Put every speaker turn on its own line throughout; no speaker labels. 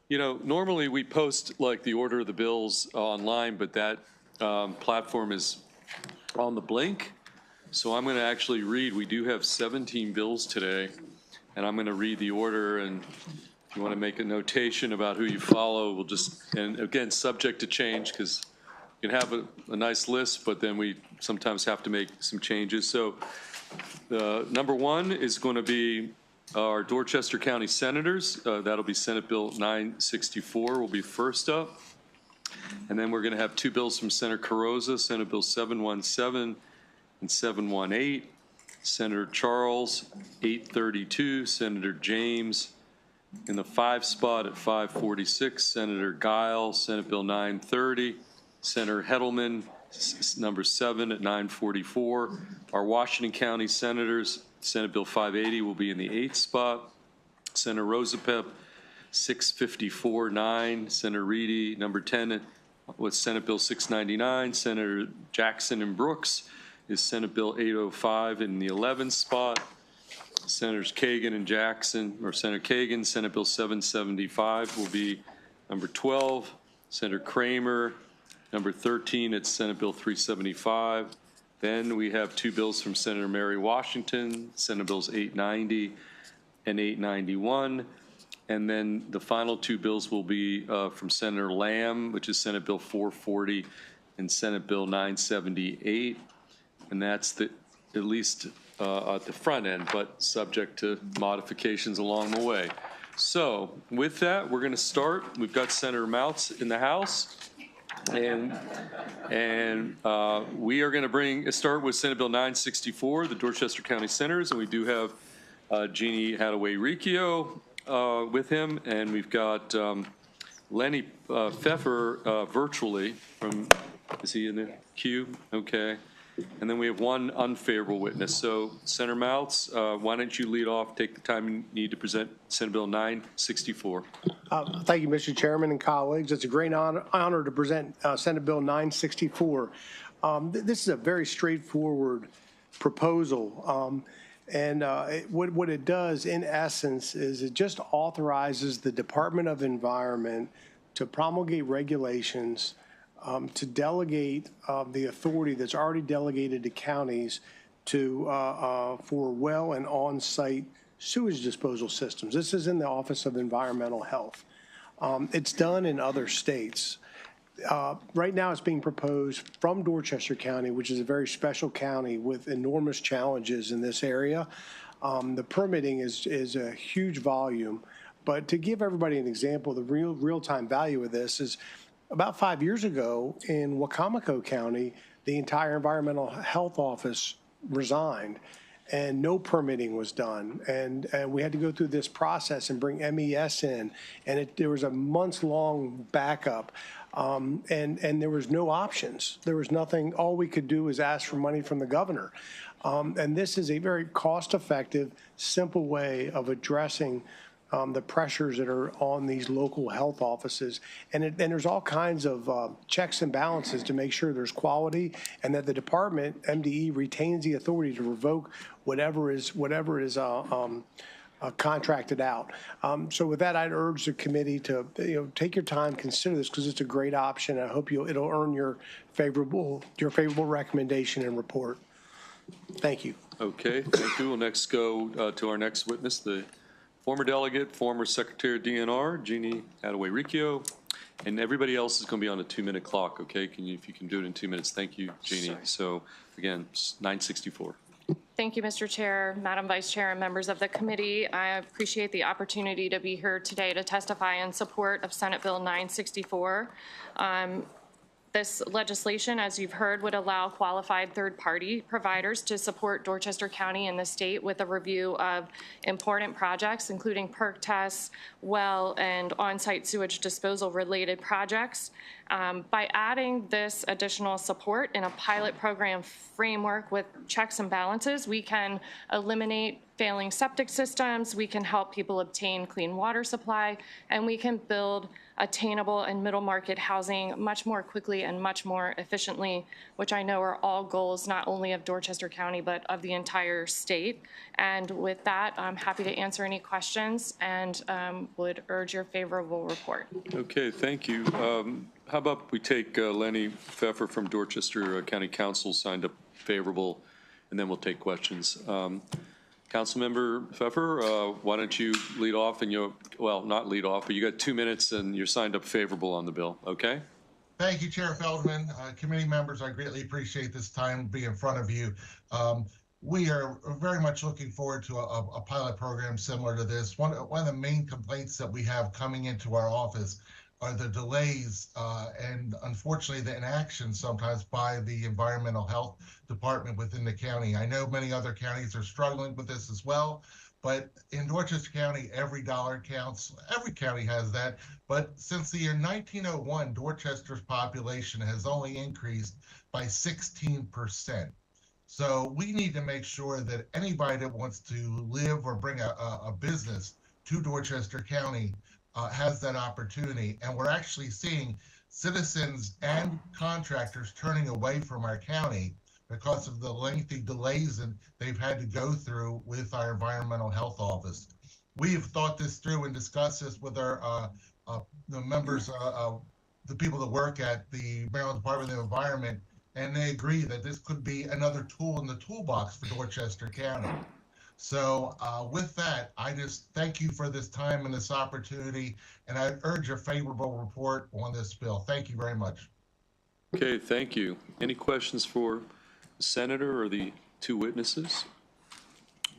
You know, normally we post like the order of the bills online, but that platform is on the blink. So I'm going to actually read, we do have 17 bills today, and I'm going to read the order, and if you want to make a notation about who you follow, we'll just, and again, subject to change, because you can have a nice list, but then we sometimes have to make some changes. So number one is going to be our Dorchester County Senators. That'll be Senate Bill 964 will be first up. And then we're going to have two bills from Senator Carrozza, Senate Bill 717 and 718. Senator Charles, 832. Senator James in the 5 spot at 546. Senator Guile, Senate Bill 930. Senator Heddleman, number 7 at 944. Our Washington County Senators, Senate Bill 580 will be in the 8th spot. Senator Rosapep, 654-9. Senator Reedy, number 10 with Senate Bill 699. Senator Jackson and Brooks is Senate Bill 805 in the 11th spot. Senators Kagan and Jackson, or Senator Kagan, Senate Bill 775 will be number 12. Senator Kramer, number 13 at Senate Bill 375. Then we have two bills from Senator Mary Washington, Senate Bills 890 and 891. And then the final two bills will be from Senator Lamb, which is Senate Bill 440 and Senate Bill 978. And that's at least at the front end, but subject to modifications along the way. So with that, we're going to start. We've got Senator Moutz in the House. And we are going to start with Senate Bill 964, the Dorchester County Senators, and we do have Jeannie Hadaway-Riccio with him, and we've got Lenny Pfeffer virtually from, is he in the queue? Okay. And then we have one unfavorable witness. So, Senator Moutz, why don't you lead off, take the time you need to present Senate Bill 964.
Thank you, Mr. Chairman and colleagues. It's a great honor to present Senate Bill 964. This is a very straightforward proposal. What it does, in essence, is it just authorizes the Department of Environment to promulgate regulations to delegate the authority that's already delegated to counties to for well and on-site sewage disposal systems. This is in the Office of Environmental Health. It's done in other states. Right now it's being proposed from Dorchester County, which is a very special county with enormous challenges in this area. The permitting is a huge volume, but to give everybody an example, the real-time value of this is about 5 years ago in Wacomico County, the entire environmental health office resigned and no permitting was done. And we had to go through this process and bring MES in, and there was a months-long backup. And there was no options. There was nothing. All we could do was ask for money from the governor. And this is a very cost-effective, simple way of addressing the pressures that are on these local health offices. And there's all kinds of checks and balances to make sure there's quality and that the department, MDE, retains the authority to revoke whatever is contracted out. So with that, I'd urge the committee to take your time, consider this, because it's a great option. I hope it'll earn your favorable recommendation and report. Thank you.
Okay, thank you. We'll next go to our next witness, the former delegate, former Secretary of DNR, Jeannie Hadaway-Riccio, and everybody else is going to be on a 2-minute clock. Okay, if you can do it in 2 minutes. Thank you, Jeannie. Sorry. So again, 964.
Thank you, Mr. Chair, Madam Vice Chair, and members of the committee. I appreciate the opportunity to be here today to testify in support of Senate Bill 964. This legislation, as you've heard, would allow qualified third-party providers to support Dorchester County and the state with a review of important projects, including perk tests, well and on-site sewage disposal related projects. By adding this additional support in a pilot program framework with checks and balances, we can eliminate failing septic systems, we can help people obtain clean water supply, and we can build attainable and middle market housing much more quickly and much more efficiently, which I know are all goals not only of Dorchester County, but of the entire state. And with that, I'm happy to answer any questions and would urge your favorable report.
Okay, thank you. How about we take Lenny Pfeffer from Dorchester County Council signed up favorable, and then we'll take questions. Councilmember Pfeffer, why don't you lead off, and well, not lead off, but you got 2 minutes and you're signed up favorable on the bill, okay?
Thank you, Chair Feldman. Committee members, I greatly appreciate this time to be in front of you. We are very much looking forward to a pilot program similar to this. One of the main complaints that we have coming into our office are the delays and unfortunately the inaction sometimes by the environmental health department within the county. I know many other counties are struggling with this as well, but in Dorchester County, every dollar counts. Every county has that. But since the year 1901, Dorchester's population has only increased by 16%. So we need to make sure that anybody that wants to live or bring a business to Dorchester County has that opportunity. And we're actually seeing citizens and contractors turning away from our county because of the lengthy delays that they've had to go through with our environmental health office. We've thought this through and discussed this with our the members, the people that work at the Maryland Department of the Environment, and they agree that this could be another tool in the toolbox for Dorchester County. So with that, I just thank you for this time and this opportunity, and I urge a favorable report on this bill. Thank you very much.
Okay, thank you. Any questions for the senator or the two witnesses?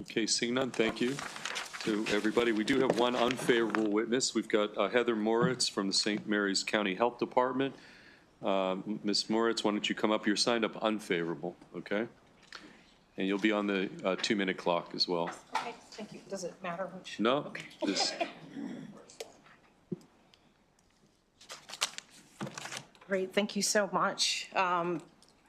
Okay, seeing none, thank you to everybody. We do have one unfavorable witness. We've got Heather Moritz from the St. Mary's County Health Department. Ms. Moritz, why don't you come up? You're signed up unfavorable, okay? And you'll be on the 2-minute clock as well.
Okay, thank you. Does it matter which?
No,
okay.
just.
Great, thank you so much. Can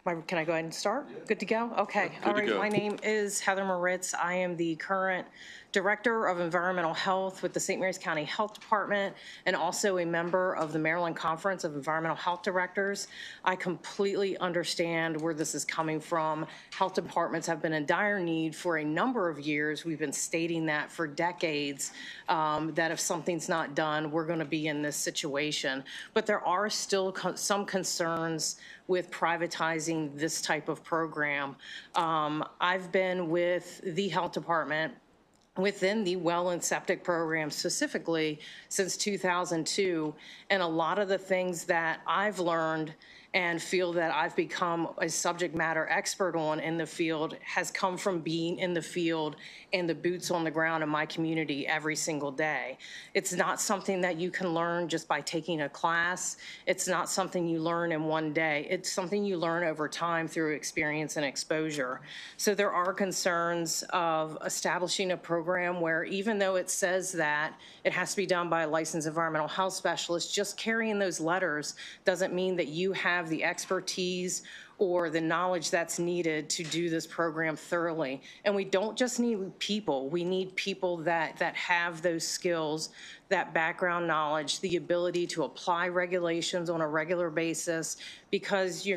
I go ahead and start? Yeah. Good to go? Okay, all right. My name is Heather Moritz. I am the current Director of Environmental Health with the St. Mary's County Health Department and also a member of the Maryland Conference of Environmental Health Directors. I completely understand where this is coming from. Health departments have been in dire need for a number of years. We've been stating that for decades, that if something's not done, we're going to be in this situation. But there are still some concerns with privatizing this type of program. I've been with the health department within the well and septic program specifically since 2002, and a lot of the things that I've learned and feel that I've become a subject matter expert on in the field has come from being in the field and the boots on the ground in my community every single day. It's not something that you can learn just by taking a class. It's not something you learn in one day. It's something you learn over time through experience and exposure. So there are concerns of establishing a program where even though it says that it has to be done by a licensed environmental health specialist, just carrying those letters doesn't mean that you have the expertise or the knowledge that's needed to do this program thoroughly. And we don't just need people, we need people that have those skills, that background knowledge, the ability to apply regulations on a regular basis, because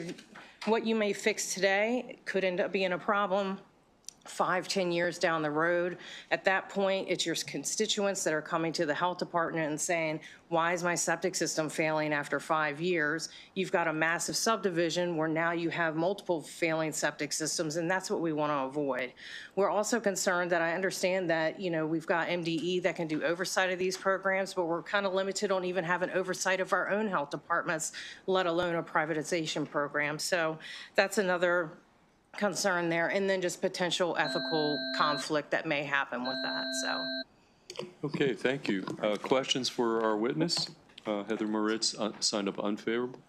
what you may fix today could end up being a problem 5-10 years down the road. At that point, it's your constituents that are coming to the health department and saying, why is my septic system failing after 5 years? You've got a massive subdivision where now you have multiple failing septic systems, and that's what we want to avoid. We're also concerned that I understand that, we've got MDE that can do oversight of these programs, but we're kind of limited on even having oversight of our own health departments, let alone a privatization program. So that's another concern there, and then just potential ethical conflict that may happen with that. So,
okay, thank you. Questions for our witness? Heather Moritz signed up unfavorable.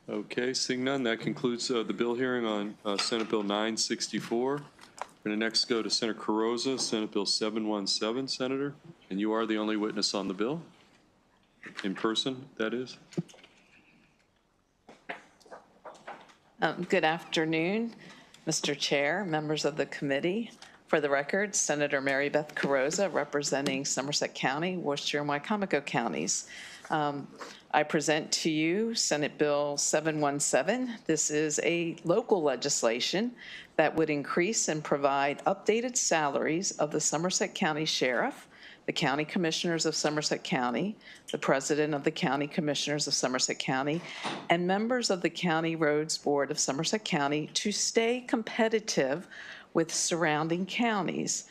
Okay, seeing none, that concludes the bill hearing on Senate Bill 964. We're going to next go to Senator Carrozza, Senate Bill 717, Senator, and you are the only witness on the bill, in person, that is.
Good afternoon, Mr. Chair, members of the committee. For the record, Senator Mary Beth Carrozza, representing Somerset County, Worcester, and Wycomico counties. I present to you Senate Bill 717. This is a local legislation that would increase and provide updated salaries of the Somerset County Sheriff, the County Commissioners of Somerset County, the President of the County Commissioners of Somerset County, and members of the County Roads Board of Somerset County to stay competitive with surrounding counties.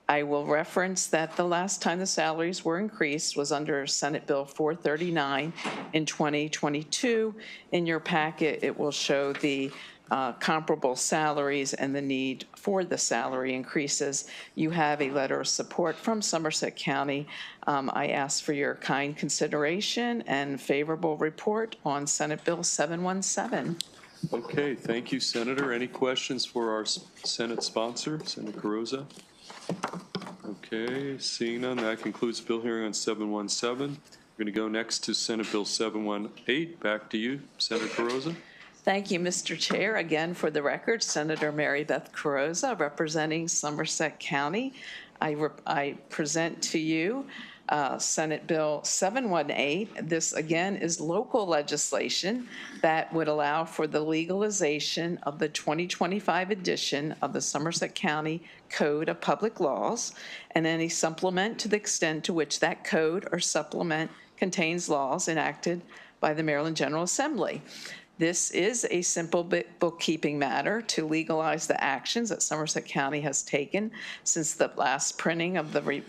I will reference that the last time the salaries were increased was under Senate Bill 439 in 2022. In your packet, it will show the comparable salaries and the need for the salary increases. You have a letter of support from Somerset County. I ask for your kind consideration and favorable report on Senate Bill 717.
Okay, thank you, Senator. Any questions for our Senate sponsor, Senator Carrozza? Okay, seeing none, that concludes bill hearing on 717. We're going to go next to Senate Bill 718. Back to you, Senator Carrozza.
Thank you, Mr. Chair. Again, for the record, Senator Mary Beth Carrozza, representing Somerset County. I present to you Senate Bill 718. This, again, is local legislation that would allow for the legalization of the 2025 edition of the Somerset County Code of Public Laws and any supplement to the extent to which that code or supplement contains laws enacted by the Maryland General Assembly. This is a simple bookkeeping matter to legalize the actions that Somerset County has taken since the last printing of the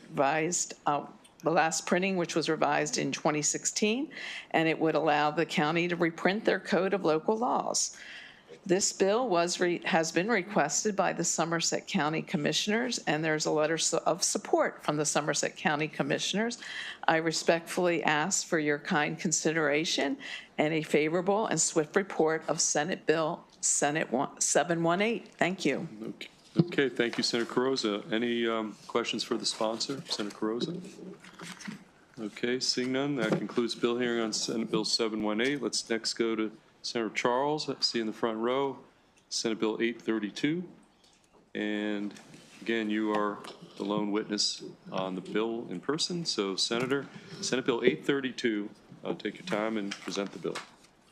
last printing, which was revised in 2016, and it would allow the county to reprint their code of local laws. This bill has been requested by the Somerset County Commissioners, and there's a letter of support from the Somerset County Commissioners. I respectfully ask for your kind consideration and a favorable and swift report of Senate Bill 718. Thank you.
Okay, thank you, Senator Carrozza. Any questions for the sponsor, Senator Carrozza? Okay, seeing none, that concludes bill hearing on Senate Bill 718. Let's next go to Senator Charles, I see in the front row, Senate Bill 832. And again, you are the lone witness on the bill in person. So Senator, Senate Bill 832, take your time and present the bill.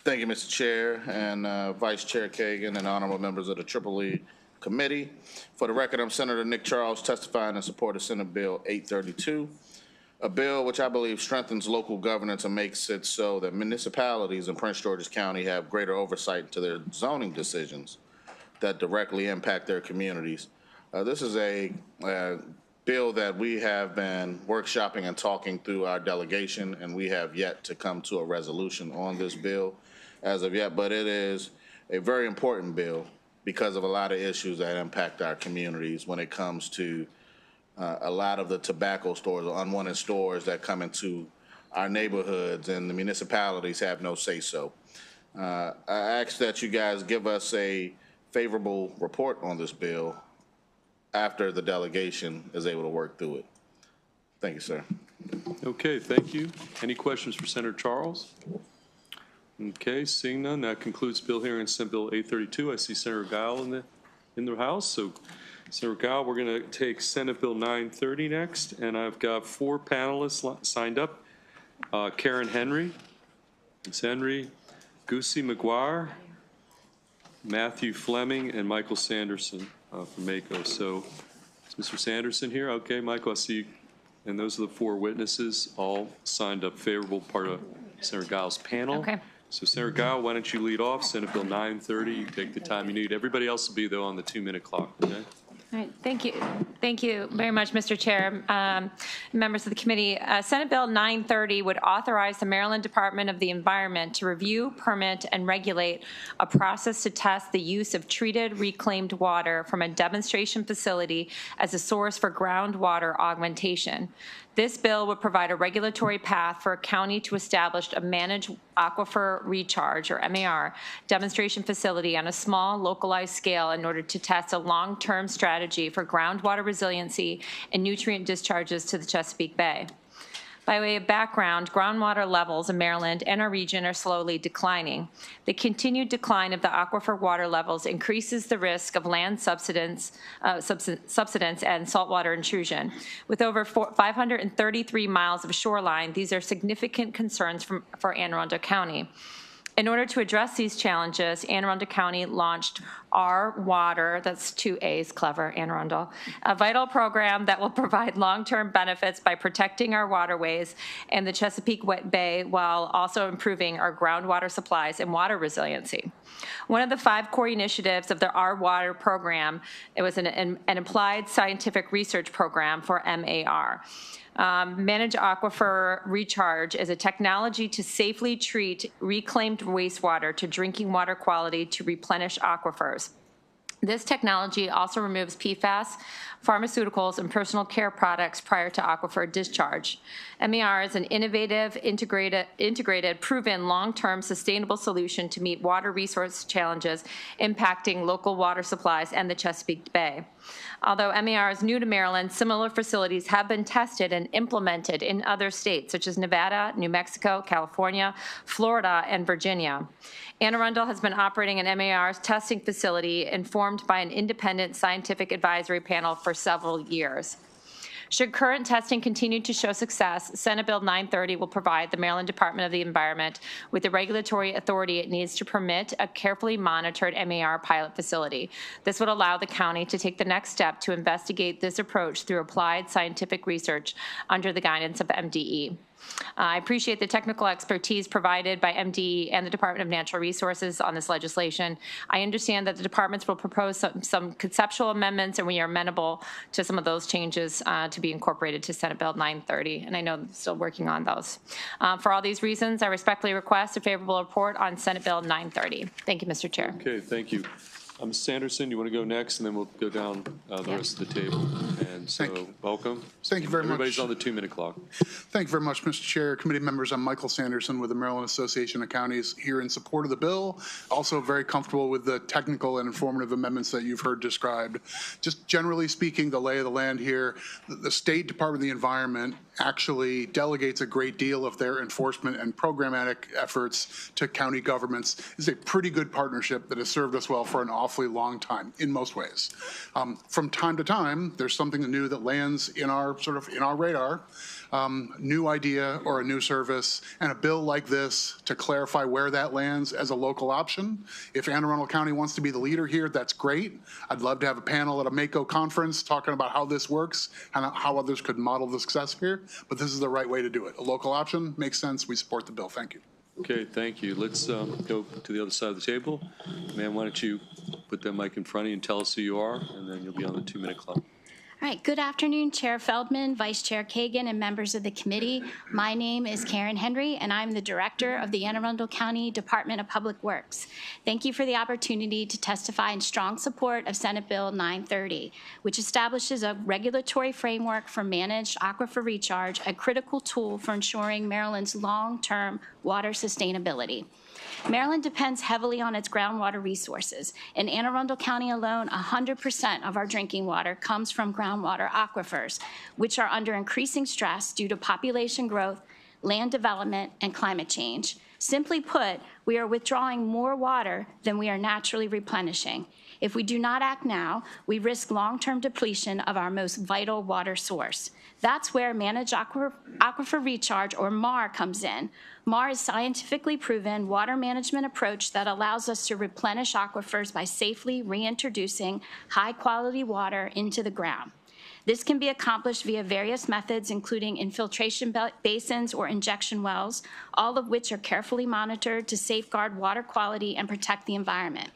Thank you, Mr. Chair, and Vice Chair Kagan and honorable members of the EEE Committee. For the record, I'm Senator Nick Charles, testifying in support of Senate Bill 832. A bill which I believe strengthens local governance and makes it so that municipalities in Prince George's County have greater oversight to their zoning decisions that directly impact their communities. This is a bill that we have been workshopping and talking through our delegation, and we have yet to come to a resolution on this bill as of yet, but it is a very important bill because of a lot of issues that impact our communities when it comes to a lot of the tobacco stores or unwanted stores that come into our neighborhoods, and the municipalities have no say-so. I ask that you guys give us a favorable report on this bill after the delegation is able to work through it. Thank you, sir.
Okay, thank you. Any questions for Senator Charles? Okay, seeing none, that concludes bill hearing on Senate Bill 832. I see Senator Gile in the House. So, Senator Gile, we're going to take Senate Bill 930 next, and I've got 4 panelists signed up. Karen Henry, Ms. Henry, Goosey McGuire, Matthew Fleming, and Michael Sanderson from MACO. So, is Mr. Sanderson here? Okay, Michael, I see you. And those are the 4 witnesses, all signed up favorable, part of Senator Gile's panel.
Okay.
So, Senator Gile, why don't you lead off? Senate Bill 930, you take the time you need. Everybody else will be, though, on the 2-minute clock, okay?
All right, thank you. Thank you very much, Mr. Chair, members of the committee. Senate Bill 930 would authorize the Maryland Department of the Environment to review, permit, and regulate a process to test the use of treated reclaimed water from a demonstration facility as a source for groundwater augmentation. This bill would provide a regulatory path for a county to establish a managed aquifer recharge, or MAR, demonstration facility on a small, localized scale in order to test a long-term strategy for groundwater resiliency and nutrient discharges to the Chesapeake Bay. By way of background, groundwater levels in Maryland and our region are slowly declining. The continued decline of the aquifer water levels increases the risk of land subsidence and saltwater intrusion. With over 533 miles of shoreline, these are significant concerns for Anne Arundel County. In order to address these challenges, Anne Arundel County launched Our Water, that's 2 A's, clever, Anne Arundel, a vital program that will provide long-term benefits by protecting our waterways and the Chesapeake Bay while also improving our groundwater supplies and water resiliency. One of the 5 core initiatives of the Our Water program, it was an applied scientific research program for MAR. Managed Aquifer Recharge is a technology to safely treat reclaimed wastewater to drinking water quality to replenish aquifers. This technology also removes PFAS, pharmaceuticals, and personal care products prior to aquifer discharge. MER is an innovative, integrated, proven, long-term, sustainable solution to meet water resource challenges impacting local water supplies and the Chesapeake Bay. Although MER is new to Maryland, similar facilities have been tested and implemented in other states, such as Nevada, New Mexico, California, Florida, and Virginia. Anne Arundel has been operating an MER's testing facility informed by an independent scientific advisory panel for several years. Should current testing continue to show success, Senate Bill 930 will provide the Maryland Department of the Environment with the regulatory authority it needs to permit a carefully monitored MAR pilot facility. This would allow the county to take the next step to investigate this approach through applied scientific research under the guidance of MDE. I appreciate the technical expertise provided by MDE and the Department of Natural Resources on this legislation. I understand that the departments will propose some conceptual amendments, and we are amenable to some of those changes to be incorporated to Senate Bill 930, and I know they're still working on those. For all these reasons, I respectfully request a favorable report on Senate Bill 930. Thank you, Mr. Chair.
Okay, thank you. Ms. Sanderson, you want to go next, and then we'll go down the rest of the table. And so, welcome.
Thank you very much.
Everybody's on the 2-minute clock.
Thank you very much, Mr. Chair. Committee members, I'm Michael Sanderson with the Maryland Association of Counties here in support of the bill. Also very comfortable with the technical and informative amendments that you've heard described. Just generally speaking, the lay of the land here, the State Department of the Environment actually delegates a great deal of their enforcement and programmatic efforts to county governments. It's a pretty good partnership that has served us well for an awfully long time in most ways. From time to time, there's something new that lands in our radar, new idea or a new service, and a bill like this to clarify where that lands as a local option. If Anne Arundel County wants to be the leader here, that's great. I'd love to have a panel at a MACO conference talking about how this works and how others could model the success here, but this is the right way to do it. A local option makes sense. We support the bill. Thank you.
Okay, thank you. Let's go to the other side of the table. Ma'am, why don't you put that mic in front of you and tell us who you are, and then you'll be on the 2-minute clock.
All right, good afternoon, Chair Feldman, Vice Chair Kagan, and members of the committee. My name is Karen Henry, and I'm the Director of the Anne Arundel County Department of Public Works. Thank you for the opportunity to testify in strong support of Senate Bill 930, which establishes a regulatory framework for managed aquifer recharge, a critical tool for ensuring Maryland's long-term water sustainability. Maryland depends heavily on its groundwater resources. In Anne Arundel County alone, 100% of our drinking water comes from groundwater aquifers, which are under increasing stress due to population growth, land development, and climate change. Simply put, we are withdrawing more water than we are naturally replenishing. If we do not act now, we risk long-term depletion of our most vital water source. That's where Managed Aquifer Recharge, or MAR, comes in. MAR is scientifically proven water management approach that allows us to replenish aquifers by safely reintroducing high-quality water into the ground. This can be accomplished via various methods, including infiltration basins or injection wells, all of which are carefully monitored to safeguard water quality and protect the environment.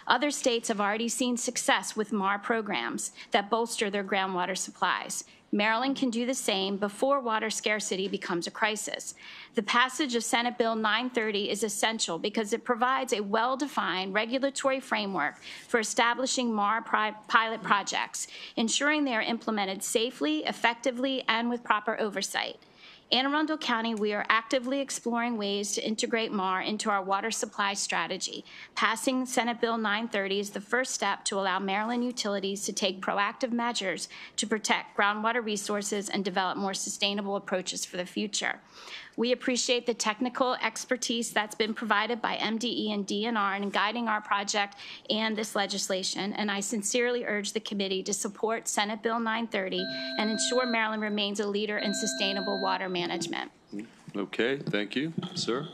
Other states have already seen success with MAR programs that bolster their groundwater supplies. Maryland can do the same before water scarcity becomes a crisis. The passage of Senate Bill 930 is essential because it provides a well-defined regulatory framework for establishing MAR pilot projects, ensuring they are implemented safely, effectively, and with proper oversight. Anne Arundel County, we are actively exploring ways to integrate MAR into our water supply strategy. Passing Senate Bill 930 is the first step to allow Maryland utilities to take proactive measures to protect groundwater resources and develop more sustainable approaches for the future. We appreciate the technical expertise that's been provided by MDE and DNR in guiding our project and this legislation, and I sincerely urge the committee to support Senate Bill 930 and ensure Maryland remains a leader in sustainable water management.
Okay, thank you. Sir?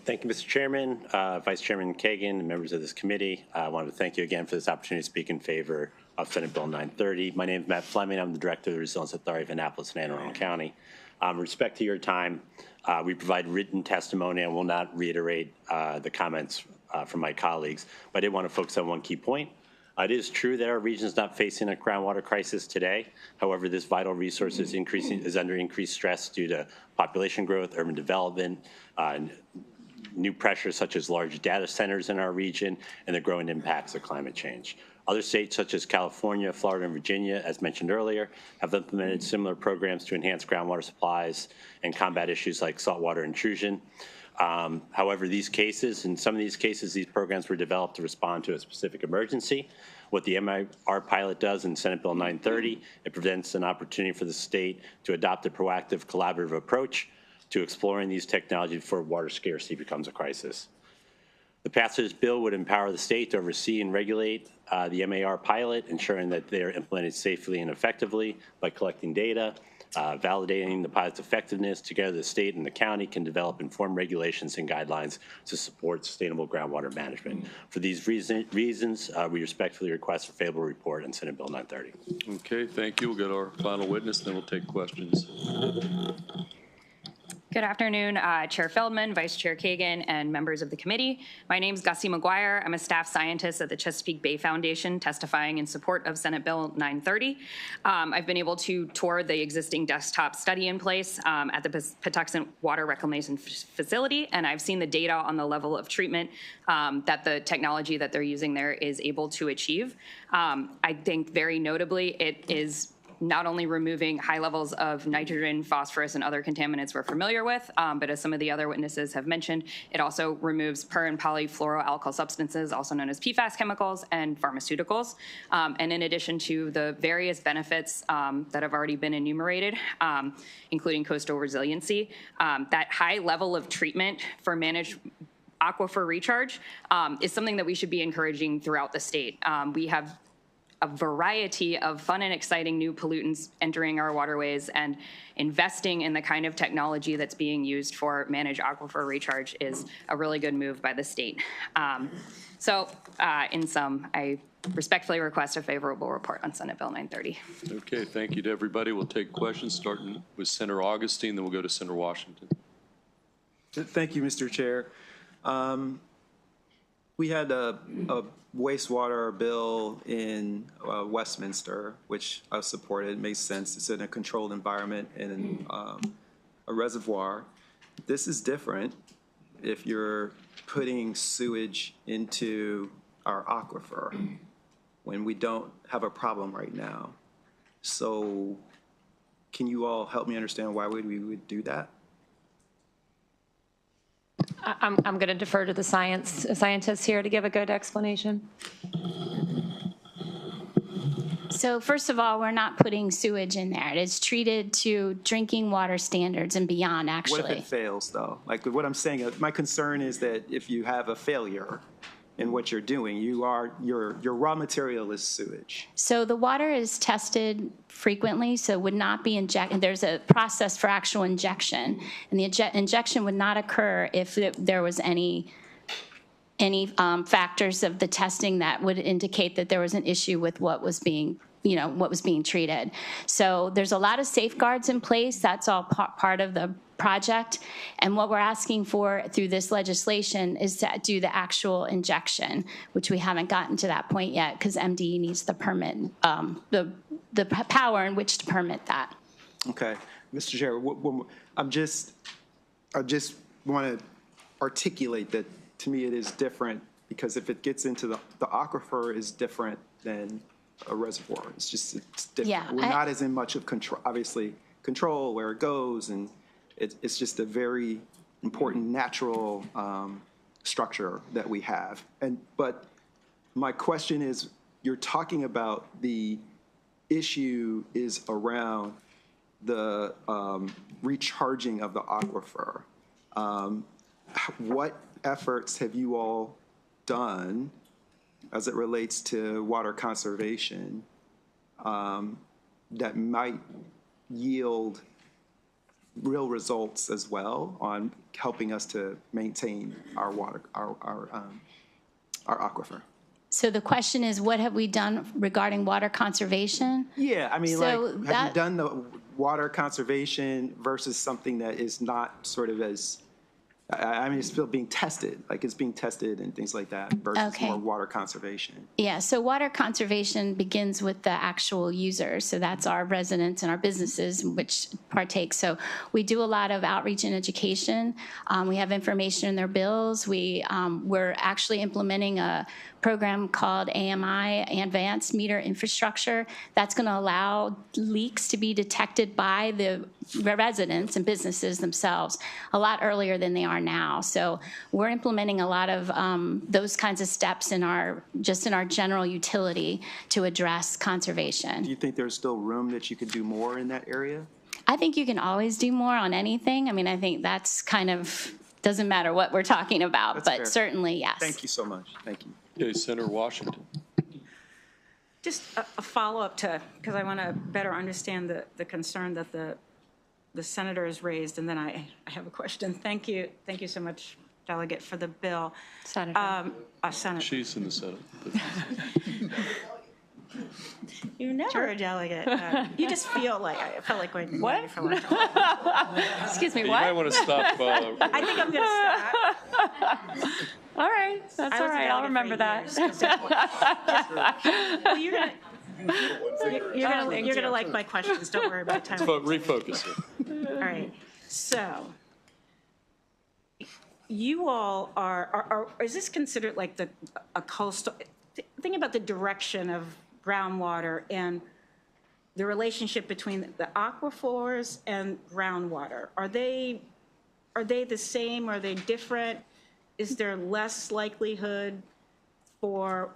Thank you, Mr. Chairman, Vice Chairman Kagan, and members of this committee. I wanted to thank you again for this opportunity to speak in favor of Senate Bill 930. My name is Matt Fleming. I'm the Director of the Resilience Authority of Annapolis and Anne Arundel County. With respect to your time, we provide written testimony. I will not reiterate the comments from my colleagues, but I did want to focus on one key point. It is true that our region is not facing a groundwater crisis today. However, this vital resource is under increased stress due to population growth, urban development, new pressures such as large data centers in our region, and the growing impacts of climate change. Other states such as California, Florida, and Virginia, as mentioned earlier, have implemented similar programs to enhance groundwater supplies and combat issues like saltwater intrusion. However, in some of these cases, these programs were developed to respond to a specific emergency. What the MIR pilot does in Senate Bill 930, it presents an opportunity for the state to adopt a proactive, collaborative approach to exploring these technologies before water scarcity becomes a crisis. The passage of this bill would empower the state to oversee and regulate the MAR pilot, ensuring that they are implemented safely and effectively by collecting data, validating the pilot's effectiveness. Together, the state and the county can develop informed regulations and guidelines to support sustainable groundwater management. For these reasons, we respectfully request a favorable report on Senate Bill 930.
Okay, thank you. We'll go to our final witness, then we'll take questions.
Good afternoon, Chair Feldman, Vice Chair Kagan, and members of the committee. My name is Gussie McGuire. I'm a staff scientist at the Chesapeake Bay Foundation, testifying in support of Senate Bill 930. I've been able to tour the existing desktop study in place at the Patuxent Water Reclamation Facility, and I've seen the data on the level of treatment that the technology that they're using there is able to achieve. I think very notably it is not only removing high levels of nitrogen, phosphorus, and other contaminants we're familiar with, but as some of the other witnesses have mentioned, it also removes per and polyfluoroalkyl substances, also known as PFAS chemicals, and pharmaceuticals. And in addition to the various benefits that have already been enumerated, including coastal resiliency, that high level of treatment for managed aquifer recharge is something that we should be encouraging throughout the state. We have a variety of fun and exciting new pollutants entering our waterways, and investing in the kind of technology that's being used for managed aquifer recharge is a really good move by the state. In sum, I respectfully request a favorable report on Senate Bill 930.
Okay, thank you to everybody. We'll take questions starting with Senator Augustine, then we'll go to Senator Washington.
Thank you, Mr. Chair. We had a wastewater bill in Westminster, which I supported. It makes sense. It's in a controlled environment in a reservoir. This is different if you're putting sewage into our aquifer when we don't have a problem right now. So can you all help me understand why we would do that?
I'm going to defer to the scientists here to give a good explanation.
So first of all, we're not putting sewage in there. It is treated to drinking water standards and beyond, actually.
What if it fails, though? Like what I'm saying, my concern is that if you have a failure in what you're doing, your raw material is sewage.
So the water is tested frequently, so it would not be injected. There's a process for actual injection, and the injection would not occur if there was any factors of the testing that would indicate that there was an issue with what was being treated. So there's a lot of safeguards in place. That's all part of the project. And what we're asking for through this legislation is to do the actual injection, which we haven't gotten to that point yet because MDE needs the permit, the power in which to permit that.
Okay, Mr. Chair, I just want to articulate that to me it is different because if it gets into the aquifer is different than a reservoir. It's different.
Yeah,
We're not as in much of control, obviously, control where it goes, and it's just a very important natural structure that we have. But my question is, you're talking about the issue is around the recharging of the aquifer. What efforts have you all done as it relates to water conservation that might yield real results as well on helping us to maintain our water, our aquifer?
So the question is, what have we done regarding water conservation?
Yeah, I mean,
So
like, have you done the water conservation versus something that is not sort of as, I mean, it's still being tested, like it's being tested and things like that versus more water conservation?
Yeah, so water conservation begins with the actual users. So that's our residents and our businesses which partake. So we do a lot of outreach and education. We have information in their bills. We're actually implementing a program called AMI, Advanced Meter Infrastructure. That's going to allow leaks to be detected by the residents and businesses themselves a lot earlier than they are now. So we're implementing a lot of those kinds of steps in our general utility to address conservation.
Do you think there's still room that you could do more in that area?
I think you can always do more on anything. I mean, I think that's kind of, doesn't matter what we're talking about,
That's
but
fair.
certainly, yes.
Thank you so much. Thank you.
Okay, Senator Washington.
Just a follow-up to, because I want to better understand the concern that the senator has raised, and then I have a question. Thank you so much, Delegate, for the bill.
Senator.
Senator.
She's in the Senate.
You're never a delegate. You just feel like, I felt like going,
What? Excuse me,
You
what?
might want to stop.
I think I'm going to stop.
All right, that's all right, I'll remember that.
Well, you're gonna like my questions. Don't worry about time.
Refocus it.
All right. So you all are is this considered like a coastal? Think about the direction of groundwater and the relationship between the aquifers and groundwater. Are they the same? Are they different? Is there less likelihood for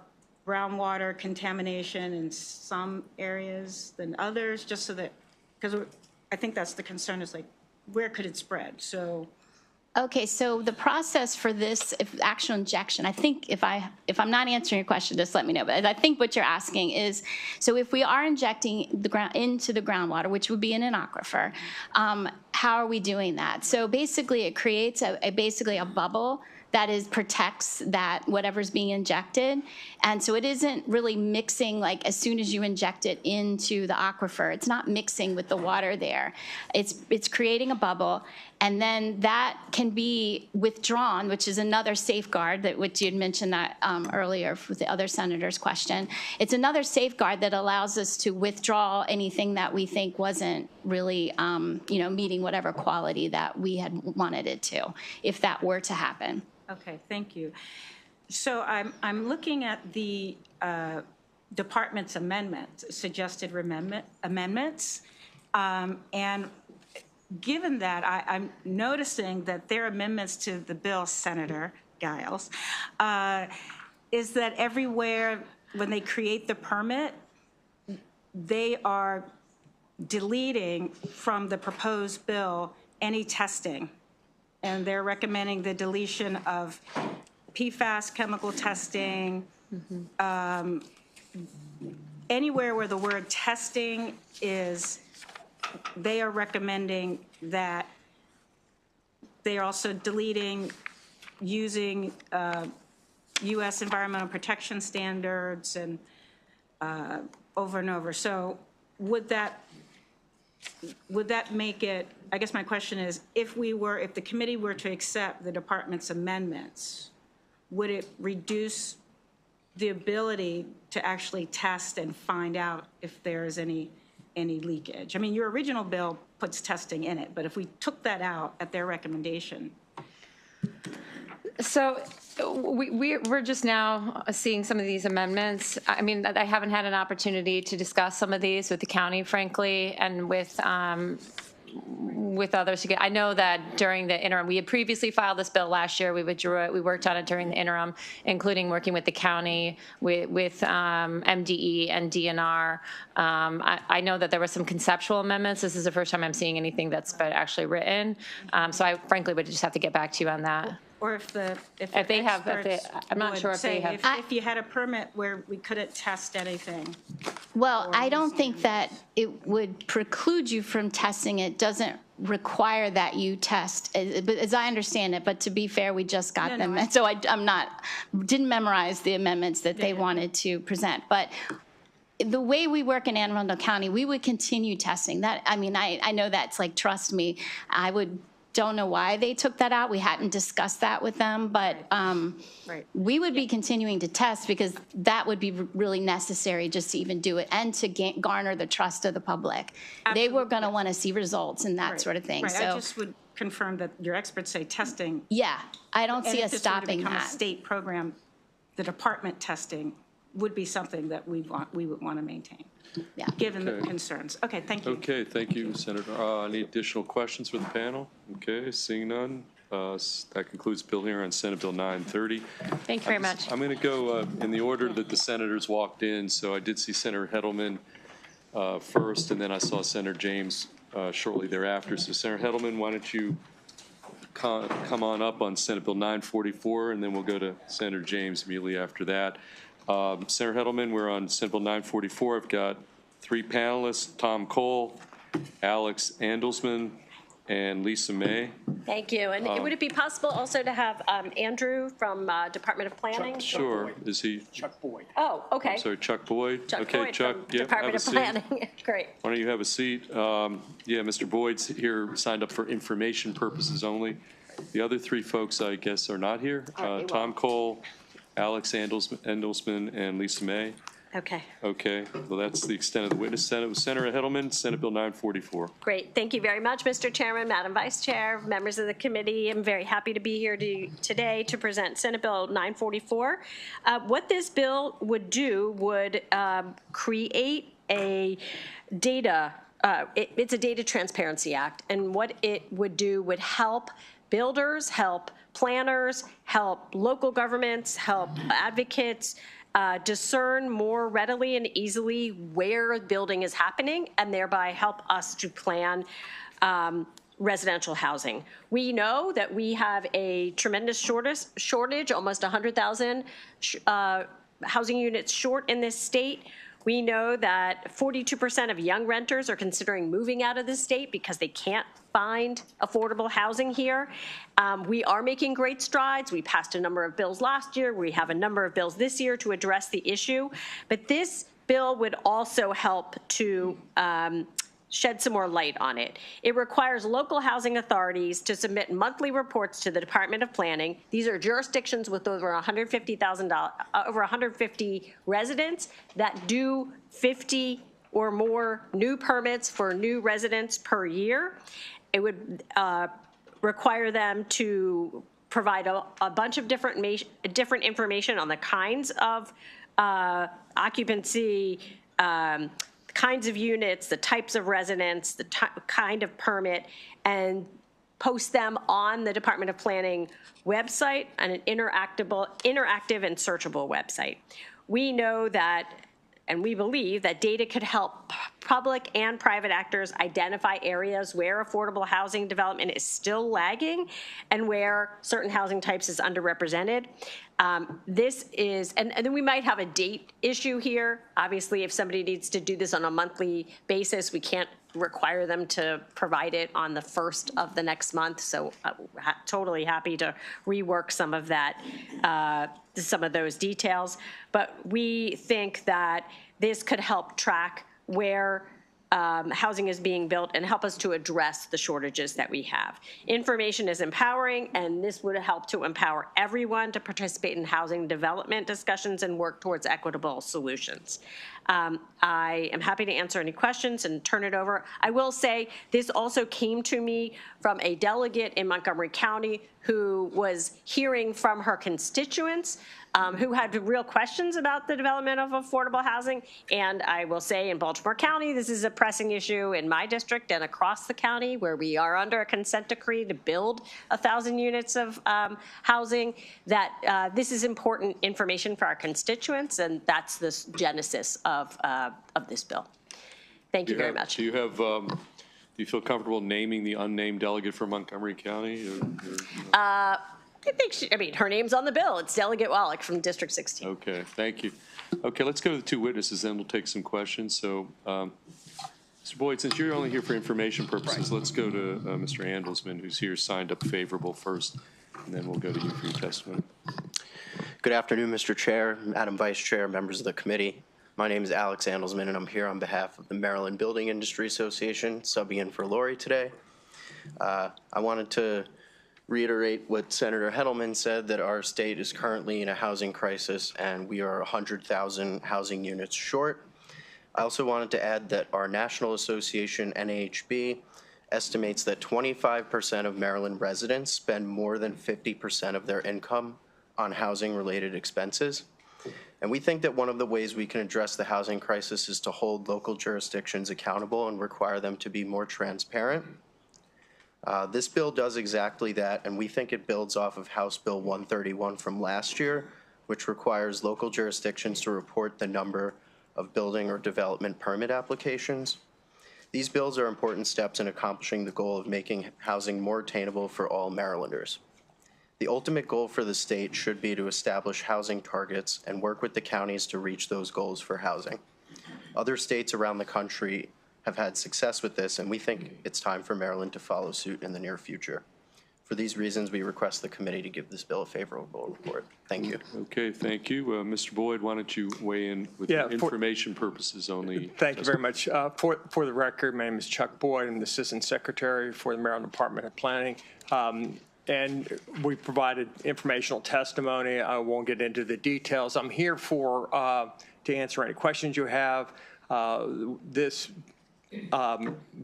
groundwater contamination in some areas than others? Just so that, because I think that's the concern, is like, where could it spread? So.
Okay, so the process for this actual injection, I think if I'm not answering your question, just let me know. But I think what you're asking is, so if we are injecting into the groundwater, which would be in an aquifer, how are we doing that? So basically, it creates basically a bubble that protects that whatever's being injected. And so it isn't really mixing, like as soon as you inject it into the aquifer, it's not mixing with the water there. It's creating a bubble, and then that can be withdrawn, which is another safeguard which you'd mentioned that earlier with the other senator's question. It's another safeguard that allows us to withdraw anything that we think wasn't really meeting whatever quality that we had wanted it to, if that were to happen.
Okay, thank you. So I'm looking at the department's suggested amendments, and given that, I'm noticing that their amendments to the bill, Senator Giles, is that everywhere when they create the permit, they are deleting from the proposed bill any testing. And they're recommending the deletion of PFAS chemical testing. Anywhere where the word testing is, they are recommending that they are also deleting using U.S. environmental protection standards and over and over. So would that make it, I guess my question is, if the committee were to accept the department's amendments, would it reduce the ability to actually test and find out if there is any leakage? I mean, your original bill puts testing in it, but if we took that out at their recommendation.
So We're just now seeing some of these amendments. I mean, I haven't had an opportunity to discuss some of these with the county, frankly, and with others. I know that during the interim, we had previously filed this bill last year. We withdrew it. We worked on it during the interim, including working with the county, with MDE and DNR. I know that there were some conceptual amendments. This is the first time I'm seeing anything that's been actually written. So I frankly would just have to get back to you on that.
Or if
they have, I'm not sure if they have.
If you had a permit where we couldn't test anything.
Well, I don't think that it would preclude you from testing. It doesn't require that you test, as I understand it. But to be fair, we just got them. So didn't memorize the amendments that they wanted to present. But the way we work in Anne Arundel County, we would continue testing. That, I mean, I know that's like, trust me, don't know why they took that out. We hadn't discussed that with them, but we would be continuing to test because that would be really necessary just to even do it and to garner the trust of the public. Absolutely. They were going to want to see results and that sort of thing.
Right.
So
I just would confirm that your experts say testing.
Yeah, I don't see us stopping
that. If this were to become
that.
a state program, the department testing would be something that we would want to maintain. Yeah. Given the concerns. Okay, thank you.
Okay, thank you, Senator. Any additional questions for the panel? Okay, seeing none. That concludes bill hearing on Senate Bill 930.
Thank you very much.
I'm going to go in the order that the senators walked in. So I did see Senator Heddleman first, and then I saw Senator James shortly thereafter. So Senator Heddleman, why don't you come on up on Senate Bill 944, and then we'll go to Senator James immediately after that. Senator Heddleman, we're on Senate Bill 944. I've got three panelists, Tom Cole, Alex Andelsman, and Lisa May.
Thank you. And would it be possible also to have Andrew from Department of Planning?
Sure. Is he?
Chuck Boyd.
Oh, okay.
I'm sorry, Chuck Boyd.
Chuck
okay,
Boyd
Chuck.
From Department of Planning. Great.
Why don't you have a seat? Yeah, Mr. Boyd's here, signed up for information purposes only. The other three folks, I guess, are not here. Tom Cole, Alex Andelsman, and Lisa May.
Okay.
Okay. Well, that's the extent of the witness. Senator Heddleman, Senate Bill 944.
Great. Thank you very much, Mr. Chairman, Madam Vice Chair, members of the committee. I'm very happy to be here today to present Senate Bill 944. What this bill would do would create a data, it's a Data Transparency Act, and what it would do would help builders, help planners, help local governments, help advocates discern more readily and easily where building is happening, and thereby help us to plan residential housing. We know that we have a tremendous shortage, almost 100,000 housing units short in this state. We know that 42% of young renters are considering moving out of the state because they can't find affordable housing here. We are making great strides. We passed a number of bills last year. We have a number of bills this year to address the issue. But this bill would also help to shed some more light on it. It requires local housing authorities to submit monthly reports to the Department of Planning. These are jurisdictions with over 150 residents that do 50 or more new permits for new residents per year. It would require them to provide a bunch of different information on the kinds of occupancy, kinds of units, the types of residents, the kind of permit, and post them on the Department of Planning website on an interactive and searchable website. We know that, and we believe that data could help public and private actors identify areas where affordable housing development is still lagging and where certain housing types is underrepresented. This is, and then we might have a date issue here. Obviously, if somebody needs to do this on a monthly basis, we can't require them to provide it on the first of the next month. So totally happy to rework some of that, some of those details. But we think that this could help track where housing is being built and help us to address the shortages that we have. Information is empowering, and this would help to empower everyone to participate in housing development discussions and work towards equitable solutions. I am happy to answer any questions and turn it over. I will say this also came to me from a delegate in Montgomery County who was hearing from her constituents who had real questions about the development of affordable housing. And I will say in Baltimore County, this is a pressing issue in my district and across the county where we are under a consent decree to build 1,000 units of housing, that this is important information for our constituents, and that's the genesis of this bill. Thank you very much.
Do you have, do you feel comfortable naming the unnamed delegate from Montgomery County?
I think I mean, her name's on the bill. It's Delegate Wallach from District 16.
Okay, thank you. Okay, let's go to the two witnesses, then we'll take some questions. So, Mr. Boyd, since you're only here for information purposes, let's go to Mr. Andelsman, who's here signed up favorable first, and then we'll go to you for your testimony.
Good afternoon, Mr. Chair, Madam Vice Chair, members of the committee. My name is Alex Andelsman, and I'm here on behalf of the Maryland Building Industry Association, subbing in for Lori today. I wanted to reiterate what Senator Hettleman said, that our state is currently in a housing crisis and we are 100,000 housing units short. I also wanted to add that our national association, NAHB, estimates that 25% of Maryland residents spend more than 50% of their income on housing-related expenses. And we think that one of the ways we can address the housing crisis is to hold local jurisdictions accountable and require them to be more transparent. This bill does exactly that, and we think it builds off of House Bill 131 from last year, which requires local jurisdictions to report the number of building or development permit applications. These bills are important steps in accomplishing the goal of making housing more attainable for all Marylanders. The ultimate goal for the state should be to establish housing targets and work with the counties to reach those goals for housing. Other states around the country have had success with this, and we think it's time for Maryland to follow suit in the near future. For these reasons, we request the committee to give this bill a favorable report. Thank you.
Okay, thank you. Mr. Boyd, why don't you weigh in with information purposes only?
Thank you very much. For the record, my name is Chuck Boyd. I'm the Assistant Secretary for the Maryland Department of Planning. And we provided informational testimony. I won't get into the details. I'm here to answer any questions you have. This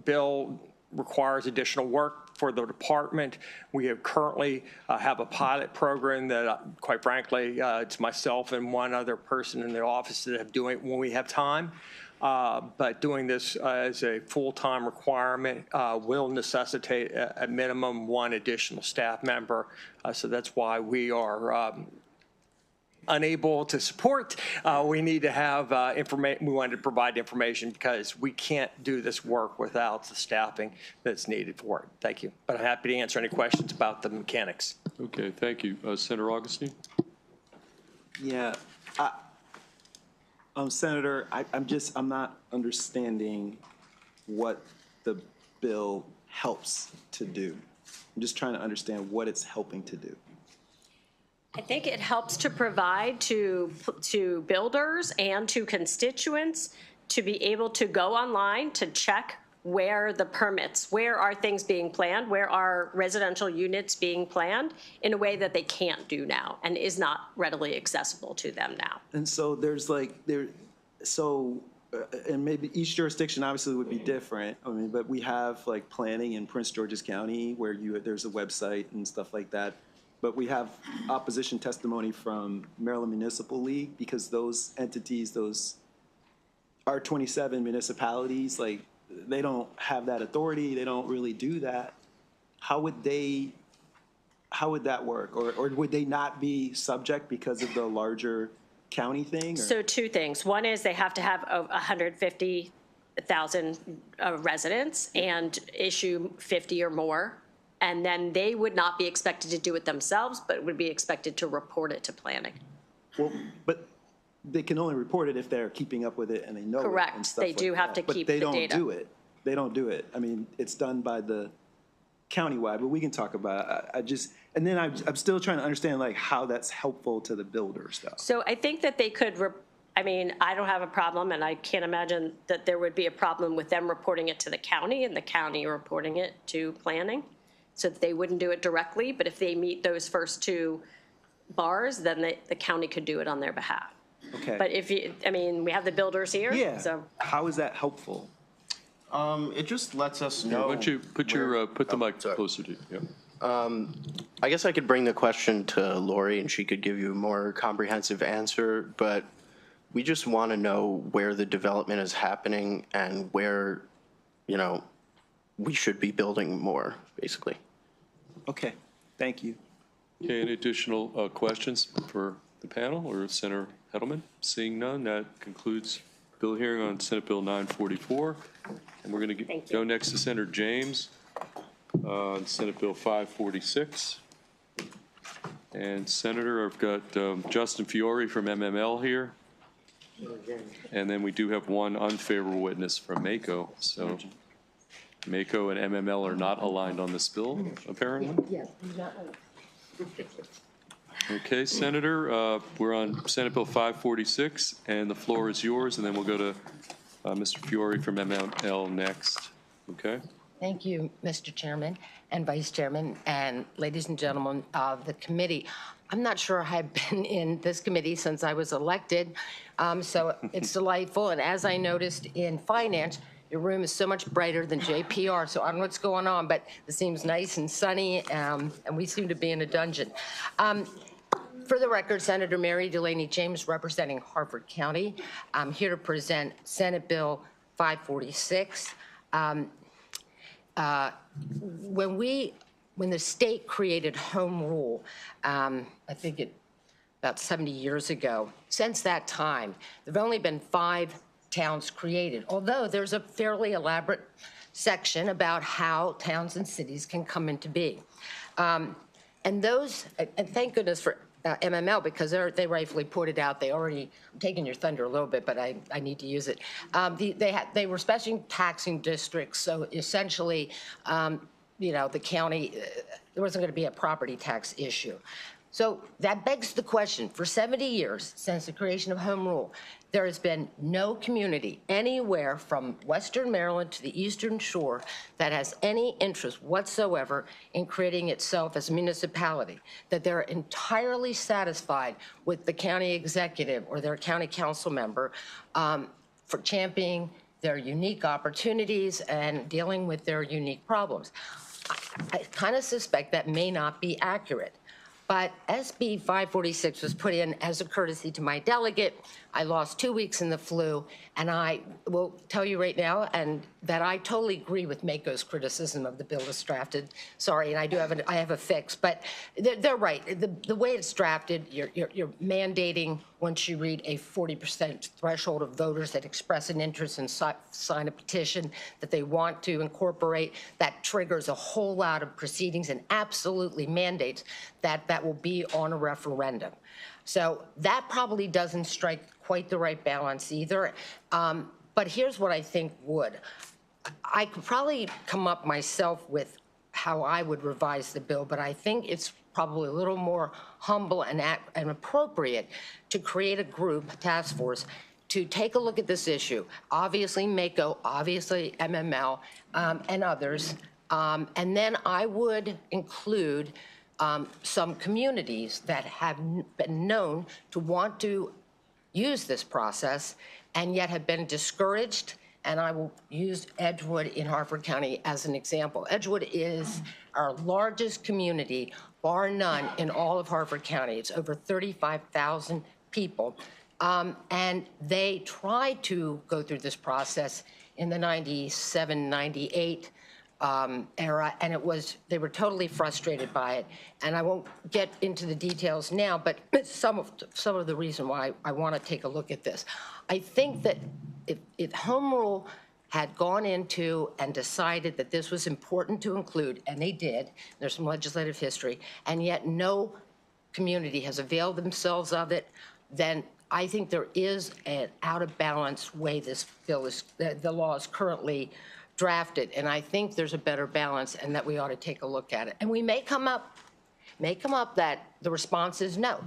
bill requires additional work for the department. We have currently have a pilot program that, quite frankly, it's myself and one other person in the office that have doing it when we have time. But doing this as a full-time requirement will necessitate a minimum one additional staff member. So that's why we are unable to support. We need to have information. We wanted to provide information because we can't do this work without the staffing that's needed for it. Thank you. But I'm happy to answer any questions about the mechanics.
Okay, thank you. Senator Augustine?
Yeah. Senator, I'm not understanding what the bill helps to do. I'm just trying to understand what it's helping to do.
I think it helps to provide to builders and to constituents to be able to go online to check where the permits, where are things being planned, where are residential units being planned in a way that they can't do now and is not readily accessible to them now.
And so there's and maybe each jurisdiction obviously would be different. I mean, but we have like planning in Prince George's County where there's a website and stuff like that. But we have opposition testimony from Maryland Municipal League because those entities, those R27 municipalities, like they don't have that authority. They don't really do that. How would that work? Or would they not be subject because of the larger county thing? Or?
So two things. One is they have to have 150,000 residents and issue 50 or more. And then they would not be expected to do it themselves, but would be expected to report it to planning.
Well, but they can only report it if they're keeping up with it and they know
Correct.
it and stuff
They do
like
have
that.
to keep the data.
But they don't do it. They don't do it. I mean, it's done by the countywide, but we can talk about it. I'm still trying to understand like how that's helpful to the builders though.
So I think that they could, I don't have a problem, and I can't imagine that there would be a problem with them reporting it to the county and the county reporting it to planning, so that they wouldn't do it directly. But if they meet those first two bars, then the county could do it on their behalf.
Okay.
But if you, I mean, we have the builders here.
Yeah.
So
How is that helpful?
It just lets us
Why
know.
don't you put put the mic closer to you? Yeah.
I guess I could bring the question to Lori and she could give you a more comprehensive answer, but we just want to know where the development is happening and where, we should be building more, basically.
Okay, thank you.
Okay, any additional questions for the panel or Senator Heddleman? Seeing none, that concludes bill hearing on Senate Bill 944. And we're going to go next to Senator James on Senate Bill 546. And Senator, I've got Justin Fiore from MML here. And then we do have one unfavorable witness from MACO. So MACO and MML are not aligned on this bill, apparently.
Yes.
Okay, Senator, we're on Senate Bill 546, and the floor is yours, and then we'll go to Mr. Fiore from MML next. Okay?
Thank you, Mr. Chairman and Vice Chairman, and ladies and gentlemen of the committee. I'm not sure I've been in this committee since I was elected, so it's delightful. And as I noticed in finance, your room is so much brighter than JPR, so I don't know what's going on, but it seems nice and sunny, and we seem to be in a dungeon. For the record, Senator Mary Delaney James, representing Harford County. I'm here to present Senate Bill 546. When the state created home rule, I think about 70 years ago, since that time, there have only been 5 towns created, although there's a fairly elaborate section about how towns and cities can come into being. And thank goodness for MML, because they rightfully pointed out, I'm taking your thunder a little bit, but I need to use it. They were special taxing districts, so essentially, the county, there wasn't going to be a property tax issue. So that begs the question, for 70 years since the creation of home rule, there has been no community anywhere from Western Maryland to the Eastern Shore that has any interest whatsoever in creating itself as a municipality, that they're entirely satisfied with the county executive or their county council member for championing their unique opportunities and dealing with their unique problems. I kind of suspect that may not be accurate. But SB 546 was put in as a courtesy to my delegate. I lost 2 weeks in the flu, and I will tell you right now that I totally agree with MACO's criticism of the bill that's drafted. Sorry, and I have a fix, but they're right. The way it's drafted, you're mandating, once you read, a 40% threshold of voters that express an interest and sign a petition that they want to incorporate. That triggers a whole lot of proceedings and absolutely mandates that will be on a referendum. So that probably doesn't strike quite the right balance either. But here's what I think would. I could probably come up myself with how I would revise the bill, but I think it's probably a little more humble and appropriate to create a group, a task force, to take a look at this issue. Obviously MACO, obviously MML, and others. And then I would include some communities that have been known to want to use this process and yet have been discouraged. And I will use Edgewood in Harford County as an example. Edgewood is our largest community, bar none, in all of Harford County. It's over 35,000 people. And they tried to go through this process in the 97, 98 era, and they were totally frustrated by it. And I won't get into the details now, but some of the reason why I want to take a look at this. I think that if home rule had gone into and decided that this was important to include, and they did, there's some legislative history, and yet no community has availed themselves of it, then I think there is an out of balance way this bill the law is currently drafted, and I think there's a better balance and that we ought to take a look at it. And we may come up that the response is no.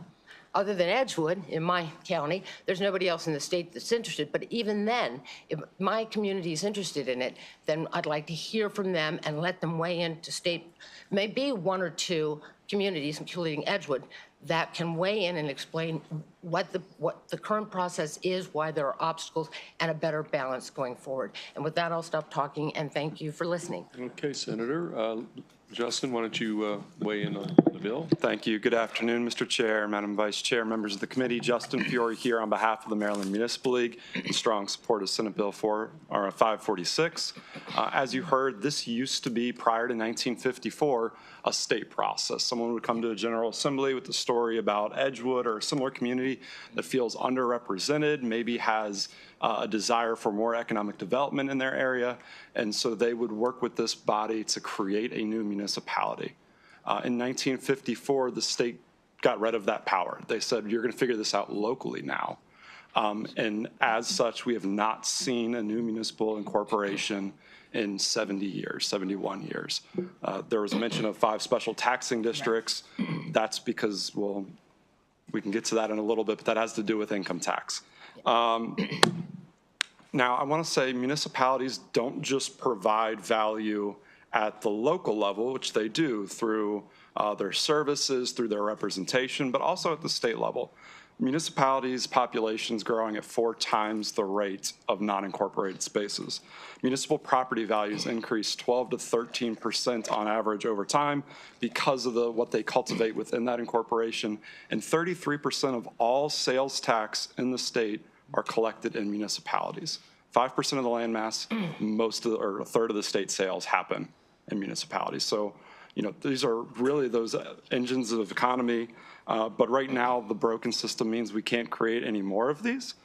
Other than Edgewood, in my county, there's nobody else in the state that's interested. But even then, if my community is interested in it, then I'd like to hear from them and let them weigh in to state, maybe 1 or 2 communities, including Edgewood, that can weigh in and explain what the current process is, why there are obstacles, and a better balance going forward. And with that, I'll stop talking, and thank you for listening.
Okay, Senator. Justin, why don't you weigh in on the bill?
Thank you. Good afternoon, Mr. Chair, Madam Vice Chair, members of the committee. Justin Fiore here on behalf of the Maryland Municipal League in strong support of Senate Bill 546. As you heard, this used to be, prior to 1954, a state process. Someone would come to a General Assembly with a story about Edgewood or a similar community that feels underrepresented, maybe has a desire for more economic development in their area, and so they would work with this body to create a new municipality. In 1954, the state got rid of that power. They said, you're going to figure this out locally now. And as such, we have not seen a new municipal incorporation in 70 years, 71 years. There was a mention of 5 special taxing districts. That's because, well, we can get to that in a little bit, but that has to do with income tax. Now, I want to say municipalities don't just provide value at the local level, which they do through their services, through their representation, but also at the state level. Municipalities' populations growing at 4 times the rate of non-incorporated spaces. Municipal property values increase 12 to 13% on average over time because of what they cultivate within that incorporation, and 33% of all sales tax in the state are collected in municipalities. 5% of the land mass, or a third of the state sales happen in municipalities. So, you know, these are really those engines of economy. But right now, the broken system means we can't create any more of these.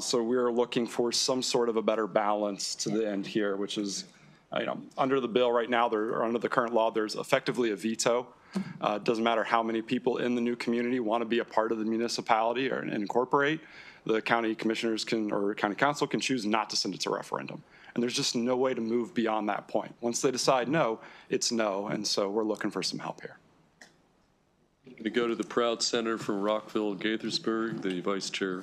So we're looking for some sort of a better balance to the end here, which is, you know, under the bill right now, or under the current law, there's effectively a veto. It doesn't matter how many people in the new community want to be a part of the municipality or incorporate. The county commissioners can, or county council can choose not to send it to referendum. And there's just no way to move beyond that point. Once they decide no, it's no. And so we're looking for some help here.
We go to the proud senator from Rockville-Gaithersburg, the vice chair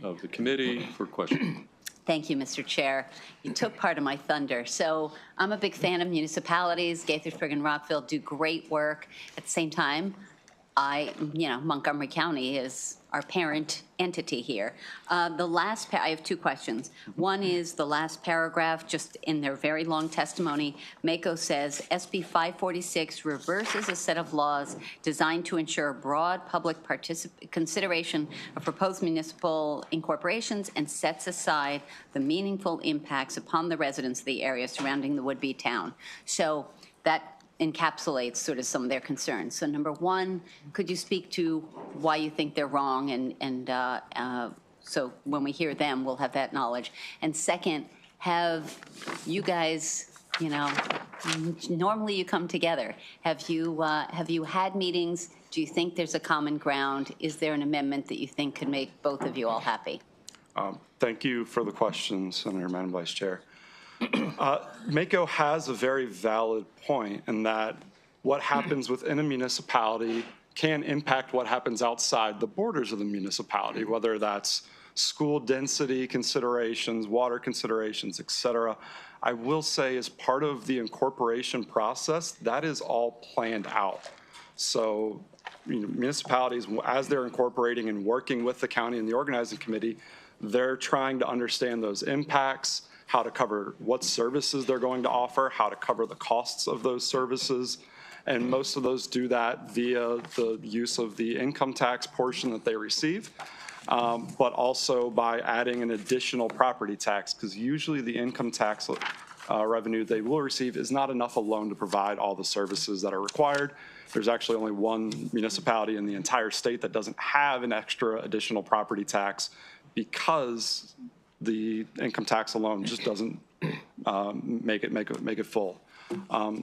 of the committee, for questions.
Thank you, Mr. Chair. You took part of my thunder. So I'm a big fan of municipalities. Gaithersburg and Rockville do great work. At the same time, Montgomery County is our parent entity here. I have 2 questions. One is the last paragraph, just in their very long testimony. MACO says SB 546 reverses a set of laws designed to ensure broad public consideration of proposed municipal incorporations and sets aside the meaningful impacts upon the residents of the area surrounding the would-be town. So that encapsulates sort of some of their concerns. So number 1, could you speak to why you think they're wrong, and so when we hear them, we'll have that knowledge. And second, have you guys, you know, normally you come together. Have you had meetings? Do you think there's a common ground? Is there an amendment that you think could make both of you all happy?
Thank you for the question, Senator, Madam Vice Chair. MACO has a very valid point in that what happens within a municipality can impact what happens outside the borders of the municipality, whether that's school density considerations, water considerations, et cetera. I will say, as part of the incorporation process, that is all planned out. So, you know, municipalities, as they're incorporating and working with the county and the organizing committee, they're trying to understand those impacts, how to cover what services they're going to offer, how to cover the costs of those services. And most of those do that via the use of the income tax portion that they receive, but also by adding an additional property tax, because usually the income tax revenue they will receive is not enough alone to provide all the services that are required. There's actually only one municipality in the entire state that doesn't have an extra additional property tax because the income tax alone just doesn't make it full.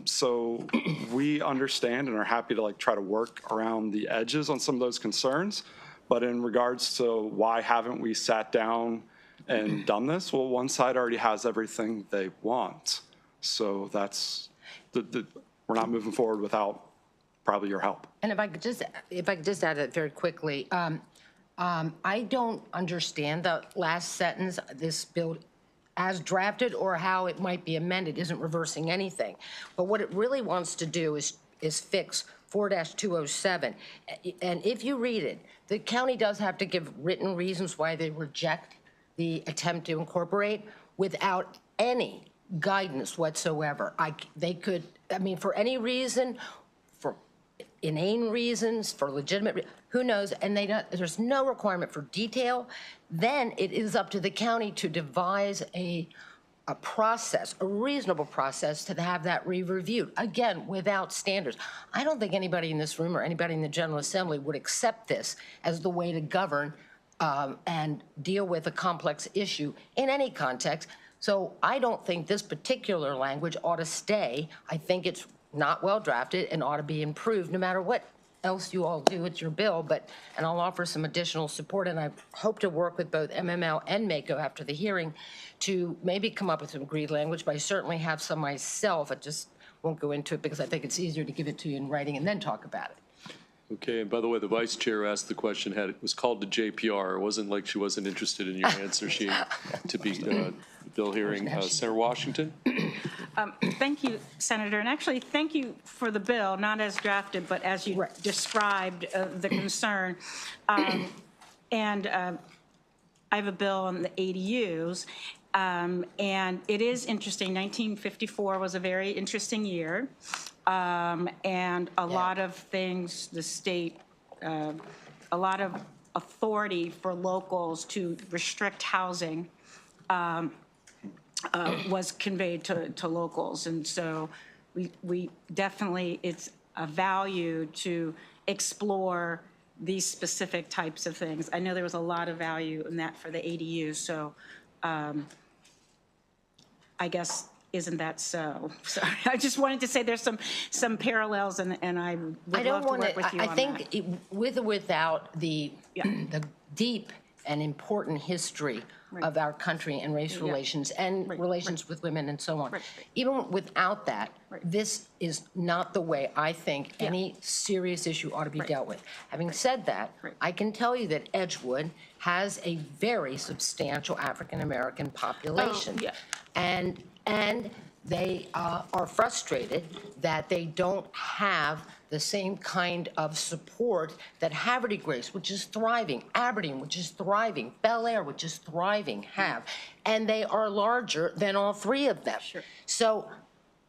So we understand and are happy to try to work around the edges on some of those concerns. But in regards to why haven't we sat down and done this? Well, one side already has everything they want. So that's we're not moving forward without probably your help.
And if I could just add it very quickly. I don't understand the last sentence, this bill as drafted or how it might be amended isn't reversing anything. But what it really wants to do is is fixed 4-207. And if you read it, the county does have to give written reasons why they reject the attempt to incorporate without any guidance whatsoever. They could, I mean, for any reason, for inane reasons, for legitimate, who knows, and there's no requirement for detail. Then it is up to the county to devise a process, a reasonable process to have that re-reviewed, again, without standards. I don't think anybody in this room or anybody in the General Assembly would accept this as the way to govern and deal with a complex issue in any context. So I don't think this particular language ought to stay. I think it's not well drafted and ought to be improved no matter what else you all do. It's your bill, and I'll offer some additional support, and I hope to work with both MML and MACO after the hearing to maybe come up with some agreed language, but I certainly have some myself. I just won't go into it because I think it's easier to give it to you in writing and then talk about it.
Okay, and by the way, the vice chair asked the question, it was called to JPR. It wasn't like she wasn't interested in your answer. She had to be bill hearing. Senator Washington?
Thank you, Senator, and actually thank you for the bill, not as drafted, but as you described the concern. And I have a bill on the ADUs, and it is interesting. 1954 was a very interesting year. And a lot of things, the state, a lot of authority for locals to restrict housing was conveyed to locals. And so we definitely, it's a value to explore these specific types of things. I know there was a lot of value in that for the ADUs, so I guess, isn't that so? Sorry, I just wanted to say there's some parallels, and I would love to work with you on that.
I think with or without the deep and important history of our country and race relations and relations with women and so on, even without that, this is not the way I think any serious issue ought to be dealt with. Having said that, I can tell you that Edgewood has a very substantial African-American population. And they are frustrated that they don't have the same kind of support that Havre de Grace, which is thriving, Aberdeen, which is thriving, Bel Air, which is thriving, have. And they are larger than all three of them. So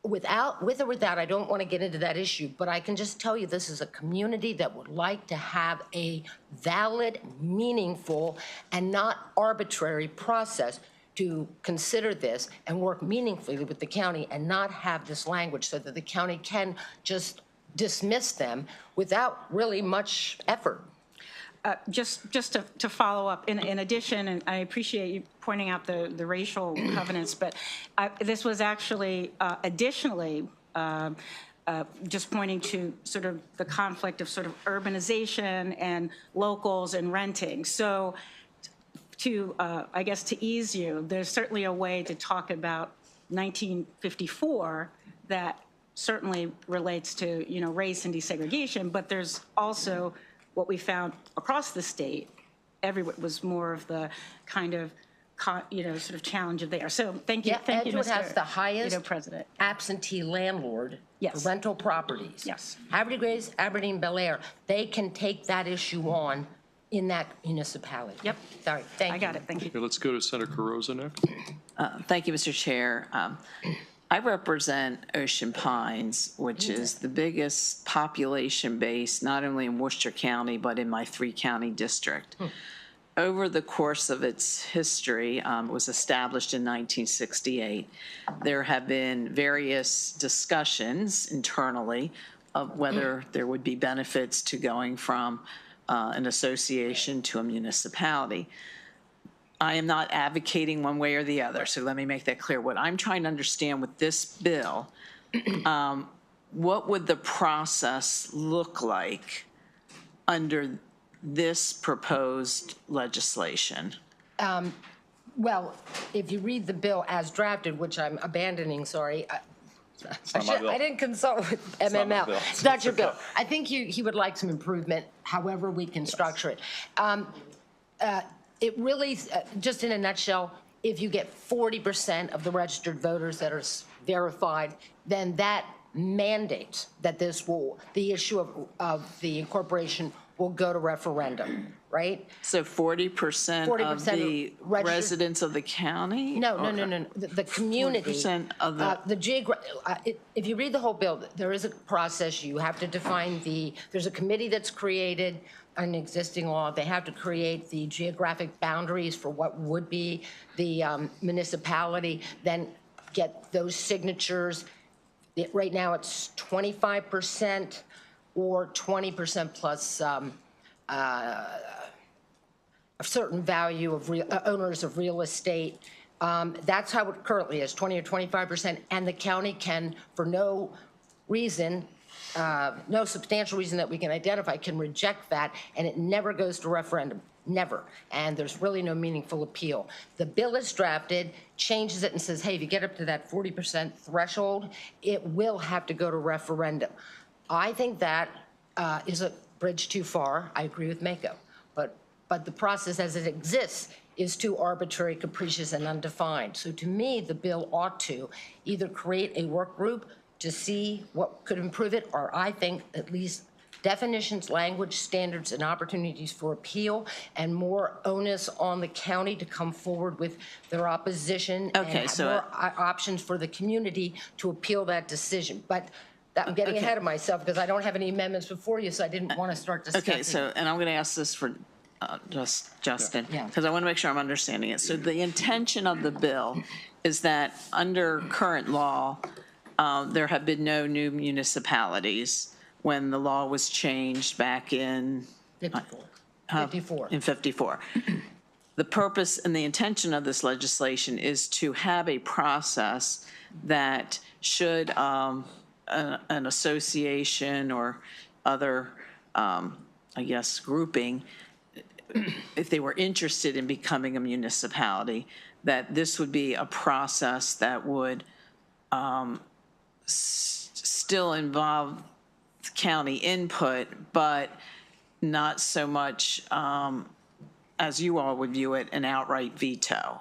with or without, I don't want to get into that issue, but I can just tell you this is a community that would like to have a valid, meaningful, and not arbitrary process to consider this and work meaningfully with the county and not have this language so that the county can just dismiss them without really much effort.
Just to follow up, in addition, and I appreciate you pointing out the racial covenants, but this was actually additionally just pointing to sort of the conflict of sort of urbanization and locals and renting. So I guess to ease you, there's certainly a way to talk about 1954 that certainly relates to, race and desegregation, but there's also what we found across the state, everywhere was more of the kind of, sort of challenge of there. So thank you,
Edgewood
Mr.
has the highest
President.
absentee landlord for rental properties.
Yes.
Havre de Grace, Aberdeen, Bel Air, they can take that issue on in that municipality.
Yep.
Sorry, thank you.
I got it, thank you.
Okay, let's go to Senator Carrozza next.
Thank you, Mr. Chair. I represent Ocean Pines, which is the biggest population base, not only in Worcester County, but in my 3-county district. Over the course of its history, it was established in 1968. There have been various discussions internally of whether there would be benefits to going from an association to a municipality. I am not advocating one way or the other, so let me make that clear. What I'm trying to understand with this bill, what would the process look like under this proposed legislation?
Well, if you read the bill as drafted, which I'm abandoning, sorry, I didn't consult with MML. It's not your bill. I think he would like some improvement, however we can structure it. It really, just in a nutshell, if you get 40% of the registered voters that are verified, then that mandates that the issue of the incorporation will go to referendum, right?
So 40% of the
registered-
residents of the county?
No. The community.
40% of the.
If you read the whole bill, there is a process. You have to define there's a committee that's created, an existing law. They have to create the geographic boundaries for what would be the municipality, then get those signatures. Right now, it's 25% or 20% plus a certain value of owners of real estate. That's how it currently is, 20 or 25%, and the county can, for no reason, no substantial reason that we can identify, can reject that, and it never goes to referendum, never. And there's really no meaningful appeal. The bill is drafted, changes it and says, hey, if you get up to that 40% threshold, it will have to go to referendum. I think that is a bridge too far. I agree with Mako. But the process as it exists is too arbitrary, capricious, and undefined. So to me, the bill ought to either create a work group to see what could improve it, or I think at least definitions, language, standards, and opportunities for appeal, and more onus on the county to come forward with their opposition and more options for the community to appeal that decision. But I'm getting ahead of myself because I don't have any amendments before you, so I didn't want to start discussing.
Okay, so, and I'm going to ask this for Justin, because I want to make sure I'm understanding it. So the intention of the bill is that under current law, there have been no new municipalities when the law was changed back in
54.
In 54. The purpose and the intention of this legislation is to have a process that should an association or other, I guess, grouping, if they were interested in becoming a municipality, that this would be a process that would still involve county input, but not so much, as you all would view it, an outright veto.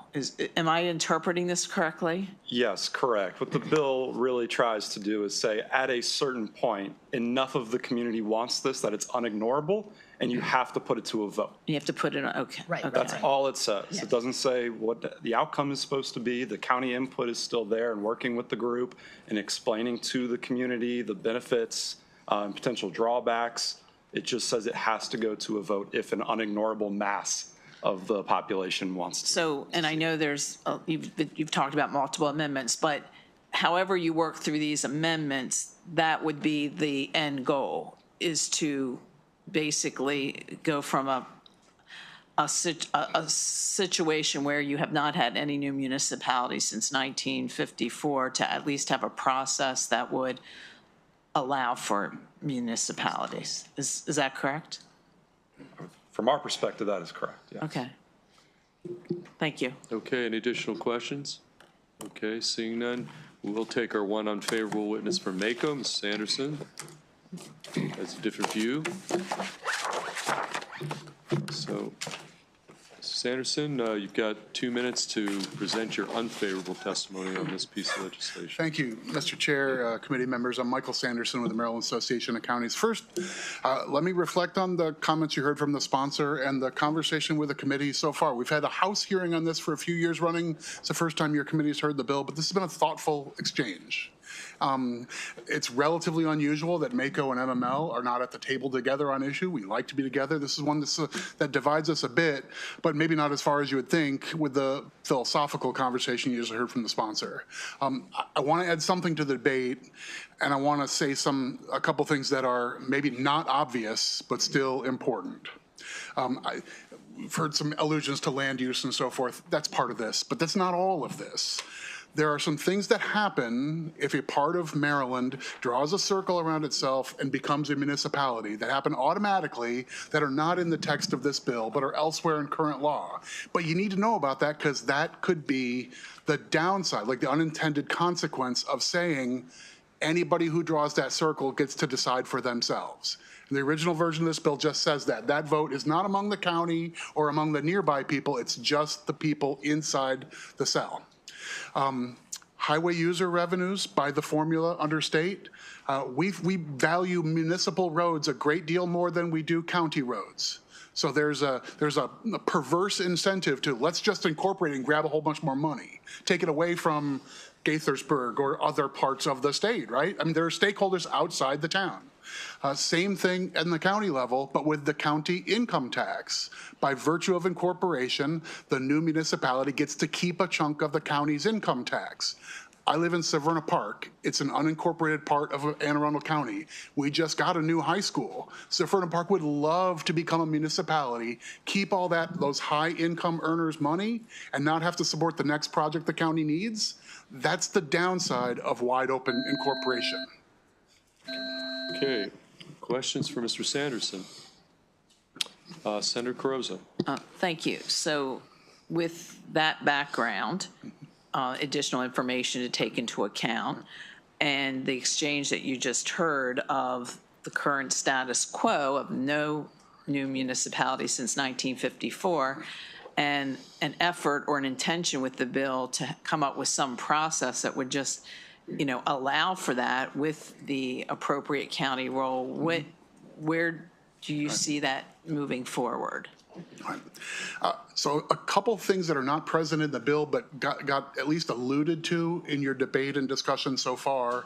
Am I interpreting this correctly?
Yes, correct. What the bill really tries to do is say, at a certain point, enough of the community wants this that it's unignorable, and you have to put it to a vote.
You have to put it on, okay.
Right.
That's all it says. Yes. It doesn't say what the outcome is supposed to be. The county input is still there and working with the group and explaining to the community the benefits and potential drawbacks. It just says it has to go to a vote if an unignorable mass of the population wants to.
So, and I know there's, you've talked about multiple amendments, but however you work through these amendments, that would be the end goal, is to basically go from a situation where you have not had any new municipalities since 1954 to at least have a process that would allow for municipalities. Is that correct?
From our perspective, that is correct. Yes.
Okay. Thank you.
Okay, any additional questions? Okay, seeing none, we'll take our one unfavorable witness from Mako, Mrs. Anderson. That's a different view. So, Mrs. Anderson, you've got 2 minutes to present your unfavorable testimony on this piece of legislation.
Thank you, Mr. Chair, committee members. I'm Michael Sanderson with the Maryland Association of Counties. First, let me reflect on the comments you heard from the sponsor and the conversation with the committee so far. We've had a House hearing on this for a few years running. It's the first time your committee has heard the bill, but this has been a thoughtful exchange. It's relatively unusual that Mako and MML are not at the table together on issue. We like to be together. This is one that divides us a bit, but maybe not as far as you would think with the philosophical conversation you just heard from the sponsor. I want to add something to the debate, and I want to say a couple things that are maybe not obvious, but still important. We've heard some allusions to land use and so forth. That's part of this, but that's not all of this. There are some things that happen if a part of Maryland draws a circle around itself and becomes a municipality that happen automatically that are not in the text of this bill but are elsewhere in current law. But you need to know about that because that could be the downside, like the unintended consequence of saying anybody who draws that circle gets to decide for themselves. And the original version of this bill just says that. That vote is not among the county or among the nearby people. It's just the people inside the cell. highway user revenues by the formula under state. We value municipal roads a great deal more than we do county roads. So there's a perverse incentive to let's just incorporate and grab a whole bunch more money, take it away from Gaithersburg or other parts of the state, right? I mean, there are stakeholders outside the town. Same thing at the county level, but with the county income tax. By virtue of incorporation, the new municipality gets to keep a chunk of the county's income tax. I live in Severna Park. It's an unincorporated part of Anne Arundel County. We just got a new high school. Severna Park would love to become a municipality, keep all those high income earners' money, and not have to support the next project the county needs. That's the downside of wide open incorporation.
Okay, questions for Mr. Sanderson? Senator Carrozza.
Thank you. So with that background, additional information to take into account, and the exchange that you just heard of the current status quo of no new municipality since 1954, and an effort or an intention with the bill to come up with some process that would just, allow for that with the appropriate county role, where do you see that moving forward?
So a couple things that are not present in the bill but got at least alluded to in your debate and discussion so far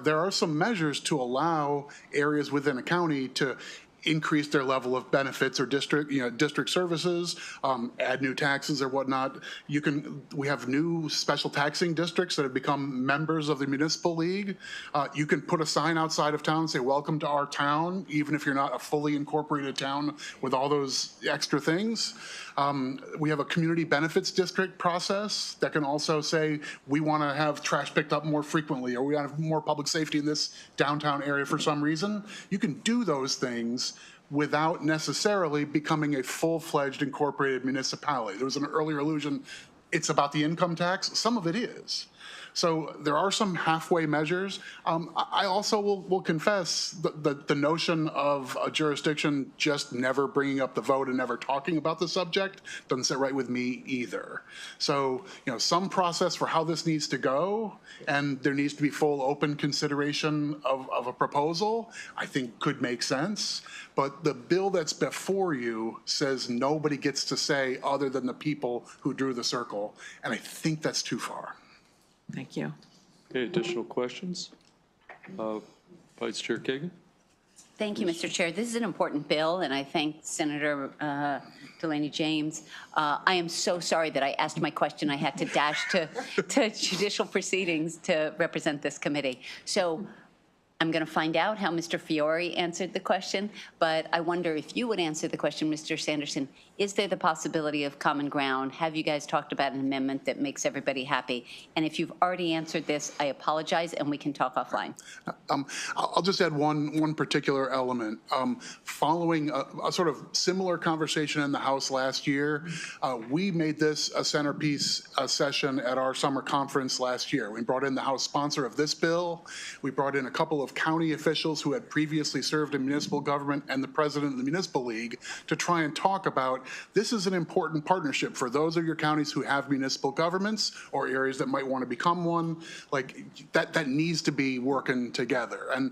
there are some measures to allow areas within a county to increase their level of benefits or district services, add new taxes or whatnot. We have new special taxing districts that have become members of the municipal league. You can put a sign outside of town and say, welcome to our town, even if you're not a fully incorporated town with all those extra things. We have a community benefits district process that can also say, we want to have trash picked up more frequently, or we want to have more public safety in this downtown area for some reason. You can do those things without necessarily becoming a full-fledged incorporated municipality. There was an earlier allusion, it's about the income tax. Some of it is. So there are some halfway measures. I also will confess the notion of a jurisdiction just never bringing up the vote and never talking about the subject doesn't sit right with me either. So, some process for how this needs to go, and there needs to be full open consideration of a proposal, I think could make sense. But the bill that's before you says nobody gets to say other than the people who drew the circle, and I think that's too far.
Thank you.
Okay, additional questions? Vice Chair Kagan?
Thank you, Mr. Chair. This is an important bill, and I thank Senator Delaney James. I am so sorry that I asked my question. I had to dash to judicial proceedings to represent this committee. So I'm going to find out how Mr. Fiore answered the question, but I wonder if you would answer the question, Mr. Sanderson. Is there the possibility of common ground? Have you guys talked about an amendment that makes everybody happy? And if you've already answered this, I apologize, and we can talk offline.
I'll just add one particular element. Following a sort of similar conversation in the House last year, we made this a centerpiece session at our summer conference last year. We brought in the House sponsor of this bill. We brought in a couple of county officials who had previously served in municipal government and the president of the Municipal League to try and talk about this is an important partnership for those of your counties who have municipal governments or areas that might want to become one. Like that needs to be working together. And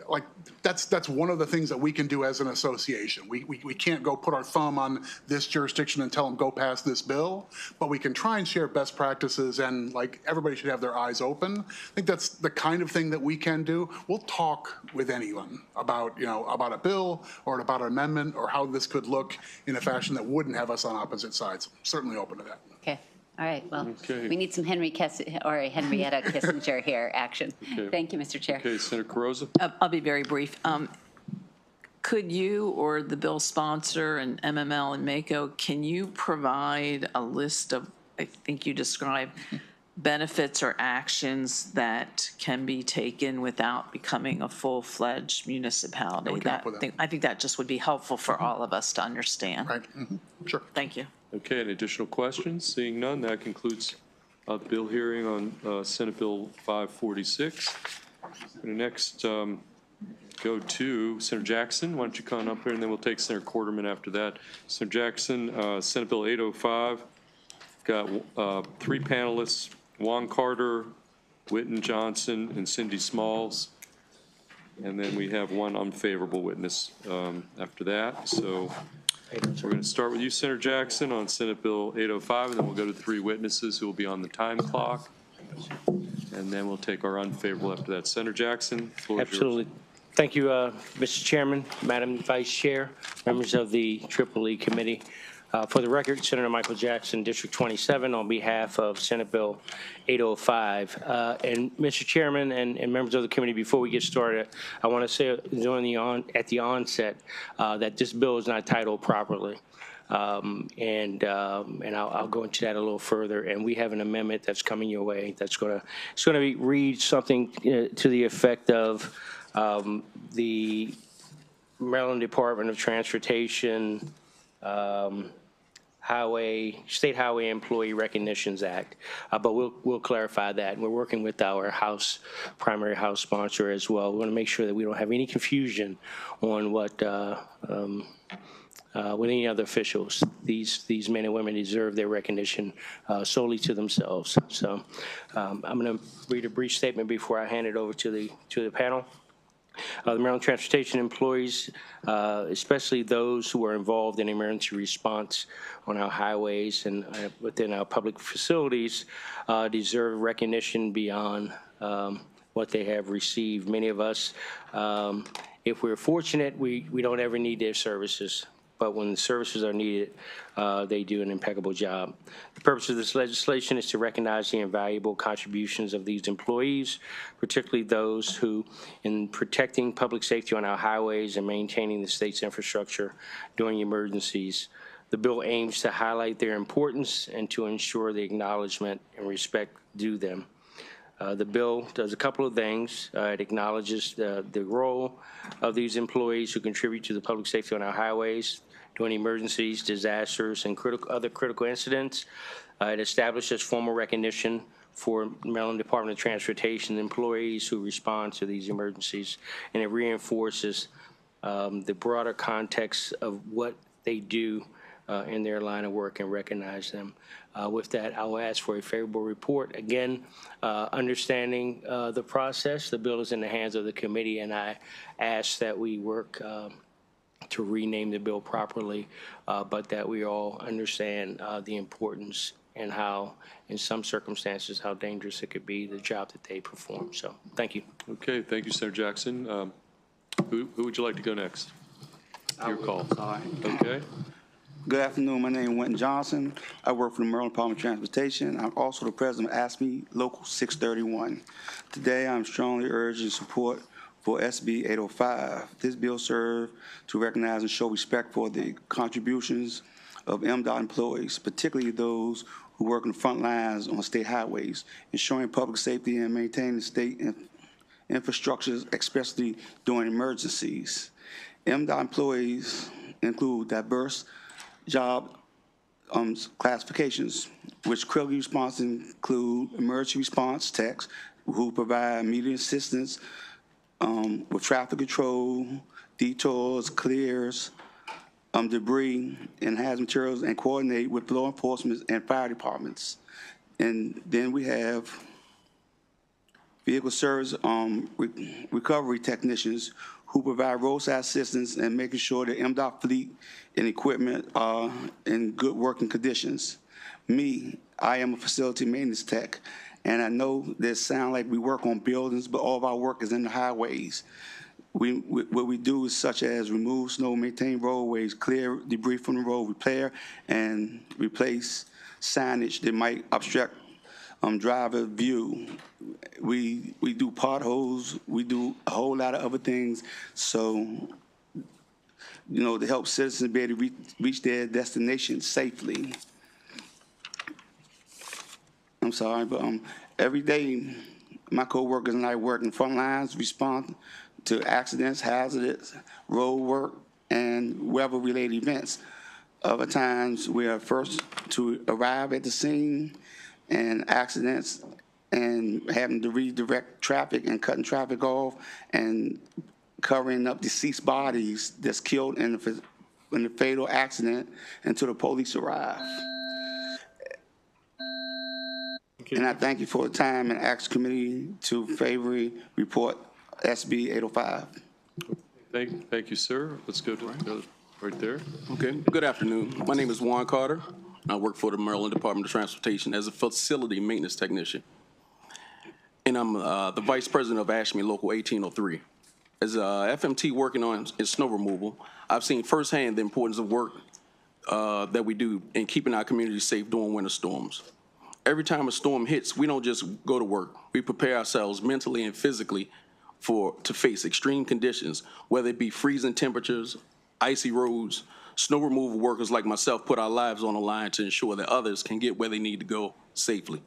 like that's one of the things that we can do as an association. We can't go put our thumb on this jurisdiction and tell them go pass this bill, but we can try and share best practices, and like everybody should have their eyes open. I think that's the kind of thing that we can do. We'll talk with anyone about a bill or about an amendment or how this could look in a fashion that wouldn't have us on opposite sides. I'm certainly open to that.
Okay. All right. Well,
Okay.
we need some Henrietta Kissinger here action.
Okay.
Thank you, Mr. Chair.
Okay, Senator Carrozza?
I'll be very brief. Could you or the bill sponsor and MML and MACO, can you provide a list of, I think you described, benefits or actions that can be taken without becoming a full-fledged municipality? I think that just would be helpful for all of us to understand.
Right. Sure.
Thank you.
Okay, any additional questions? Seeing none, that concludes the bill hearing on Senate Bill 546. We're going to next go to Senator Jackson. Why don't you come up here, and then we'll take Senator Quarterman after that. Senator Jackson, Senate Bill 805. Got three panelists: Juan Carter, Witten, Johnson, and Cindy Smalls. And then we have one unfavorable witness after that. So we're going to start with you, Senator Jackson, on Senate Bill 805, and then we'll go to 3 witnesses who will be on the time clock. And then we'll take our unfavorable after that. Senator Jackson, floor is yours.
Absolutely. Thank you, Mr. Chairman, Madam Vice Chair, members of the EEE Committee. For the record, Senator Michael Jackson, District 27, on behalf of Senate Bill 805. And Mr. Chairman and members of the committee, before we get started, I want to say at the onset that this bill is not titled properly. And I'll go into that a little further. And we have an amendment that's coming your way that's going to read something to the effect of the Maryland Department of Transportation State Highway Employee Recognitions Act, but we'll clarify that. And we're working with our primary House sponsor as well. We want to make sure that we don't have any confusion on what with any other officials. These men and women deserve their recognition solely to themselves. So I'm going to read a brief statement before I hand it over to the panel. The Maryland Transportation employees, especially those who are involved in emergency response on our highways and within our public facilities, deserve recognition beyond what they have received. Many of us, if we're fortunate, we don't ever need their services. But when the services are needed, they do an impeccable job. The purpose of this legislation is to recognize the invaluable contributions of these employees, particularly those who, in protecting public safety on our highways and maintaining the state's infrastructure during emergencies. The bill aims to highlight their importance and to ensure the acknowledgement and respect due them. The bill does a couple of things. It acknowledges the role of these employees who contribute to the public safety on our highways during emergencies, disasters, and other critical incidents. It establishes formal recognition for Maryland Department of Transportation employees who respond to these emergencies, and it reinforces the broader context of what they do in their line of work and recognize them. With that, I will ask for a favorable report. Again, understanding the process, the bill is in the hands of the committee, and I ask that we work to rename the bill properly, but that we all understand the importance and how, in some circumstances, how dangerous it could be, the job that they perform. So, thank you.
Okay, thank you, Senator Jackson. Who would you like to go next? Your call.
Sorry.
Okay.
Good afternoon. My name is Witten Johnson. I work for the Maryland Department of Transportation. I'm also the president of ASME Local 631. Today, I'm strongly urging support for SB 805. This bill serves to recognize and show respect for the contributions of MDOT employees, particularly those who work on the front lines on state highways, ensuring public safety and maintaining state infrastructures, especially during emergencies. MDOT employees include diverse job classifications, which critical response include emergency response techs who provide immediate assistance with traffic control, detours, clears, debris, and hazardous materials, and coordinate with law enforcement and fire departments. And then we have vehicle service recovery technicians who provide roadside assistance and making sure the MDOT fleet and equipment are in good working conditions. I am a facility maintenance tech, and I know that sound like we work on buildings, but all of our work is in the highways. What we do is such as remove snow, maintain roadways, clear debris from the road, repair and replace signage that might obstruct driver view. We do potholes, we do a whole lot of other things, so to help citizens be able to reach their destination safely. I'm sorry, but every day my co-workers and I work in front lines, respond to accidents, hazards, road work, and weather-related events. Other times we are first to arrive at the scene and accidents and having to redirect traffic and cutting traffic off and covering up deceased bodies that's killed in the fatal accident until the police arrive. And I thank you for the time and ask committee to favorably report SB 805.
Thank you, sir. Let's go to right there.
Okay. Good afternoon. My name is Warren Carter. I work for the Maryland Department of Transportation as a facility maintenance technician. And I'm the vice president of ASHME Local 1803. As FMT working on in snow removal, I've seen firsthand the importance of work that we do in keeping our communities safe during winter storms. Every time a storm hits, we don't just go to work. We prepare ourselves mentally and physically to face extreme conditions, whether it be freezing temperatures, icy roads. Snow removal workers like myself put our lives on the line to ensure that others can get where they need to go safely.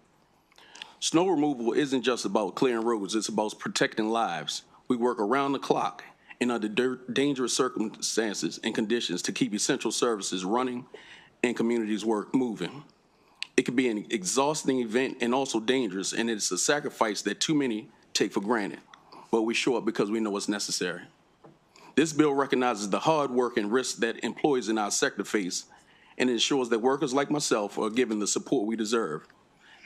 Snow removal isn't just about clearing roads, it's about protecting lives. We work around the clock and under dangerous circumstances and conditions to keep essential services running and communities' work moving. It can be an exhausting event and also dangerous, and it's a sacrifice that too many take for granted, but we show up because we know it's necessary. This bill recognizes the hard work and risks that employees in our sector face and ensures that workers like myself are given the support we deserve.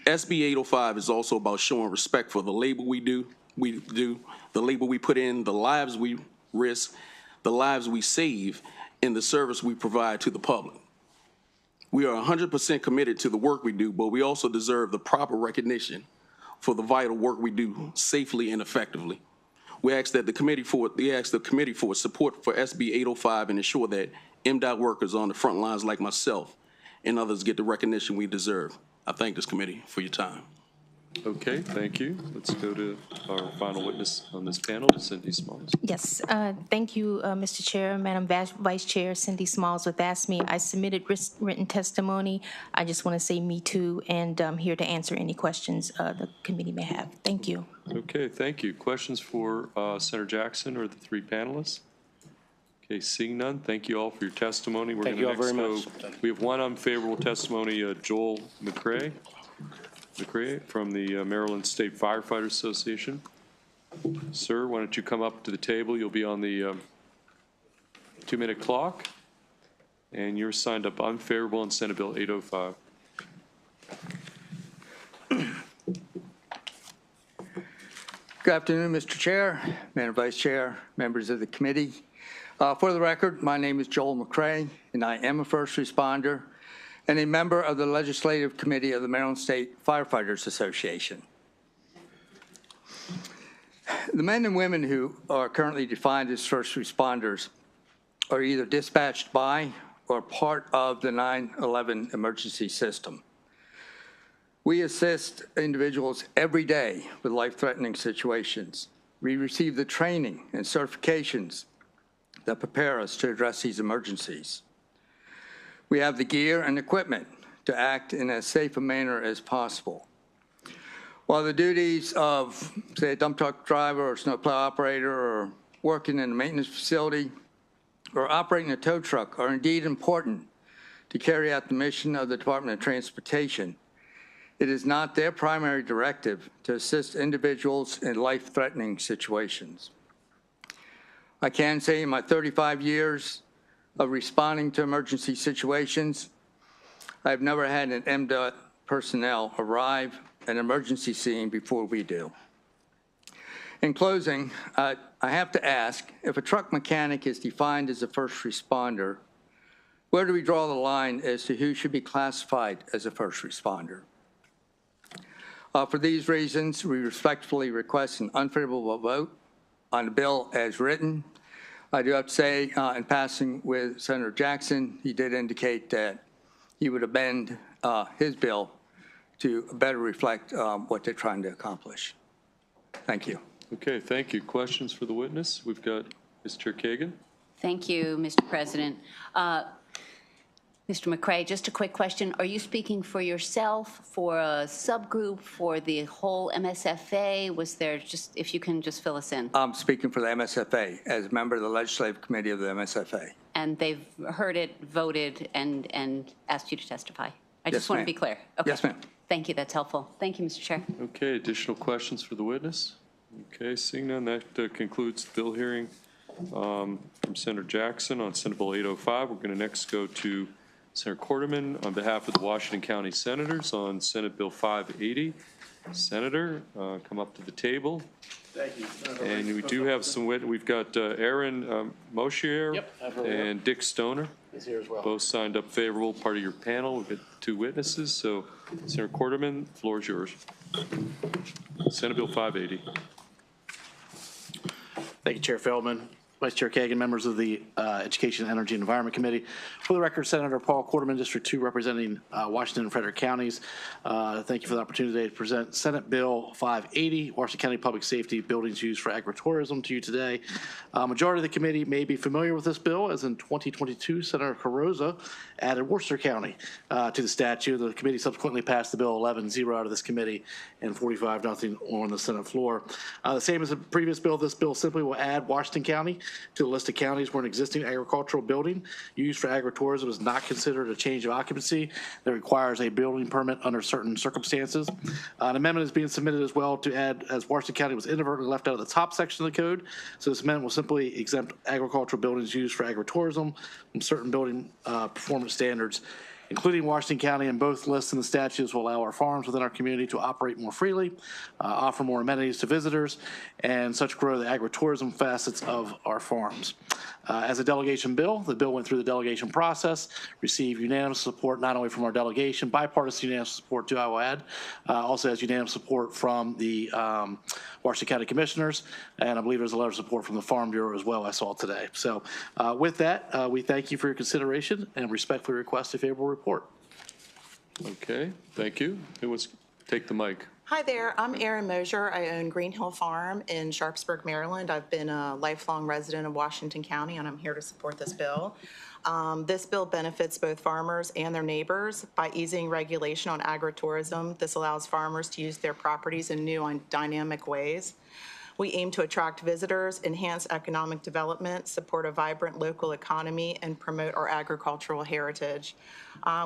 SB 805 is also about showing respect for the labor we do, the labor we put in, the lives we risk, the lives we save, and the service we provide to the public. We are 100% committed to the work we do, but we also deserve the proper recognition for the vital work we do safely and effectively. We ask that the committee for support for SB 805 and ensure that MDOT workers on the front lines like myself and others get the recognition we deserve. I thank this committee for your time.
Okay, thank you. Let's go to our final witness on this panel, Cindy Smalls.
Yes, thank you, Mr. Chair. Madam Vice Chair Cindy Smalls with ASME. I submitted written testimony. I just want to say me too, and I'm here to answer any questions the committee may have. Thank you.
Okay, thank you. Questions for Senator Jackson or the three panelists? Okay, seeing none, thank you all for your testimony. We're
Thank you all very much.
We have one unfavorable testimony, Joel McCrae from the Maryland State Firefighters Association. Sir, why don't you come up to the table? You'll be on the 2-minute clock, and you're signed up unfavorable on Senate Bill 805.
Good afternoon, Mr. Chair, Madam Vice Chair, members of the committee. For the record, my name is Joel McCrae, and I am a first responder and a member of the Legislative Committee of the Maryland State Firefighters Association. The men and women who are currently defined as first responders are either dispatched by or part of the 9/11 emergency system. We assist individuals every day with life-threatening situations. We receive the training and certifications that prepare us to address these emergencies. We have the gear and equipment to act in as safe a manner as possible. While the duties of, say, a dump truck driver or snowplow operator or working in a maintenance facility or operating a tow truck are indeed important to carry out the mission of the Department of Transportation, it is not their primary directive to assist individuals in life-threatening situations. I can say in my 35 years of responding to emergency situations, I've never had an MDOT personnel arrive at an emergency scene before we do. In closing, I have to ask, if a truck mechanic is defined as a first responder, where do we draw the line as to who should be classified as a first responder? For these reasons, we respectfully request an unfavorable vote on the bill as written. I do have to say, in passing with Senator Jackson, he did indicate that he would amend his bill to better reflect what they're trying to accomplish. Thank you.
Okay, thank you. Questions for the witness? We've got Ms. Chair Kagan.
Thank you, Mr. President. Mr. McCrae, just a quick question. Are you speaking for yourself, for a subgroup, for the whole MSFA? Was there just, if you can just fill us in?
I'm speaking for the MSFA as a member of the Legislative Committee of the MSFA.
And they've heard it, voted, and asked you to testify? I just
Yes,
want to
ma'am.
be clear. Okay.
Yes, ma'am.
Thank you. That's helpful. Thank you, Mr. Chair.
Okay, additional questions for the witness? Okay, seeing none, that concludes the bill hearing from Senator Jackson on Senate Bill 805. We're going to next go to Senator Quarterman, on behalf of the Washington County Senators on Senate Bill 580. Senator, come up to the table.
Thank you.
And we do have some we've got Aaron Moshier and Dick Stoner.
He's here as well.
Both signed up favorable, part of your panel. We've got 2 witnesses. So, Senator Quarterman, the floor is yours. Senate Bill 580.
Thank you, Chair Feldman. Vice Chair Kagan, members of the Education, Energy, and Environment Committee. For the record, Senator Paul Quarterman, District 2, representing Washington and Frederick counties. Thank you for the opportunity to present Senate Bill 580, Washington County Public Safety Buildings Used for Agritourism, to you today. Majority of the committee may be familiar with this bill, as in 2022, Senator Carrozza added Worcester County to the statute. The committee subsequently passed the bill 11-0 out of this committee and 45-0 on the Senate floor. The same as the previous bill, this bill simply will add Washington County to the list of counties where an existing agricultural building used for agritourism is not considered a change of occupancy that requires a building permit under certain circumstances. An amendment is being submitted as well to add, as Washington County was inadvertently left out of the top section of the code. So this amendment will simply exempt agricultural buildings used for agritourism from certain building performance standards, including Washington County, and both lists in the statutes will allow our farms within our community to operate more freely, offer more amenities to visitors, and such grow the agritourism facets of our farms. As a delegation bill, the bill went through the delegation process, received unanimous support not only from our delegation, bipartisan unanimous support too, I will add, also has unanimous support from the Washington County Commissioners, and I believe there's a letter of support from the Farm Bureau as well I saw today. So with that, we thank you for your consideration and respectfully request a favorable report.
Okay, thank you. Who wants to take the mic?
Hi there, I'm Erin Mosier. I own Green Hill Farm in Sharpsburg, Maryland. I've been a lifelong resident of Washington County, and I'm here to support this bill. This bill benefits both farmers and their neighbors by easing regulation on agritourism. This allows farmers to use their properties in new and dynamic ways. We aim to attract visitors, enhance economic development, support a vibrant local economy, and promote our agricultural heritage.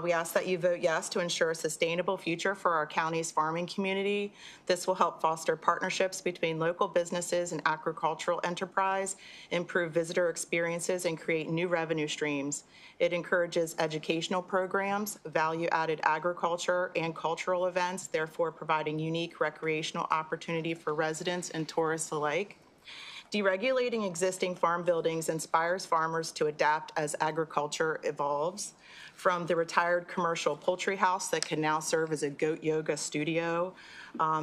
We ask that you vote yes to ensure a sustainable future for our county's farming community. This will help foster partnerships between local businesses and agricultural enterprise, improve visitor experiences, and create new revenue streams. It encourages educational programs, value-added agriculture, and cultural events, therefore providing unique recreational opportunity for residents and tourists alike. Deregulating existing farm buildings inspires farmers to adapt as agriculture evolves. From the retired commercial poultry house that can now serve as a goat yoga studio,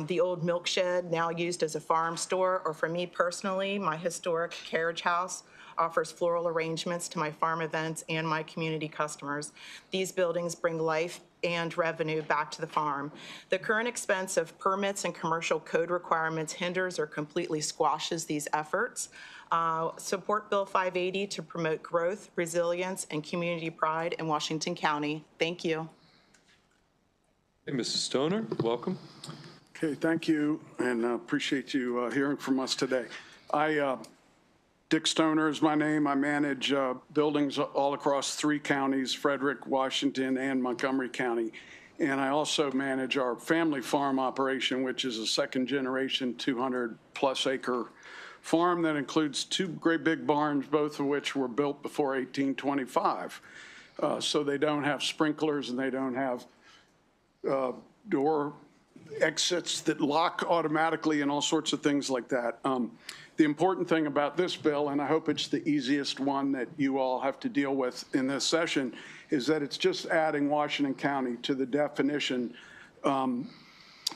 the old milk shed now used as a farm store, or for me personally, my historic carriage house offers floral arrangements to my farm events and my community customers. These buildings bring life and revenue back to the farm. The current expense of permits and commercial code requirements hinders or completely squashes these efforts. Support Bill 580 to promote growth, resilience, and community pride in Washington County. Thank you.
Hey, Mrs. Stoner, welcome.
Okay, thank you, and appreciate you hearing from us today. Dick Stoner is my name. I manage buildings all across 3 counties, Frederick, Washington, and Montgomery County. And I also manage our family farm operation, which is a second-generation 200-plus acre farm that includes 2 great big barns, both of which were built before 1825. So they don't have sprinklers and they don't have door exits that lock automatically and all sorts of things like that. The important thing about this bill, and I hope it's the easiest one that you all have to deal with in this session, is that it's just adding Washington County to the definition and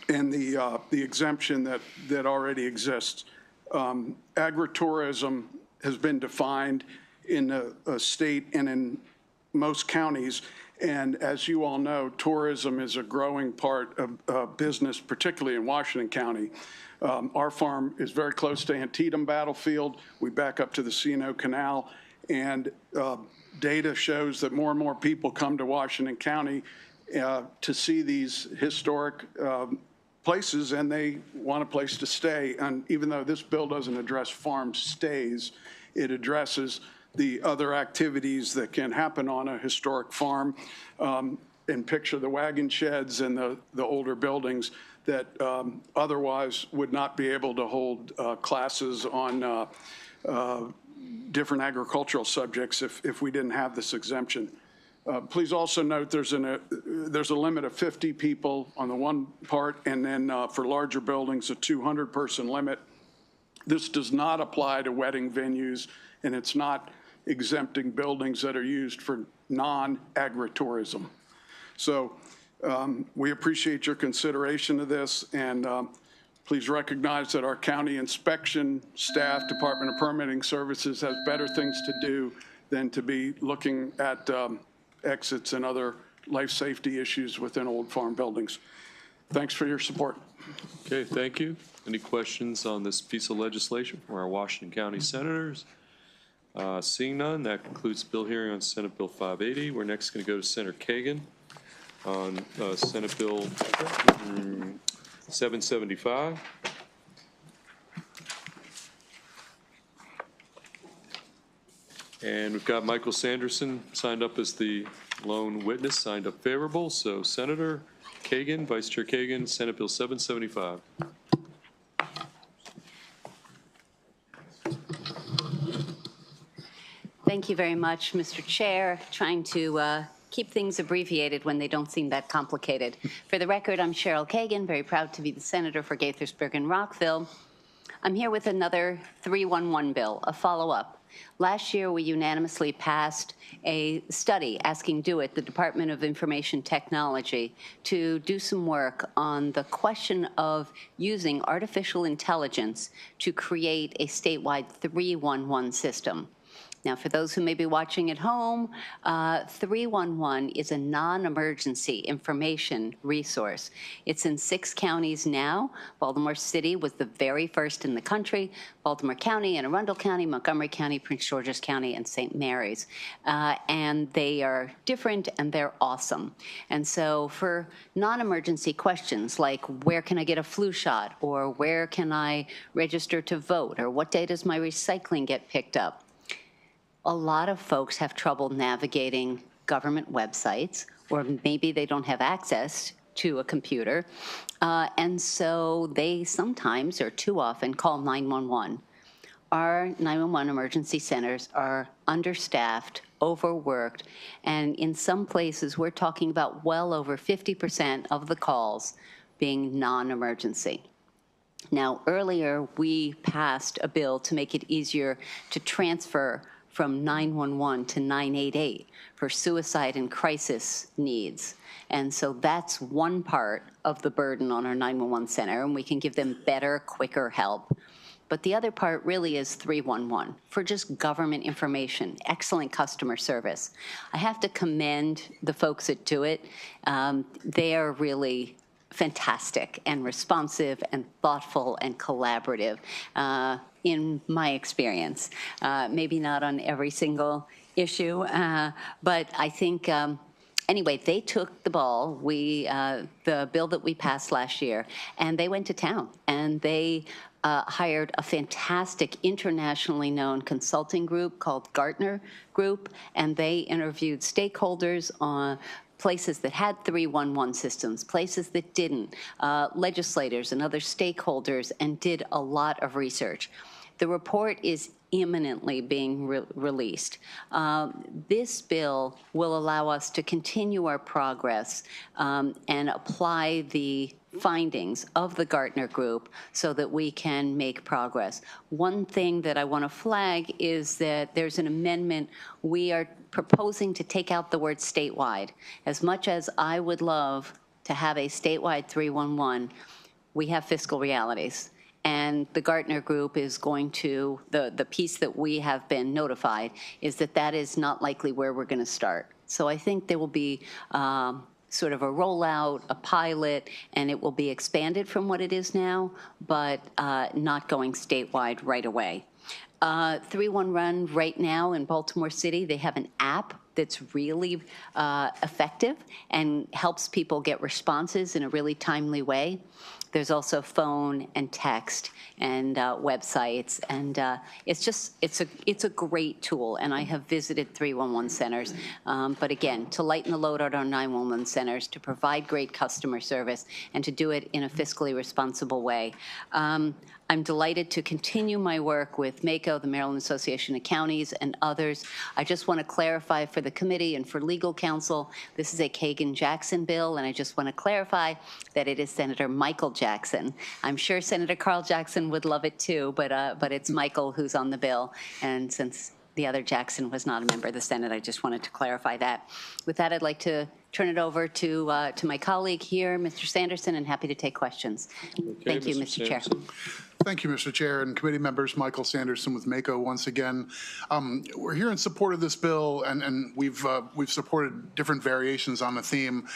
the exemption that already exists. Agritourism has been defined in a state and in most counties. And as you all know, tourism is a growing part of business, particularly in Washington County. Our farm is very close to Antietam Battlefield. We back up to the C&O Canal, and data shows that more and more people come to Washington County to see these historic places, and they want a place to stay. And even though this bill doesn't address farm stays, it addresses the other activities that can happen on a historic farm, and picture the wagon sheds and the older buildings that otherwise would not be able to hold classes on different agricultural subjects if we didn't have this exemption. Please also note there's a limit of 50 people on the one part, and then for larger buildings, a 200-person limit. This does not apply to wedding venues, and it's not exempting buildings that are used for non-agritourism. So we appreciate your consideration of this, and please recognize that our county inspection staff, Department of Permitting Services, has better things to do than to be looking at exits and other life safety issues within old farm buildings. Thanks for your support.
Okay, thank you. Any questions on this piece of legislation from our Washington County senators? Seeing none, that concludes the bill hearing on Senate Bill 580. We're next going to go to Senator Kagan on Senate Bill 775. And we've got Michael Sanderson signed up as the lone witness, signed up favorable. So Senator Kagan, Vice Chair Kagan, Senate Bill 775.
Thank you very much, Mr. Chair. Trying to keep things abbreviated when they don't seem that complicated. For the record, I'm Cheryl Kagan, very proud to be the senator for Gaithersburg and Rockville. I'm here with another 311 bill, a follow-up. Last year, we unanimously passed a study asking DO-IT, the Department of Information Technology, to do some work on the question of using artificial intelligence to create a statewide 311 system. Now, for those who may be watching at home, 311 is a non-emergency information resource. It's in 6 counties now. Baltimore City was the very first in the country. Baltimore County, Anne Arundel County, Montgomery County, Prince George's County, and St. Mary's. And they are different and they're awesome. And so for non-emergency questions like where can I get a flu shot, or where can I register to vote, or what day does my recycling get picked up, a lot of folks have trouble navigating government websites, or maybe they don't have access to a computer, and so they sometimes, or too often, call 911. Our 911 emergency centers are understaffed, overworked, and in some places we're talking about well over 50% of the calls being non-emergency. Now, earlier we passed a bill to make it easier to transfer from 911 to 988 for suicide and crisis needs. And so that's one part of the burden on our 911 center, and we can give them better, quicker help. But the other part really is 311 for just government information, excellent customer service. I have to commend the folks that do it. They are really fantastic and responsive and thoughtful and collaborative in my experience. Maybe not on every single issue, but I think, anyway, they took the ball, the bill that we passed last year, and they went to town, and they hired a fantastic internationally known consulting group called Gartner Group, and they interviewed stakeholders on places that had 311 systems, places that didn't, legislators and other stakeholders, and did a lot of research. The report is imminently being released. This bill will allow us to continue our progress and apply the findings of the Gartner Group so that we can make progress. One thing that I want to flag is that there's an amendment. We are proposing to take out the word statewide. As much as I would love to have a statewide 311, we have fiscal realities. And the Gartner Group is going to, the piece that we have been notified is that that is not likely where we're going to start. So I think there will be sort of a rollout, a pilot, and it will be expanded from what it is now, but not going statewide right away. 311 right now in Baltimore City, they have an app that's really effective and helps people get responses in a really timely way. There's also phone and text and websites, and it's a great tool. And I have visited 311 centers, but again, to lighten the load on our 911 centers, to provide great customer service, and to do it in a fiscally responsible way. I'm delighted to continue my work with MACO, the Maryland Association of Counties, and others. I just want to clarify for the committee and for legal counsel. This is a Kagan-Jackson bill, and I just want to clarify that it is Senator Michael Jackson. I'm sure Senator Carl Jackson would love it too, but it's Michael who's on the bill. And since the other Jackson was not a member of the Senate, I just wanted to clarify that. With that, I'd like to turn it over to my colleague here, Mr. Sanderson, and happy to take questions. Thank you, Mr. Chair.
Thank you, Mr. Chair and committee members. Michael Sanderson with MACO once again. We're here in support of this bill, and we've supported different variations on the theme.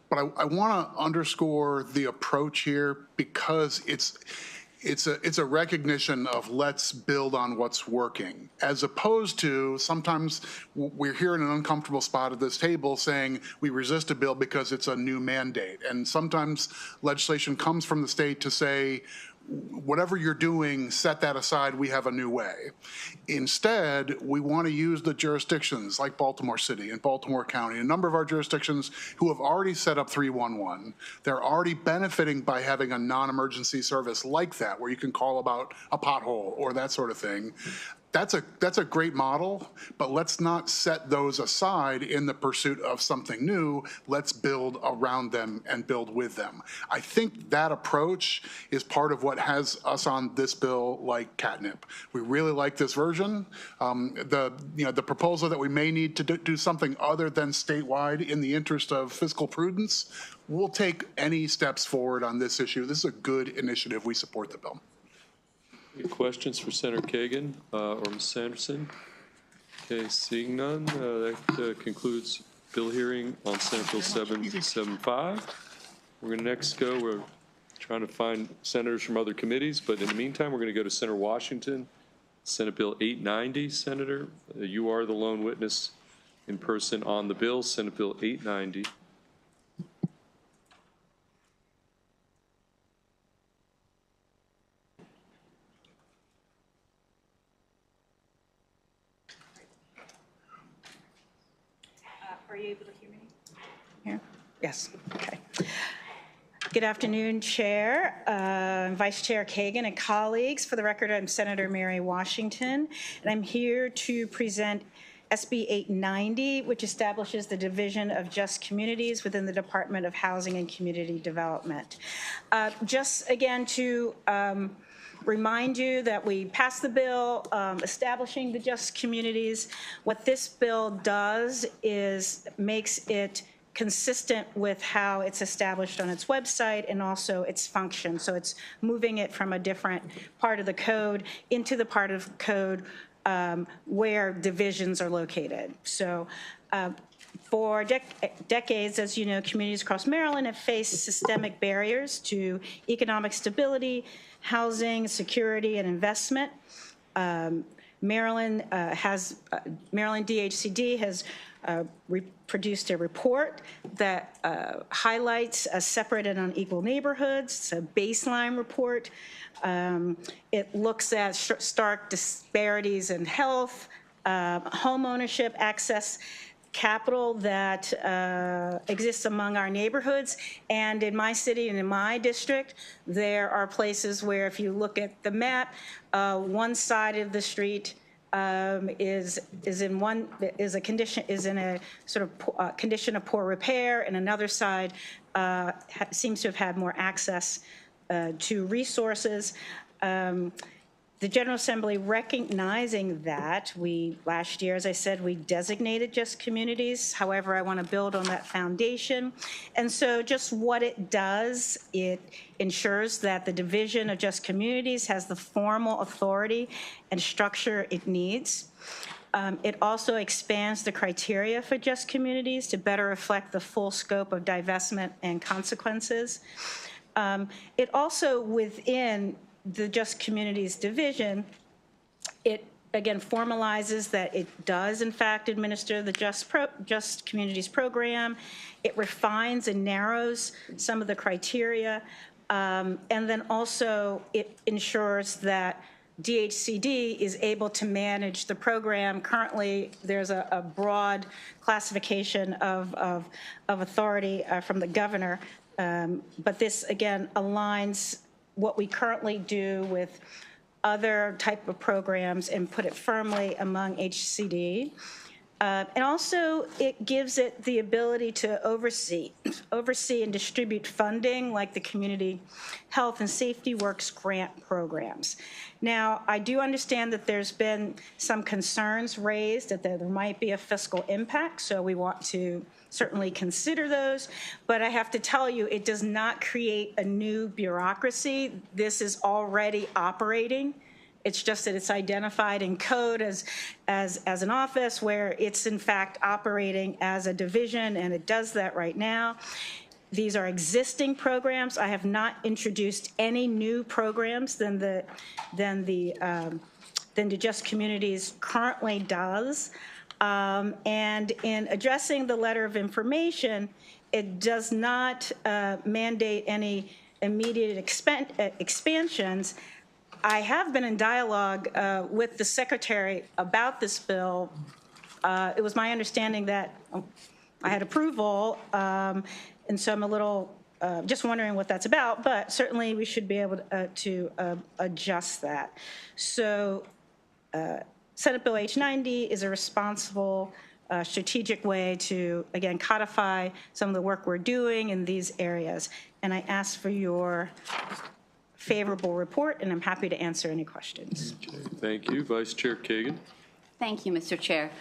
But I want to underscore the approach here because it's a recognition of let's build on what's working, as opposed to sometimes we're here in an uncomfortable spot at this table saying we resist a bill because it's a new mandate. And sometimes legislation comes from the state to say, whatever you're doing, set that aside, we have a new way. Instead, we want to use the jurisdictions like Baltimore City and Baltimore County, a number of our jurisdictions who have already set up 311. They're already benefiting by having a non-emergency service like that, where you can call about a pothole or that sort of thing. That's a great model, but let's not set those aside in the pursuit of something new. Let's build around them and build with them. I think that approach is part of what has us on this bill like catnip. We really like this version. The proposal that we may need to do something other than statewide in the interest of fiscal prudence, we'll take any steps forward on this issue. This is a good initiative. We support the bill.
Any questions for Senator Kagan or Ms. Sanderson? Okay, seeing none, that concludes bill hearing on Senate Bill 775. We're going to next go. We're trying to find senators from other committees, but in the meantime, we're going to go to Senator Washington. Senate Bill 890, Senator. You are the lone witness in person on the bill. Senate Bill 890.
Are you able to hear me? Here? Yes. Okay. Good afternoon, Chair, Vice Chair Kagan, and colleagues. For the record, I'm Senator Mary Washington, and I'm here to present SB 890, which establishes the Division of Just Communities within the Department of Housing and Community Development. Just again to remind you that we passed the bill establishing the Just Communities. What this bill does is makes it consistent with how it's established on its website and also its function. So it's moving it from a different part of the code into the part of the code where divisions are located. So for decades, as you know, communities across Maryland have faced systemic barriers to economic stability, housing, security, and investment. Maryland DHCD has produced a report that highlights separate and unequal neighborhoods. It's a baseline report. It looks at stark disparities in health, home ownership, access, capital that exists among our neighborhoods. And in my city and in my district, there are places where if you look at the map, one side of the street is in a sort of condition of poor repair, and another side seems to have had more access to resources. The General Assembly, recognizing that, last year, as I said, we designated Just Communities. However, I want to build on that foundation. And so just what it does, it ensures that the Division of Just Communities has the formal authority and structure it needs. It also expands the criteria for Just Communities to better reflect the full scope of divestment and consequences. It also, within the Just Communities division, it again formalizes that it does in fact administer the Just Communities program. It refines and narrows some of the criteria, and then also it ensures that DHCD is able to manage the program. Currently, there's a broad classification of authority from the governor, but this again aligns what we currently do with other type of programs and put it firmly among HCD. And also, it gives it the ability to oversee and distribute funding like the Community Health and Safety Works grant programs. Now, I do understand that there's been some concerns raised that there might be a fiscal impact, so we want to certainly consider those. But I have to tell you, it does not create a new bureaucracy. This is already operating. It's just that it's identified in code as an office where it's in fact operating as a division, and it does that right now. These are existing programs. I have not introduced any new programs than the Just Communities currently does. And in addressing the letter of information, it does not mandate any immediate expansions. I have been in dialogue with the Secretary about this bill. It was my understanding that I had approval, and so I'm a little just wondering what that's about, but certainly we should be able to adjust that. So Senate Bill H90 is a responsible, strategic way to, again, codify some of the work we're doing in these areas. And I ask for your favorable report, and I'm happy to answer any questions.
Okay, thank you. Vice Chair Kagan.
Thank you, Mr. Chair.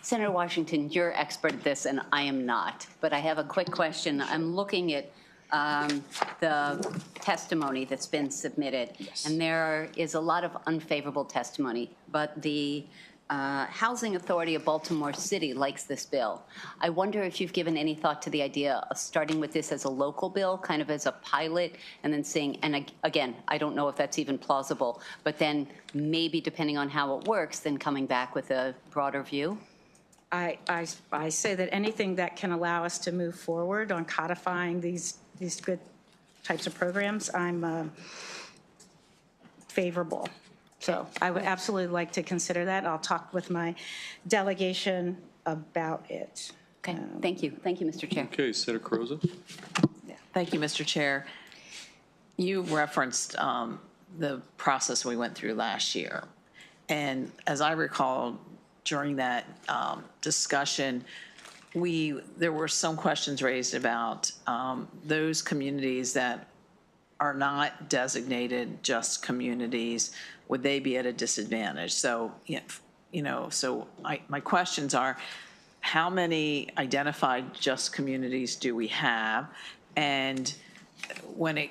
Senator Washington, you're expert at this, and I am not. But I have a quick question. I'm looking at the testimony that's been submitted, and there is a lot of unfavorable testimony. But the Housing Authority of Baltimore City likes this bill. I wonder if you've given any thought to the idea of starting with this as a local bill, kind of as a pilot, and then seeing, and again, I don't know if that's even plausible, but then maybe depending on how it works, then coming back with a broader view?
I say that anything that can allow us to move forward on codifying these good types of programs, I'm favorable. So I would absolutely like to consider that. I'll talk with my delegation about it.
Okay, thank you. Thank you, Mr. Chair.
Okay, Senator Carrozza.
Thank you, Mr. Chair. You referenced the process we went through last year. And as I recall, during that discussion, there were some questions raised about those communities that are not designated just communities. Would they be at a disadvantage? So, my questions are, how many identified just communities do we have? And when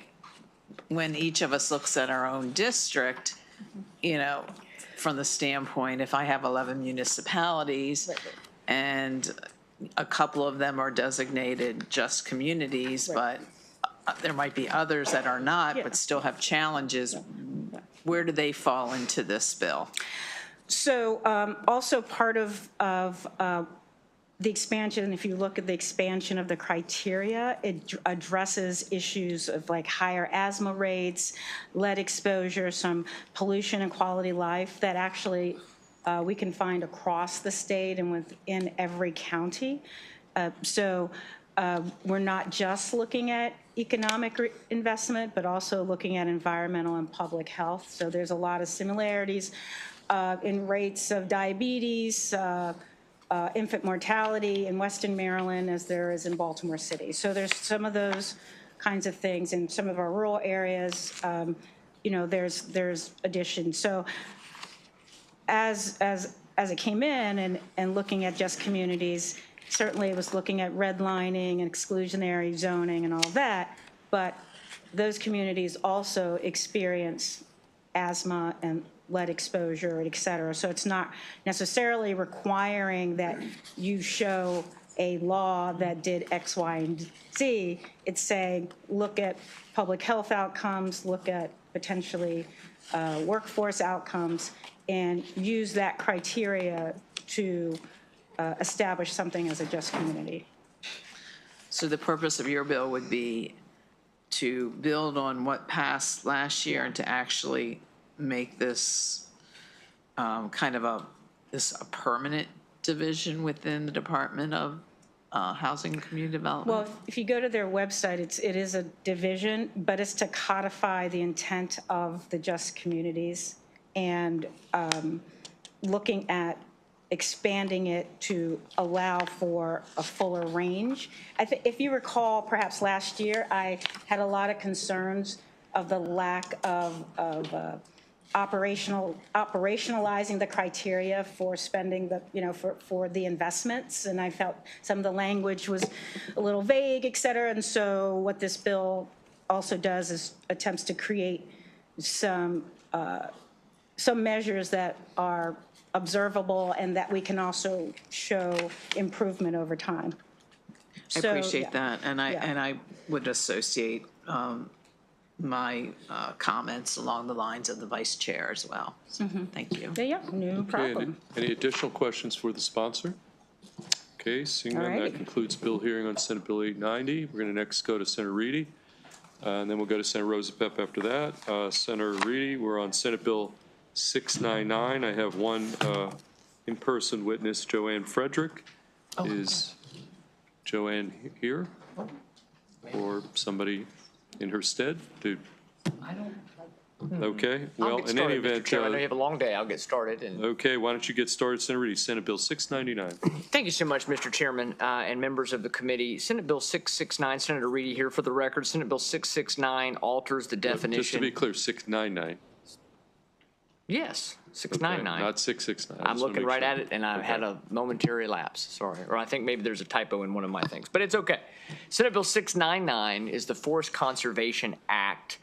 each of us looks at our own district, from the standpoint, if I have 11 municipalities and a couple of them are designated just communities, but there might be others that are not, but still have challenges, where do they fall into this bill?
So also part of the expansion, if you look at the expansion of the criteria, it addresses issues of like higher asthma rates, lead exposure, some pollution and quality of life that actually we can find across the state and within every county. So we're not just looking at economic investment, but also looking at environmental and public health. So there's a lot of similarities in rates of diabetes, infant mortality in Western Maryland as there is in Baltimore City. So there's some of those kinds of things in some of our rural areas. There's additions. So as it came in and looking at just communities, certainly it was looking at redlining and exclusionary zoning and all that, but those communities also experience asthma and lead exposure, et cetera. So it's not necessarily requiring that you show a law that did X, Y, and Z. It's saying, look at public health outcomes, look at potentially workforce outcomes, and use that criteria to establish something as a just community.
So the purpose of your bill would be to build on what passed last year and to actually make this kind of a permanent division within the Department of Housing and Community Development?
Well, if you go to their website, it is a division, but it's to codify the intent of the just communities and looking at expanding it to allow for a fuller range. If you recall, perhaps last year, I had a lot of concerns of the lack of operationalizing the criteria for spending the, for the investments. And I felt some of the language was a little vague, et cetera. And so what this bill also does is attempts to create some measures that are observable and that we can also show improvement over time.
I appreciate that. And I would associate my comments along the lines of the vice chair as well. So thank you.
Yeah, no problem.
Any additional questions for the sponsor? Okay, seeing none, that concludes bill hearing on Senate Bill 890. We're going to next go to Senator Reedy, and then we'll go to Senator Rosapep after that. Senator Reedy, we're on Senate Bill 699. I have one in-person witness, Joanne Frederick. Is Joanne here? Or somebody in her stead? Okay, well, in any event.
I know you have a long day. I'll get started.
Okay, why don't you get started, Senator Reedy, Senate Bill 699.
Thank you so much, Mr. Chairman and members of the committee. Senate Bill 669, Senator Reedy here for the record. Senate Bill 669 alters the definition.
Just to be clear, 699.
Yes, 699.
Okay, not 669.
I'm looking right at it, and I had a momentary lapse. Sorry. Or I think maybe there's a typo in one of my things, but it's okay. Senate Bill 699 is the Forest Conservation Act.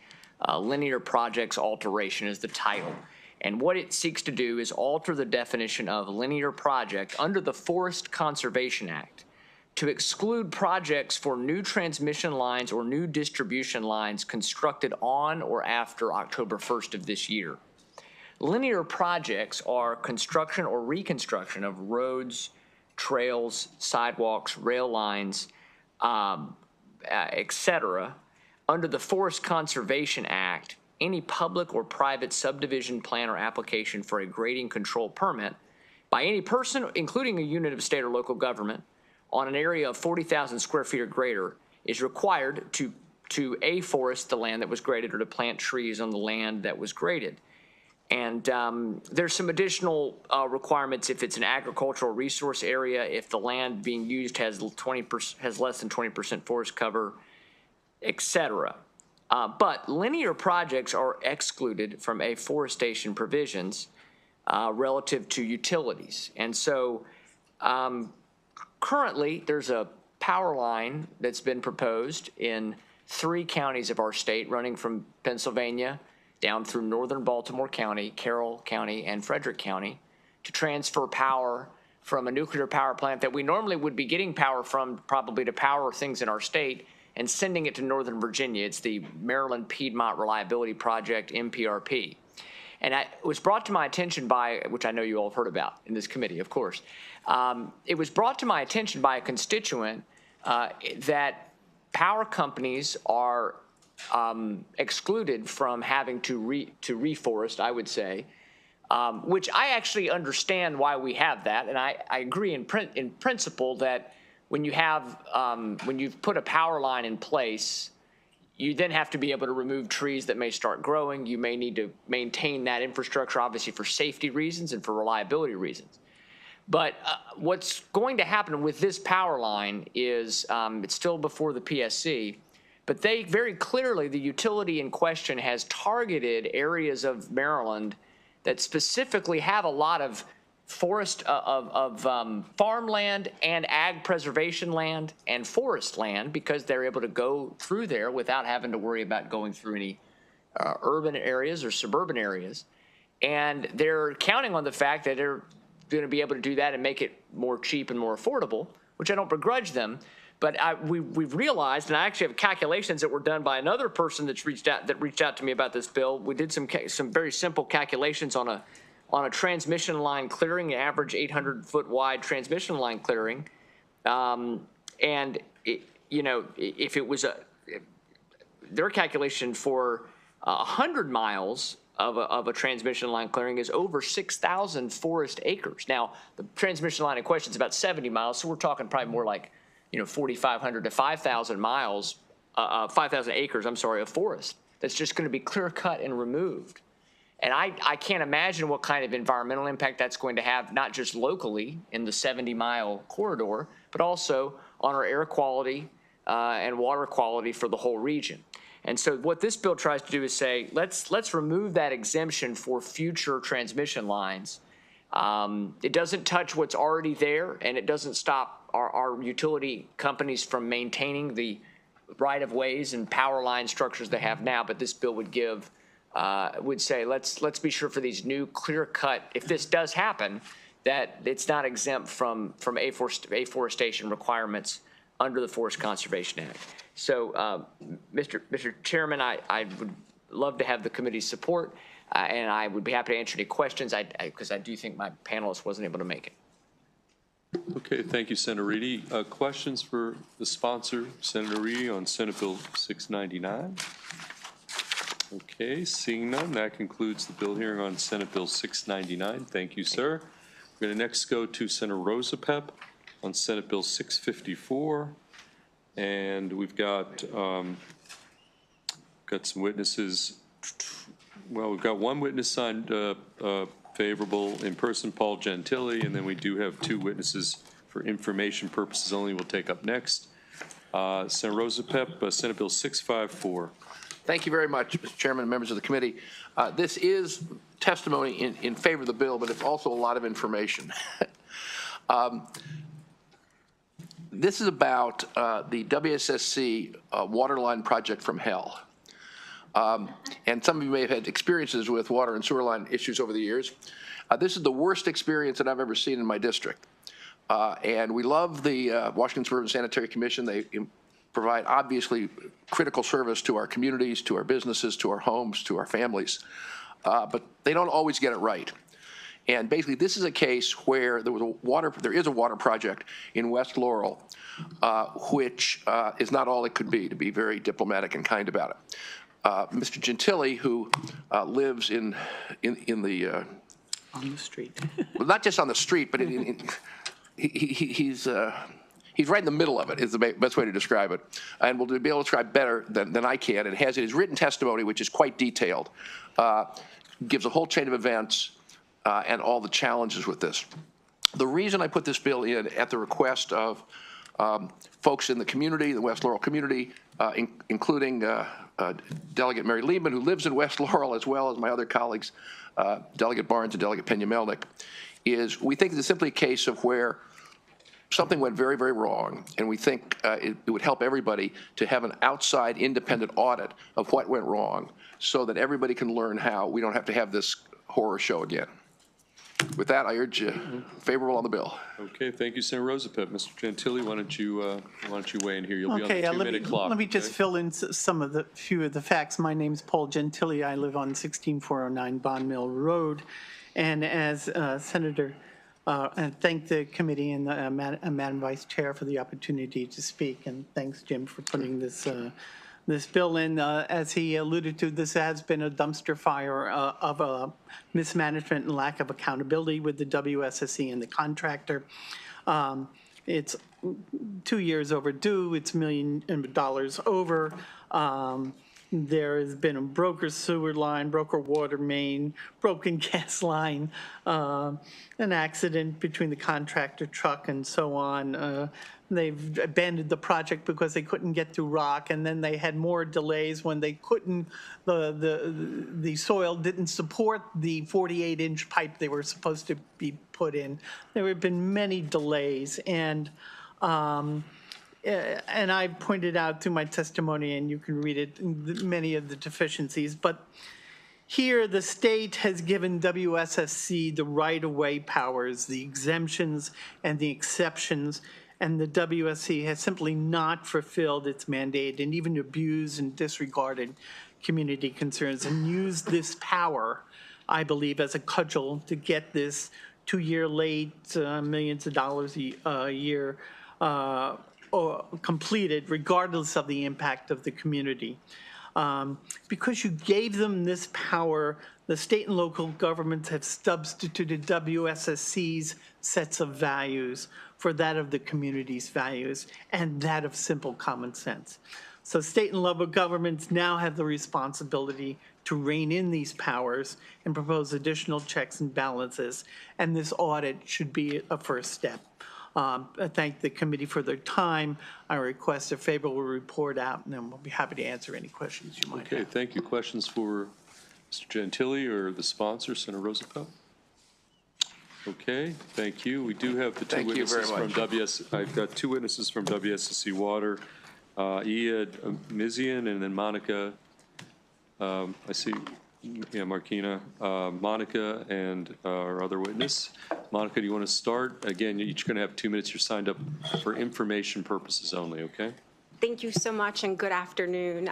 Linear projects alteration is the title. And what it seeks to do is alter the definition of linear project under the Forest Conservation Act to exclude projects for new transmission lines or new distribution lines constructed on or after October 1st of this year. Linear projects are construction or reconstruction of roads, trails, sidewalks, rail lines, et cetera. Under the Forest Conservation Act, any public or private subdivision plan or application for a grading control permit by any person, including a unit of state or local government, on an area of 40,000 square feet or greater is required to afforest the land that was graded or to plant trees on the land that was graded. And there's some additional requirements if it's an agricultural resource area, if the land being used has less than 20% forest cover, et cetera. But linear projects are excluded from afforestation provisions relative to utilities. And so currently there's a power line that's been proposed in 3 counties of our state running from Pennsylvania down through northern Baltimore County, Carroll County, and Frederick County to transfer power from a nuclear power plant that we normally would be getting power from probably to power things in our state and sending it to Northern Virginia. It's the Maryland Piedmont Reliability Project, MPRP. And it was brought to my attention by, which I know you all have heard about in this committee, of course. It was brought to my attention by a constituent that power companies are excluded from having to reforest, I would say, which I actually understand why we have that. And I agree in principle that when you have, when you've put a power line in place, you then have to be able to remove trees that may start growing. You may need to maintain that infrastructure, obviously for safety reasons and for reliability reasons. But what's going to happen with this power line is it's still before the PSC, but they very clearly, the utility in question has targeted areas of Maryland that specifically have a lot of forest farmland and ag preservation land and forest land because they're able to go through there without having to worry about going through any urban areas or suburban areas. And they're counting on the fact that they're going to be able to do that and make it more cheap and more affordable, which I don't begrudge them. But we've realized, and I actually have calculations that were done by another person that reached out to me about this bill. We did some very simple calculations on a transmission line clearing, average 800-foot wide transmission line clearing, and if it was their calculation for 100 miles of a transmission line clearing is over 6,000 forest acres. Now, the transmission line in question is about 70 miles, so we're talking probably more like 4,500 to 5,000 miles, 5,000 acres, I'm sorry, of forest that's just going to be clear cut and removed. And I can't imagine what kind of environmental impact that's going to have, not just locally in the 70-mile corridor, but also on our air quality and water quality for the whole region. And so what this bill tries to do is say, let's remove that exemption for future transmission lines. It doesn't touch what's already there, and it doesn't stop our utility companies from maintaining the right-of-ways and power line structures they have now, but this bill would give, would say, let's be sure for these new clear-cut, if this does happen, that it's not exempt from afforestation requirements under the Forest Conservation Act. So, Mr. Chairman, I would love to have the committee's support, and I would be happy to answer any questions, because I do think my panelist wasn't able to make it.
Okay, thank you, Senator Reedy. Questions for the sponsor, Senator Reedy, on Senate Bill 699? Okay, seeing none, that concludes the bill hearing on Senate Bill 699. Thank you, sir. We're going to next go to Senator Rosapep on Senate Bill 654. And we've got some witnesses. Well, we've got one witness signed favorable in person, Paul Gentili, and then we do have two witnesses for information purposes only we'll take up next. Senator Rosapep, Senate Bill 654.
Thank you very much, Mr. Chairman and members of the committee. This is testimony in favor of the bill, but it's also a lot of information. This is about the WSSC waterline project from hell. And some of you may have had experiences with water and sewer line issues over the years. This is the worst experience that I've ever seen in my district. And we love the Washington Suburban Sanitary Commission. They provide obviously critical service to our communities, to our businesses, to our homes, to our families. But they don't always get it right. And basically, this is a case where there is a water project in West Laurel, which is not all it could be, to be very diplomatic and kind about it. Mr. Gentili, who lives in the
on the street.
Well, not just on the street, but he's right in the middle of it, is the best way to describe it, and will be able to describe better than I can. And has his written testimony, which is quite detailed, gives a whole chain of events and all the challenges with this. The reason I put this bill in at the request of folks in the community, the West Laurel community, including Delegate Mary Liebman, who lives in West Laurel, as well as my other colleagues, Delegate Barnes and Delegate Pena-Melnick, is we think it's simply a case of where something went very, very wrong, and we think it would help everybody to have an outside independent audit of what went wrong so that everybody can learn how we don't have to have this horror show again. With that, I urge you favorable on the bill.
Okay, thank you, Senator Rosapep. Mr. Gentili, why don't you weigh in here? You'll be on the 2-minute clock.
Let me just fill in few of the facts. My name's Paul Gentili. I live on 16409 Bond Mill Road, and as Senator, and thank the committee and Madam Vice Chair for the opportunity to speak, and thanks Jim for putting this bill in. As he alluded to, this has been a dumpster fire of mismanagement and lack of accountability with the WSSC and the contractor. It's 2 years overdue. It's $1 million over. There has been a broker sewer line, broker water main, broken gas line, an accident between the contractor truck and so on. They've abandoned the project because they couldn't get through rock, and then they had more delays when they couldn't, the soil didn't support the 48-inch pipe they were supposed to be put in. There have been many delays, and I pointed out through my testimony, and you can read it, many of the deficiencies, but here the state has given WSSC the right-of-way powers, the exemptions and the exceptions, and the WSC has simply not fulfilled its mandate and even abused and disregarded community concerns and used this power, I believe, as a cudgel to get this 2-year late, millions of dollars a year or completed, regardless of the impact of the community. Because you gave them this power, the state and local governments have substituted WSSC's sets of values for that of the community's values and that of simple common sense. So state and local governments now have the responsibility to rein in these powers and propose additional checks and balances, and this audit should be a first step. I thank the committee for their time. I request a favorable report out, and then we'll be happy to answer any questions you might have.
Okay, thank you. Questions for Mr. Gentili or the sponsor, Senator Roosevelt? Okay, thank you. We do have the two witnesses from I've got two witnesses from WSSC Water, Iad Mizian and then Monica, I see, yeah, Markina, Monica and our other witness. Monica, do you want to start? Again, you're each going to have 2 minutes. You're signed up for information purposes only, okay?
Thank you so much, and good afternoon,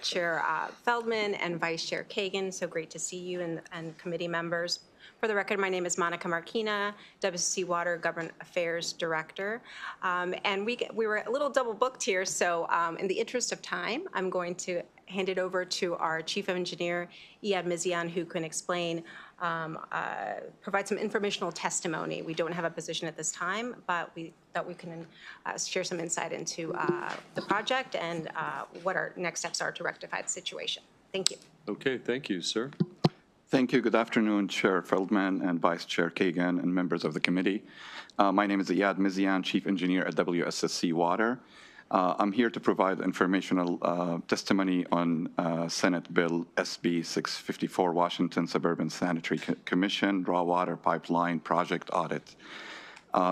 Chair Feldman and Vice Chair Kagan. So great to see you and committee members. For the record, my name is Monica Markina, WSSC Water Government Affairs Director. And we were a little double booked here, so in the interest of time, I'm going to hand it over to our Chief Engineer, Iad Mizian, who can explain, provide some informational testimony. We don't have a position at this time, but we thought we can share some insight into the project and what our next steps are to rectify the situation. Thank you.
Okay, thank you, sir.
Thank you. Good afternoon, Chair Feldman and Vice Chair Kagan and members of the committee. My name is Iad Mizian, Chief Engineer at WSSC Water. I'm here to provide informational testimony on Senate Bill SB 654, Washington Suburban Sanitary Commission Raw Water Pipeline Project Audit.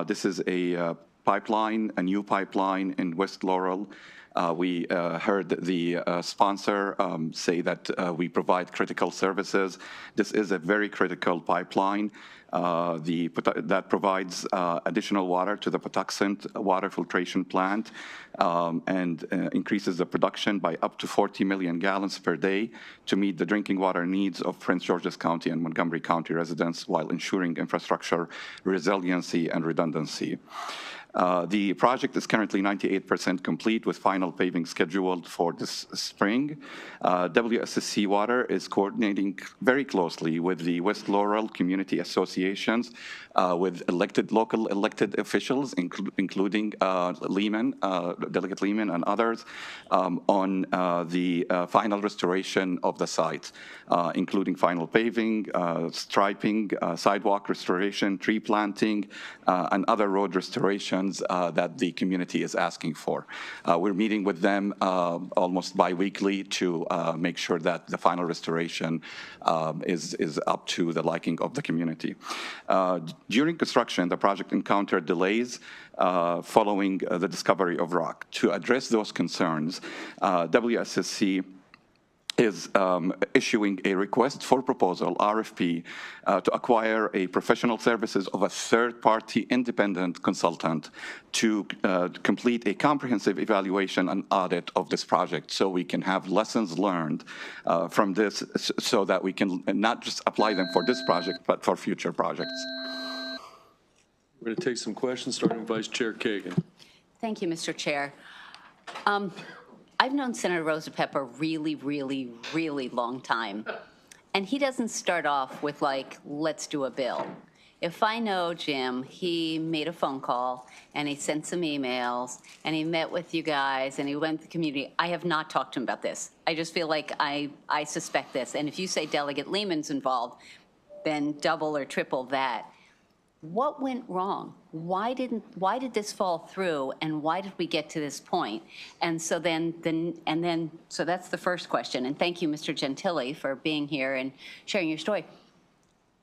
This is a pipeline, a new pipeline in West Laurel. We heard the sponsor say that we provide critical services. This is a very critical pipeline that provides additional water to the Patuxent water filtration plant and increases the production by up to 40 million gallons per day to meet the drinking water needs of Prince George's County and Montgomery County residents while ensuring infrastructure resiliency and redundancy. The project is currently 98% complete with final paving scheduled for this spring. WSSC Water is coordinating very closely with the West Laurel Community Associations, with local elected officials, including Lehman, Delegate Lehman and others, on the final restoration of the site, including final paving, striping, sidewalk restoration, tree planting, and other road restorations that the community is asking for. We're meeting with them almost bi-weekly to make sure that the final restoration is up to the liking of the community. During construction, the project encountered delays following the discovery of rock. To address those concerns, WSSC is issuing a request for proposal, RFP, to acquire a professional services of a third-party independent consultant to complete a comprehensive evaluation and audit of this project so we can have lessons learned from this so that we can not just apply them for this project, but for future projects.
We're going to take some questions, starting with Vice Chair Kagan.
Thank you, Mr. Chair. I've known Senator Roosevelt a really, really, really long time. And he doesn't start off with like, let's do a bill. If I know Jim, he made a phone call and he sent some emails and he met with you guys and he went to the community. I have not talked to him about this. I just feel like I suspect this. And if you say Delegate Lehman's involved, then double or triple that. What went wrong? Why did this fall through, and why did we get to this point? And so so that's the first question. And thank you, Mr. Gentili, for being here and sharing your story.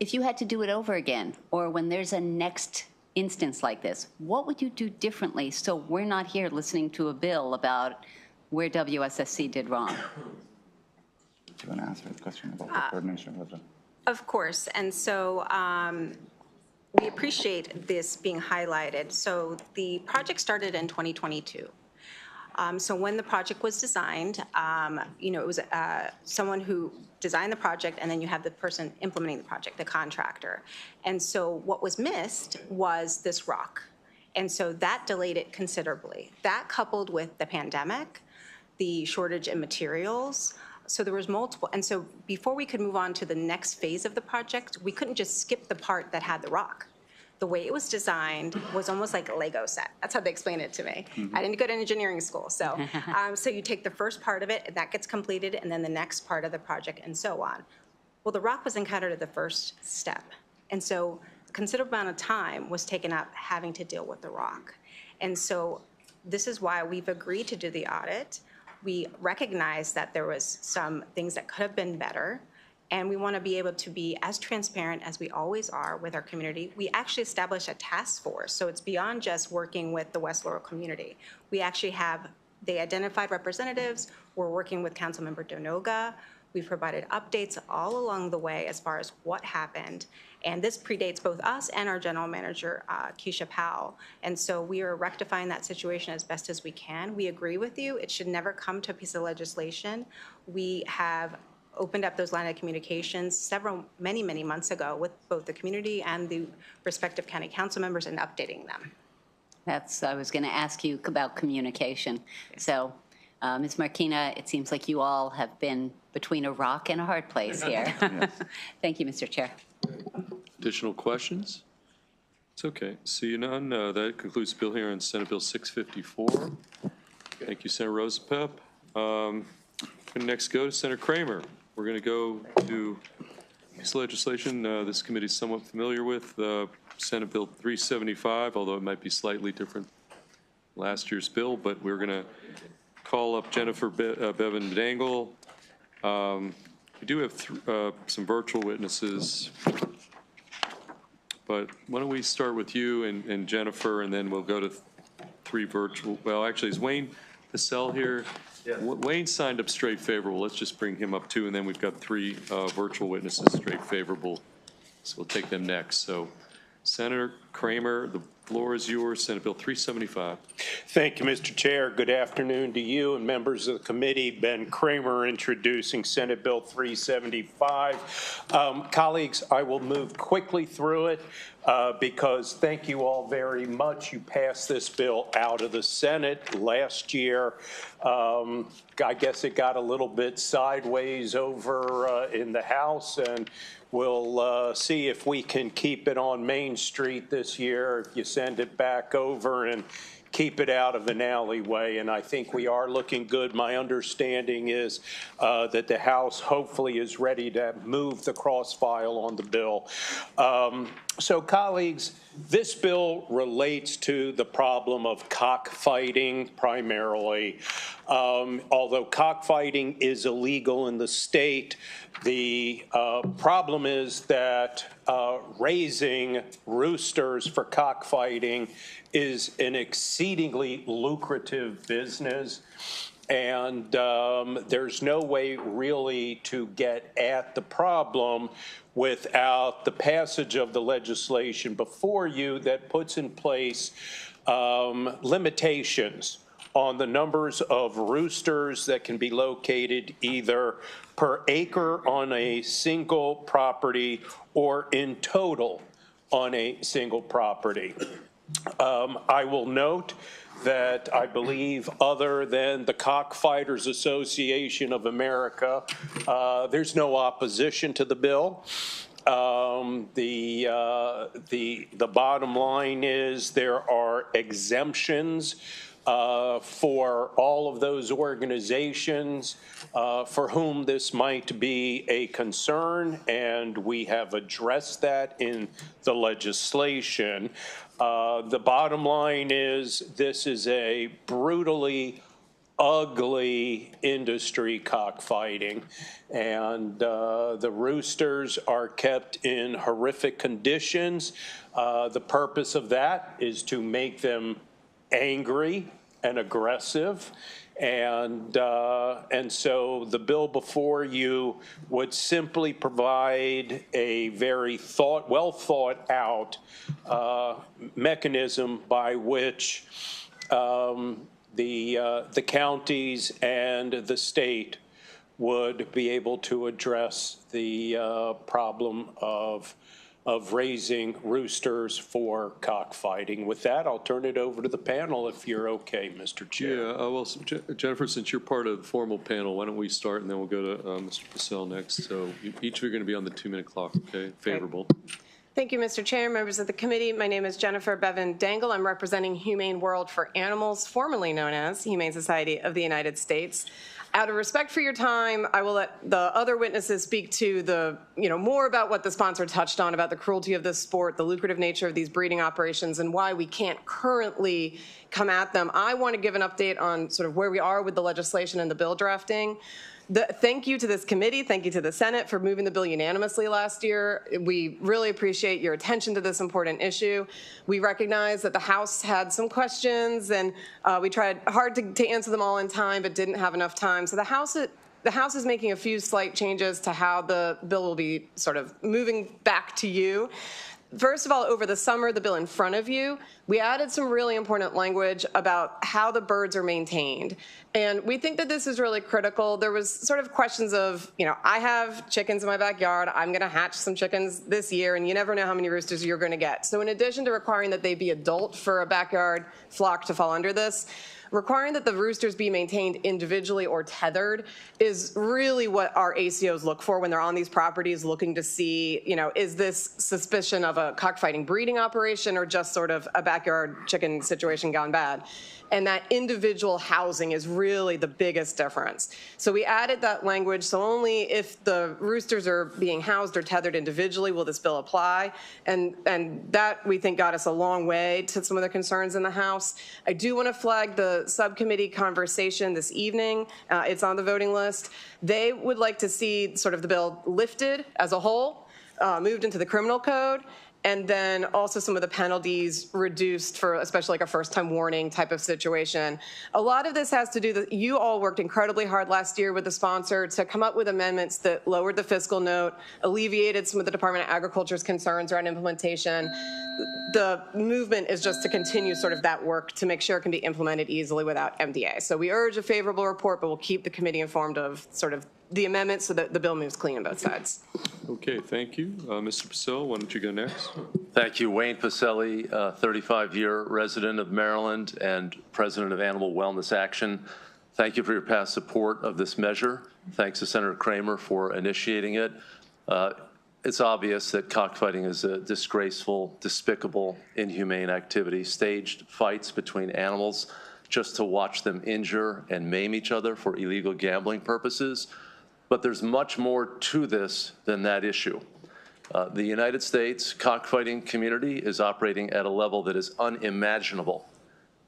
If you had to do it over again, or when there's a next instance like this, what would you do differently so we're not here listening to a bill about where WSSC did wrong?
Do you want to answer the question about the coordination with them?
Of course. And so we appreciate this being highlighted. So the project started in 2022. So when the project was designed, it was someone who designed the project, and then you have the person implementing the project, the contractor. And so what was missed was this rock. And so that delayed it considerably. That coupled with the pandemic, the shortage in materials, so there was multiple. And so before we could move on to the next phase of the project, we couldn't just skip the part that had the rock. the way it was designed was almost like a Lego set. That's how they explained it to me. I didn't go to engineering school, so so you take the first part of it, and that gets completed, and then the next part of the project, and so on. Well, the rock was encountered at the first step, and so a considerable amount of time was taken up having to deal with the rock. And so this is why we've agreed to do the audit. We recognize that there was some things that could have been better, and we want to be able to be as transparent as we always are with our community. We actually established a task force, so it's beyond just working with the West Laurel community. We actually have, they identified representatives. We're working with Councilmember Donoga. We've provided updates all along the way as far as what happened. And this predates both us and our general manager, Keisha Powell. And so we are rectifying that situation as best as we can. We agree with you. It should never come to a piece of legislation. We have opened up those line of communications many months ago with both the community and the respective county council members and updating them.
I was going to ask you about communication. So, Ms. Marquina, it seems like you all have been between a rock and a hard place here. Thank you, Mr. Chair.
Additional questions? It's okay. Seeing none, that concludes the bill here on Senate Bill 654. Thank you, Senator Rosapep. Next go to Senator Kramer. We're going to go to this legislation this committee is somewhat familiar with, Senate Bill 375, although it might be slightly different last year's bill, but we're going to call up Jennifer Bevan Dangle. We do have some virtual witnesses, but why don't we start with you and Jennifer, and then we'll go to three virtual. Well, actually, is Wayne Pacell here? Yeah. Wayne signed up straight favorable. Let's just bring him up too, and then we've got three virtual witnesses straight favorable. So we'll take them next. So Senator Kramer, the floor is yours. Senate Bill 375.
Thank you, Mr. Chair. Good afternoon to you and members of the committee. Ben Kramer introducing Senate Bill 375. Colleagues, I will move quickly through it because thank you all very much. You passed this bill out of the Senate last year. I guess it got a little bit sideways over in the House, and we'll see if we can keep it on Main Street this year, if you send it back over and keep it out of an alleyway. And I think we are looking good. My understanding is that the House hopefully is ready to move the cross file on the bill. So colleagues, this bill relates to the problem of cockfighting primarily. Although cockfighting is illegal in the state, the problem is that raising roosters for cockfighting is an exceedingly lucrative business. And there's no way really to get at the problem without the passage of the legislation before you that puts in place limitations on the numbers of roosters that can be located either per acre on a single property or in total on a single property. I will note that I believe other than the Cockfighters Association of America, there's no opposition to the bill. The bottom line is there are exemptions for all of those organizations for whom this might be a concern, and we have addressed that in the legislation. The bottom line is this is a brutally ugly industry, cockfighting, and the roosters are kept in horrific conditions. The purpose of that is to make them angry and aggressive, and so the bill before you would simply provide a very well thought out mechanism by which the counties and the state would be able to address the problem of raising roosters for cockfighting. With that, I'll turn it over to the panel if you're okay, Mr. Chair.
Yeah, well, Jennifer, since you're part of the formal panel, why don't we start and then we'll go to Mr. Pacell next. So each of you are going to be on the 2-minute clock, okay? Favorable.
Thank you, Mr. Chair, members of the committee. My name is Jennifer Bevan Dangle. I'm representing Humane World for Animals, formerly known as Humane Society of the United States. Out of respect for your time, I will let the other witnesses speak to the, more about what the sponsor touched on about the cruelty of this sport, the lucrative nature of these breeding operations, and why we can't currently come at them. I want to give an update on sort of where we are with the legislation and the bill drafting. Thank you to this committee. Thank you to the Senate for moving the bill unanimously last year. We really appreciate your attention to this important issue. We recognize that the House had some questions, and we tried hard to answer them all in time, but didn't have enough time. So the House is making a few slight changes to how the bill will be sort of moving back to you. First of all, over the summer, the bill in front of you, we added some really important language about how the birds are maintained. And we think that this is really critical. There was sort of questions of, I have chickens in my backyard. I'm going to hatch some chickens this year, and you never know how many roosters you're going to get. So in addition to requiring that they be adult for a backyard flock to fall under this, requiring that the roosters be maintained individually or tethered is really what our ACOs look for when they're on these properties looking to see, is this suspicion of a cockfighting breeding operation or just sort of a backyard chicken situation gone bad. And that individual housing is really the biggest difference. So we added that language, so only if the roosters are being housed or tethered individually will this bill apply. And that, we think, got us a long way to some of the concerns in the House. I do want to flag the subcommittee conversation this evening. It's on the voting list. They would like to see sort of the bill lifted as a whole, moved into the criminal code, and then also some of the penalties reduced for especially like a first-time warning type of situation. A lot of this has to do that you all worked incredibly hard last year with the sponsor to come up with amendments that lowered the fiscal note, alleviated some of the Department of Agriculture's concerns around implementation. The movement is just to continue sort of that work to make sure it can be implemented easily without MDA. So we urge a favorable report, but we'll keep the committee informed of sort of the amendments so that the bill moves clean on both sides.
Okay, thank you. Mr. Pacelli, why don't you go next?
Thank you. Wayne Pacelli, 35-year resident of Maryland and president of Animal Wellness Action. Thank you for your past support of this measure. Thanks to Senator Kramer for initiating it. It's obvious that cockfighting is a disgraceful, despicable, inhumane activity, staged fights between animals just to watch them injure and maim each other for illegal gambling purposes. But there's much more to this than that issue. The United States cockfighting community is operating at a level that is unimaginable.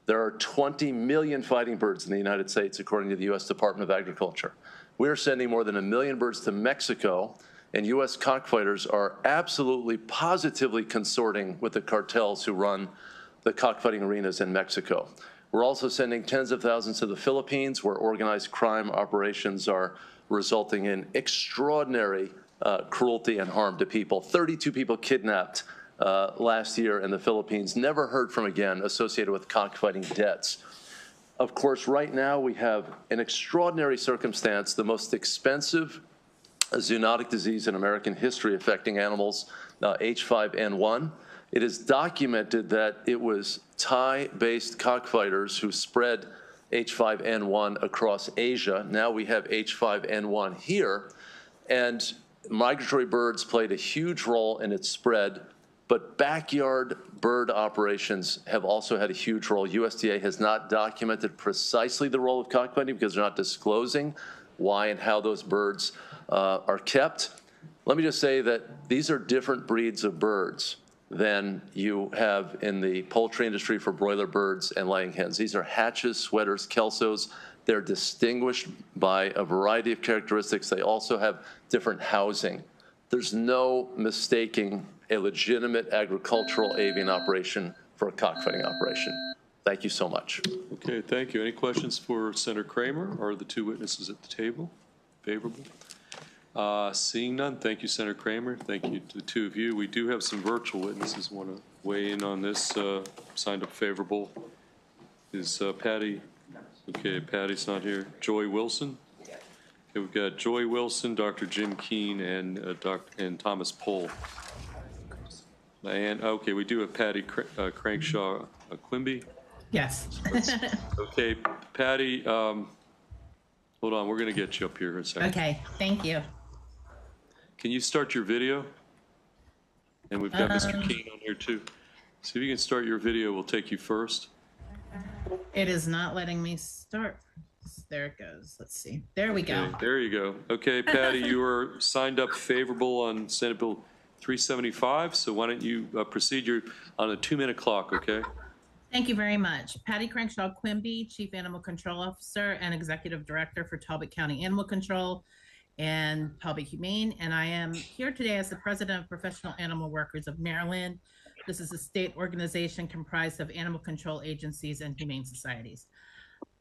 There are 20 million fighting birds in the United States, according to the U.S. Department of Agriculture. We're sending more than 1 million birds to Mexico, and U.S. cockfighters are absolutely, positively consorting with the cartels who run the cockfighting arenas in Mexico. We're also sending tens of thousands to the Philippines, where organized crime operations are resulting in extraordinary cruelty and harm to people. 32 people kidnapped last year in the Philippines, never heard from again, associated with cockfighting deaths. Of course, right now we have an extraordinary circumstance, the most expensive zoonotic disease in American history affecting animals, H5N1. It is documented that it was Thai-based cockfighters who spread H5N1 across Asia. Now we have H5N1 here, and migratory birds played a huge role in its spread, but backyard bird operations have also had a huge role. USDA has not documented precisely the role of cockfighting because they're not disclosing why and how those birds are kept. Let me just say that these are different breeds of birds than you have in the poultry industry for broiler birds and laying hens. These are hatches, sweaters, kelsos. They're distinguished by a variety of characteristics. They also have different housing. There's no mistaking a legitimate agricultural avian operation for a cockfighting operation. Thank you so much.
Okay, thank you. Any questions for Senator Kramer or the two witnesses at the table? Favorable? Seeing none, thank you, Senator Kramer. Thank you to the two of you. We do have some virtual witnesses who want to weigh in on this. Signed up favorable. Is Patty? Okay, Patty's not here. Joy Wilson? Okay, we've got Joy Wilson, Dr. Jim Keene, and Thomas Pohl. And okay, we do have Patty Crankshaw Quimby.
Yes.
Okay, Patty, hold on, we're going to get you up here in a second.
Okay, thank you.
Can you start your video? And we've got Mr. Keene on here too. See if you can start your video. We'll take you first.
It is not letting me start. There it goes. Let's see. There we go.
Okay, there you go. Okay, Patty, you are signed up favorable on Senate Bill 375, so why don't you proceed? You're on a 2-minute clock, okay?
Thank you very much. Patty Crankshaw Quimby, Chief Animal Control Officer and Executive Director for Talbot County Animal Control and Talbot Humane, and I am here today as the President of Professional Animal Workers of Maryland. This is a state organization comprised of animal control agencies and humane societies.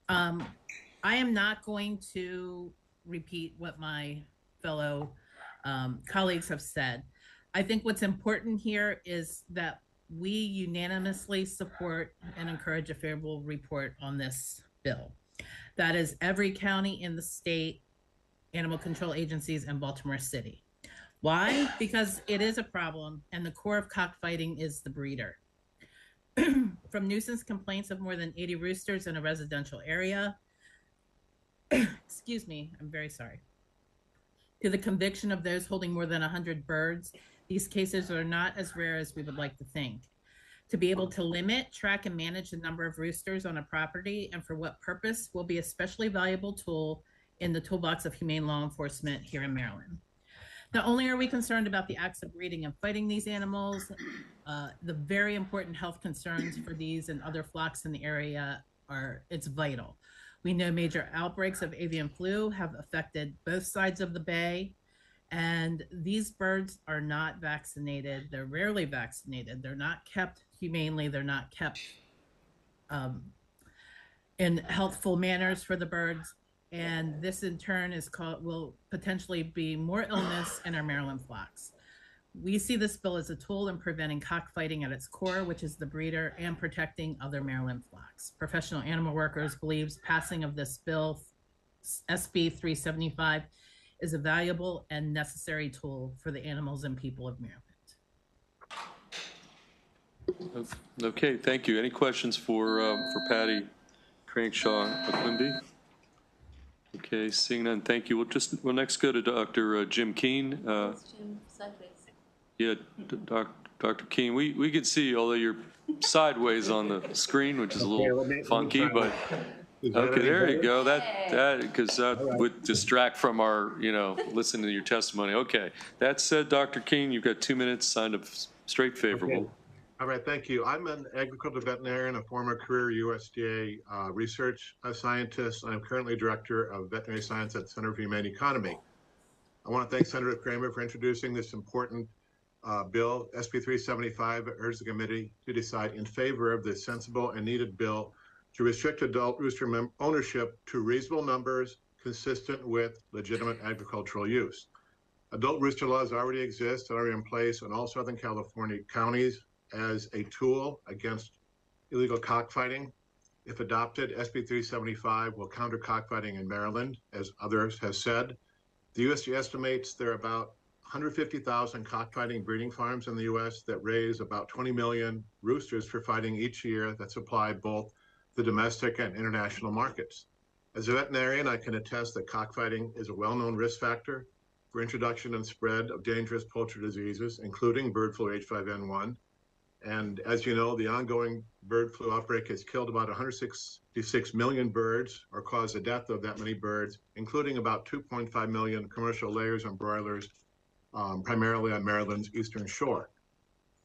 I am not going to repeat what my fellow colleagues have said. I think what's important here is that we unanimously support and encourage a favorable report on this bill. That is every county in the state, animal control agencies, and Baltimore City. Why? Because it is a problem, and the core of cockfighting is the breeder. From nuisance complaints of more than 80 roosters in a residential area, excuse me, I'm very sorry, to the conviction of those holding more than 100 birds, these cases are not as rare as we would like to think. To be able to limit, track, and manage the number of roosters on a property and for what purpose will be a especially valuable tool in the toolbox of humane law enforcement here in Maryland. Not only are we concerned about the acts of breeding and fighting these animals, the very important health concerns for these and other flocks in the area it's vital. We know major outbreaks of avian flu have affected both sides of the bay, and these birds are not vaccinated. They're rarely vaccinated. They're not kept humanely. They're not kept in healthful manners for the birds. And this in turn will potentially be more illness in our Maryland flocks. We see this bill as a tool in preventing cockfighting at its core, which is the breeder, and protecting other Maryland flocks. Professional Animal Workers believes passing of this bill, SB 375, is a valuable and necessary tool for the animals and people of Maryland.
Okay, thank you. Any questions for Patty Crankshaw Quimby? Okay, seeing none, thank you. We'll next go to Dr. Jim Keene. Yeah, Dr. Keene, we could see, although you're sideways on the screen, which is a little funky, but okay, there you go. That because that would distract from our, listening to your testimony. Okay, that said, Dr. Keene, you've got 2 minutes, signed up straight favorable.
Okay. All right, thank you. I'm an agricultural veterinarian, a former career USDA research scientist. I'm currently director of veterinary science at Center for Humane Economy. I want to thank Senator Kramer for introducing this important bill, SB 375. I urge the committee to decide in favor of this sensible and needed bill to restrict adult rooster ownership to reasonable numbers consistent with legitimate agricultural use. Adult rooster laws already exist and are in place in all Southern California counties as a tool against illegal cockfighting. If adopted, SB 375 will counter cockfighting in Maryland, as others have said. The USDA estimates there are about 150,000 cockfighting breeding farms in the U.S. that raise about 20 million roosters for fighting each year that supply both the domestic and international markets. As a veterinarian, I can attest that cockfighting is a well-known risk factor for introduction and spread of dangerous poultry diseases, including bird flu H5N1. And as you know, the ongoing bird flu outbreak has killed about 166 million birds or caused the death of that many birds, including about 2.5 million commercial layers and broilers, primarily on Maryland's eastern shore.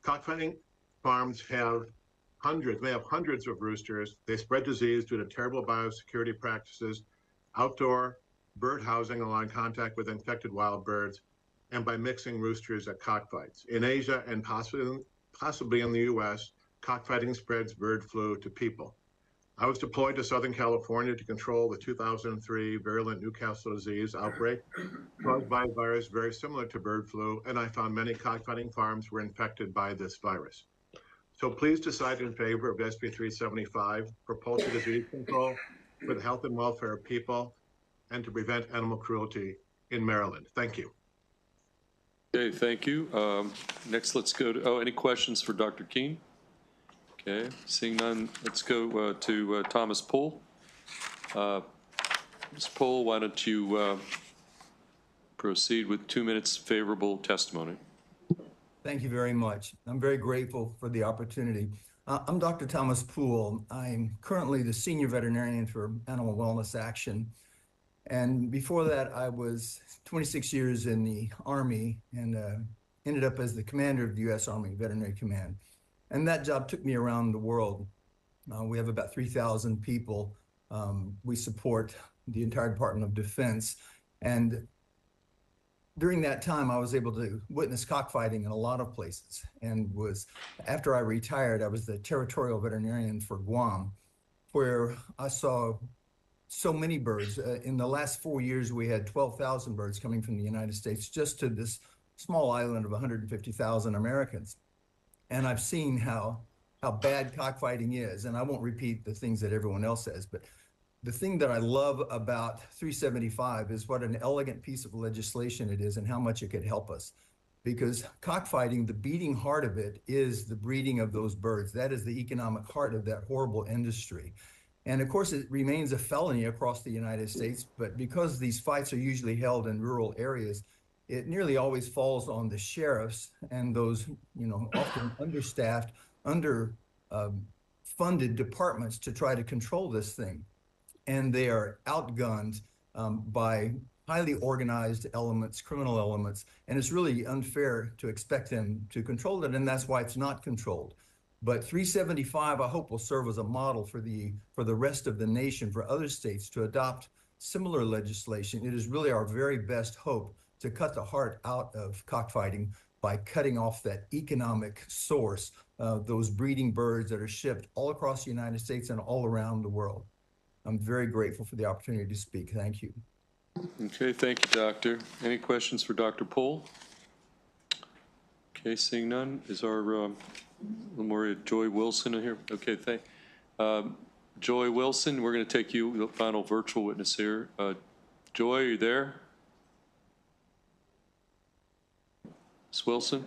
Cockfighting farms may have hundreds of roosters. They spread disease due to terrible biosecurity practices, outdoor bird housing along contact with infected wild birds, and by mixing roosters at cockfights. In Asia and possibly in the U.S., cockfighting spreads bird flu to people. I was deployed to Southern California to control the 2003 virulent Newcastle disease outbreak caused by a virus very similar to bird flu, and I found many cockfighting farms were infected by this virus. So please decide in favor of SB 375 for poultry disease control, for the health and welfare of people, and to prevent animal cruelty in Maryland. Thank you.
Okay, thank you. Next, let's go to, any questions for Dr. Keene? Okay, seeing none, let's go to Thomas Poole. Ms. Poole, why don't you proceed with 2 minutes favorable testimony?
Thank you very much. I'm very grateful for the opportunity. I'm Dr. Thomas Poole. I'm currently the Senior Veterinarian for Animal Wellness Action. And before that, I was 26 years in the Army and ended up as the commander of the U.S. Army Veterinary Command. And that job took me around the world. We have about 3,000 people. We support the entire Department of Defense. And during that time, I was able to witness cockfighting in a lot of places, and after I retired, I was the territorial veterinarian for Guam, where I saw so many birds. In the last 4 years, we had 12,000 birds coming from the United States just to this small island of 150,000 Americans. And I've seen how bad cockfighting is, and I won't repeat the things that everyone else says, but the thing that I love about 375 is what an elegant piece of legislation it is and how much it could help us. Because cockfighting, the beating heart of it is the breeding of those birds. That is the economic heart of that horrible industry. And of course, it remains a felony across the United States, but because these fights are usually held in rural areas, it nearly always falls on the sheriffs and those, often understaffed, funded departments to try to control this thing. And they are outgunned by highly organized elements, criminal elements, and it's really unfair to expect them to control it, and that's why it's not controlled. But 375, I hope, will serve as a model for the rest of the nation, for other states to adopt similar legislation. It is really our very best hope to cut the heart out of cockfighting by cutting off that economic source, those breeding birds that are shipped all across the United States and all around the world. I'm very grateful for the opportunity to speak. Thank you.
Okay, thank you, Doctor. Any questions for Dr. Poole? Okay, seeing none, is our Joy Wilson in here? Okay, Joy Wilson, we're going to take you, the final virtual witness here. Joy, are you there? Ms. Wilson?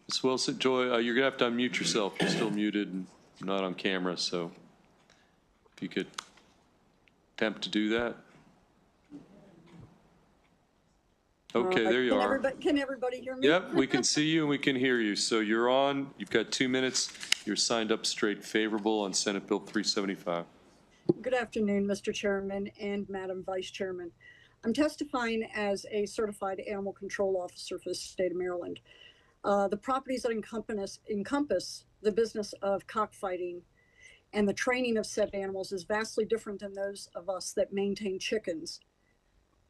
Ms. Wilson, Joy, you're going to have to unmute yourself. You're still muted and not on camera, so if you could attempt to do that. Okay, there you are.
Can everybody hear me?
Yep, we can see you and we can hear you. So you're on. You've got 2 minutes. You're signed up straight favorable on Senate Bill 375.
Good afternoon, Mr. Chairman and Madam Vice Chairman. I'm testifying as a certified animal control officer for the state of Maryland. The properties that encompass the business of cockfighting and the training of said animals is vastly different than those of us that maintain chickens.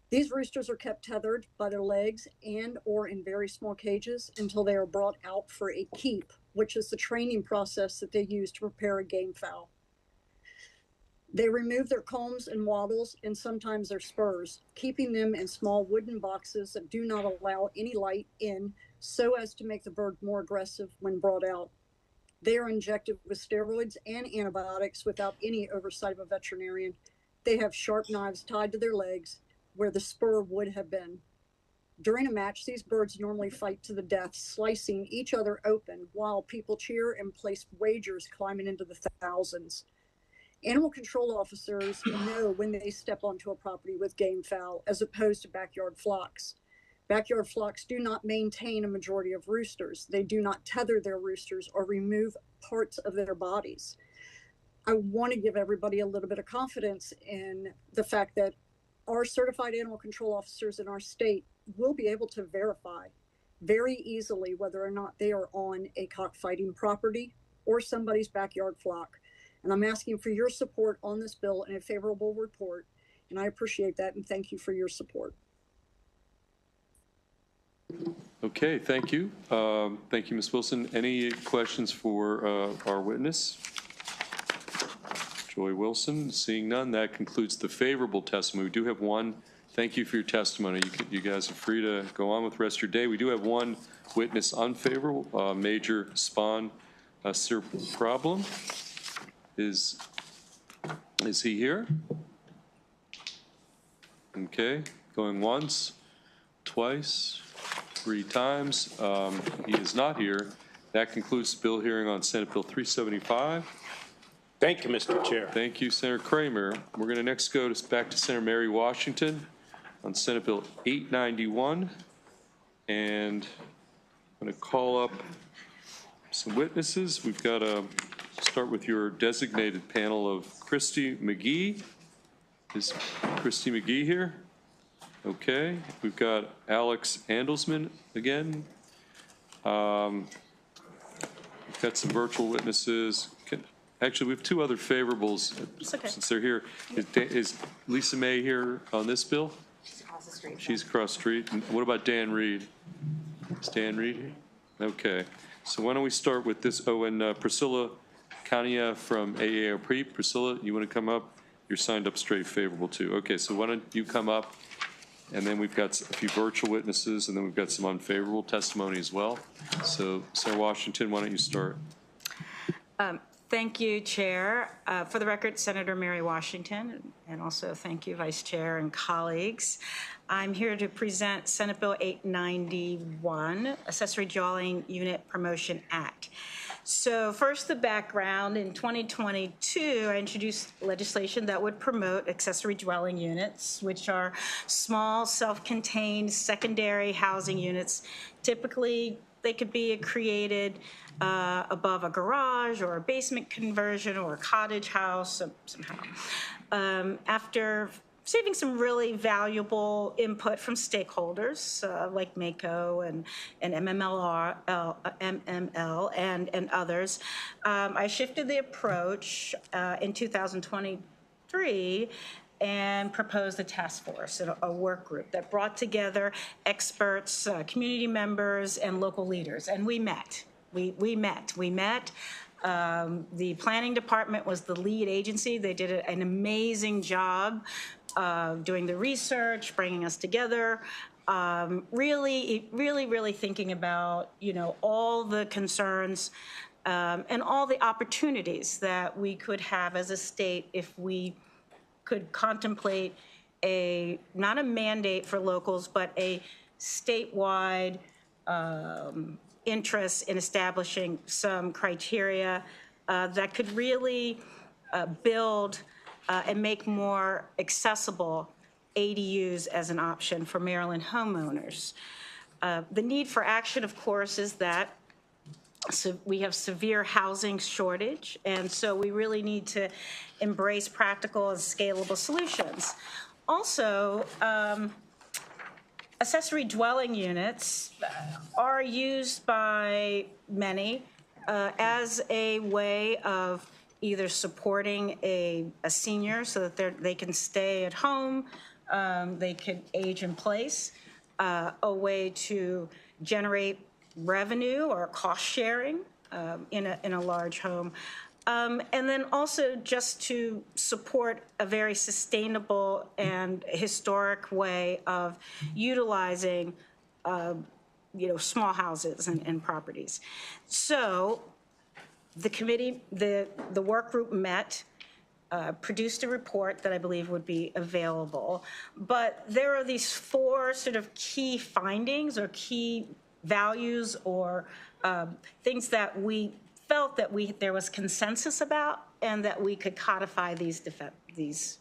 These roosters are kept tethered by their legs and or in very small cages until they are brought out for a keep, which is the training process that they use to prepare a game fowl. They remove their combs and wattles and sometimes their spurs, keeping them in small wooden boxes that do not allow any light in so as to make the bird more aggressive when brought out. They are injected with steroids and antibiotics without any oversight of a veterinarian. They have sharp knives tied to their legs where the spur would have been. During a match, these birds normally fight to the death, slicing each other open while people cheer and place wagers climbing into the thousands. Animal control officers know when they step onto a property with game fowl as opposed to backyard flocks. Backyard flocks do not maintain a majority of roosters. They do not tether their roosters or remove parts of their bodies. I want to give everybody a little bit of confidence in the fact that our certified animal control officers in our state will be able to verify very easily whether or not they are on a cockfighting property or somebody's backyard flock. And I'm asking for your support on this bill and a favorable report. And I appreciate that and thank you for your support.
Okay, thank you. Thank you, Ms. Wilson. Any questions for our witness? Joy Wilson, seeing none, that concludes the favorable testimony. We do have one. Thank you for your testimony. You guys are free to go on with the rest of your day. We do have one witness unfavorable, Major Spawn Sir Problem. Is he here? Okay, going once, twice, 3 times. He is not here. That concludes the bill hearing on Senate Bill 375.
Thank you, Mr. Chair.
Thank you, Senator Kramer. We're going to next go back to Senator Mary Washington on Senate Bill 891. And I'm going to call up some witnesses. We've got to start with your designated panel of Christy McGee. Is Christy McGee here? Okay. We've got Alex Handelsman again. We've got some virtual witnesses. Actually, we have two other favorables since they're here. Is Lisa May here on this bill? She's across the street. She's across the street. And what about Dan Reed? Is Dan Reed here? Okay. So why don't we start with this? Oh, and Priscilla Kania from AARP. Priscilla, you want to come up? You're signed up straight favorable too. Okay, so why don't you come up? And then we've got a few virtual witnesses, and then we've got some unfavorable testimony as well. So Sarah Washington, why don't you start?
Thank you, Chair. For the record, Senator Mary Washington, and also thank you, Vice Chair and colleagues. I'm here to present Senate Bill 891, Accessory Dwelling Unit Promotion Act. So first, the background. In 2022, I introduced legislation that would promote accessory dwelling units, which are small, self-contained secondary housing units. Typically, they could be created above a garage or a basement conversion or a cottage house somehow. After receiving some really valuable input from stakeholders like MACO and MML and others, I shifted the approach in 2023 and proposed a task force, a work group that brought together experts, community members, and local leaders. And we met. We met. The planning department was the lead agency. They did an amazing job doing the research, bringing us together, really thinking about, all the concerns and all the opportunities that we could have as a state if we could contemplate not a mandate for locals, but a statewide interest in establishing some criteria that could really build and make more accessible ADUs as an option for Maryland homeowners. The need for action, of course, is that we have severe housing shortage, and so we really need to embrace practical and scalable solutions. Also, accessory dwelling units are used by many as a way of either supporting a senior so that they can stay at home, they could age in place, a way to generate revenue or cost sharing in a large home, and then also just to support a very sustainable and historic way of utilizing small houses and properties. So the committee, the work group met, produced a report that I believe would be available. But there are these four sort of key findings or key values or things that we felt that there was consensus about and that we could codify these.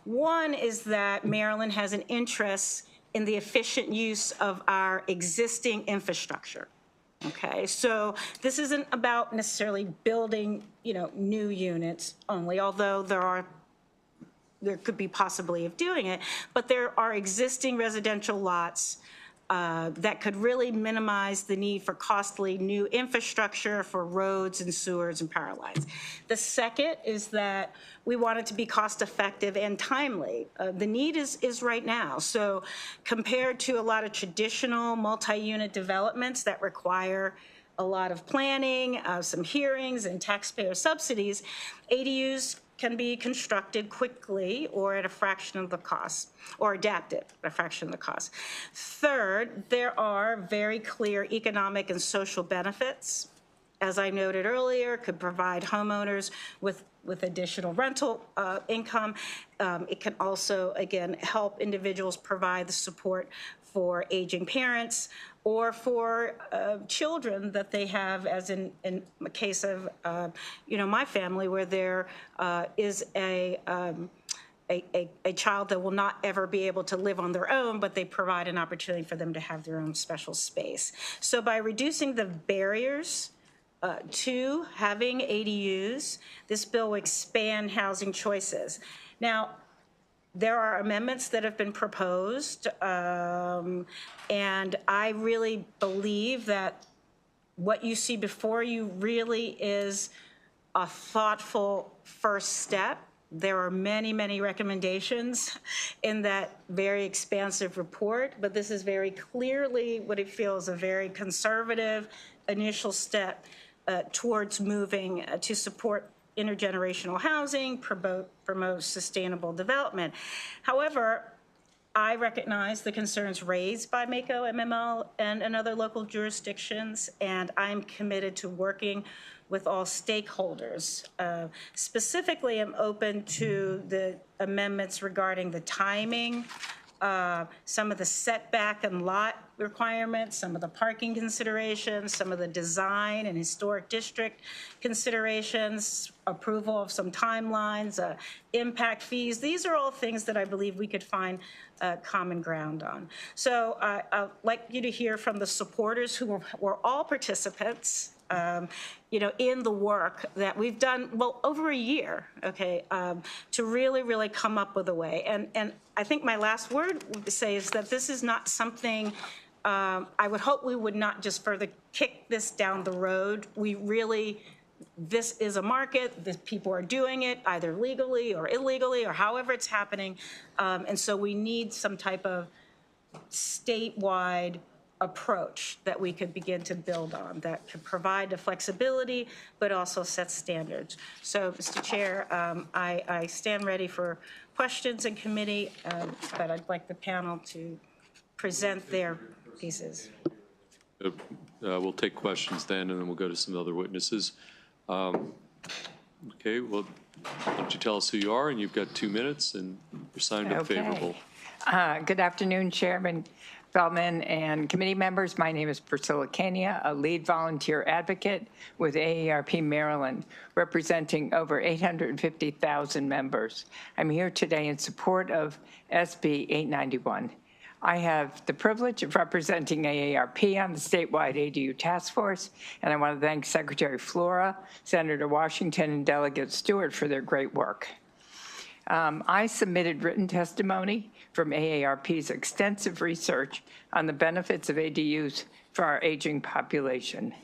One is that Maryland has an interest in the efficient use of our existing infrastructure. Okay, so this isn't about necessarily building, new units only, although there could be possibility of doing it, but there are existing residential lots that could really minimize the need for costly new infrastructure for roads and sewers and power lines. The second is that we want it to be cost effective and timely. The need is right now. So compared to a lot of traditional multi-unit developments that require a lot of planning, some hearings and taxpayer subsidies, ADUs can be constructed quickly or at a fraction of the cost, or adapted at a fraction of the cost. Third, there are very clear economic and social benefits. As I noted earlier, could provide homeowners with additional rental income. It can also, again, help individuals provide the support for aging parents or for children that they have, as in the case of, my family, where there is a a child that will not ever be able to live on their own, but they provide an opportunity for them to have their own special space. So by reducing the barriers to having ADUs, this bill will expand housing choices. Now, there are amendments that have been proposed, and I really believe that what you see before you really is a thoughtful first step. There are many, many recommendations in that very expansive report, but this is very clearly what it feels a very conservative initial step towards moving to support intergenerational housing, promote sustainable development. However, I recognize the concerns raised by MACO, MML, and other local jurisdictions, and I'm committed to working with all stakeholders. Specifically, I'm open to the amendments regarding the timing, some of the setback and lot requirements, some of the parking considerations, some of the design and historic district considerations, approval of some timelines, impact fees. These are all things that I believe we could find common ground on. So I'd like you to hear from the supporters who were all participants in the work that we've done, well, over a year, okay, to really, really come up with a way. And I think my last word to say is that this is not something, I would hope we would not just further kick this down the road. This is a market, that people are doing it either legally or illegally or however it's happening. And so we need some type of statewide approach that we could begin to build on that could provide the flexibility but also set standards. So, Mr. Chair, I stand ready for questions in committee, but I'd like the panel to present their pieces.
We'll take questions then, and then we'll go to some other witnesses. Okay, well, why don't you tell us who you are, and you've got 2 minutes, and you're signed up favorable.
Good afternoon, Chairman Feldman and committee members. My name is Priscilla Kenya, a lead volunteer advocate with AARP Maryland, representing over 850,000 members. I'm here today in support of SB 891. I have the privilege of representing AARP on the statewide ADU task force, and I want to thank Secretary Flora, Senator Washington, and Delegate Stewart for their great work. I submitted written testimony from AARP's extensive research on the benefits of ADUs for our aging population.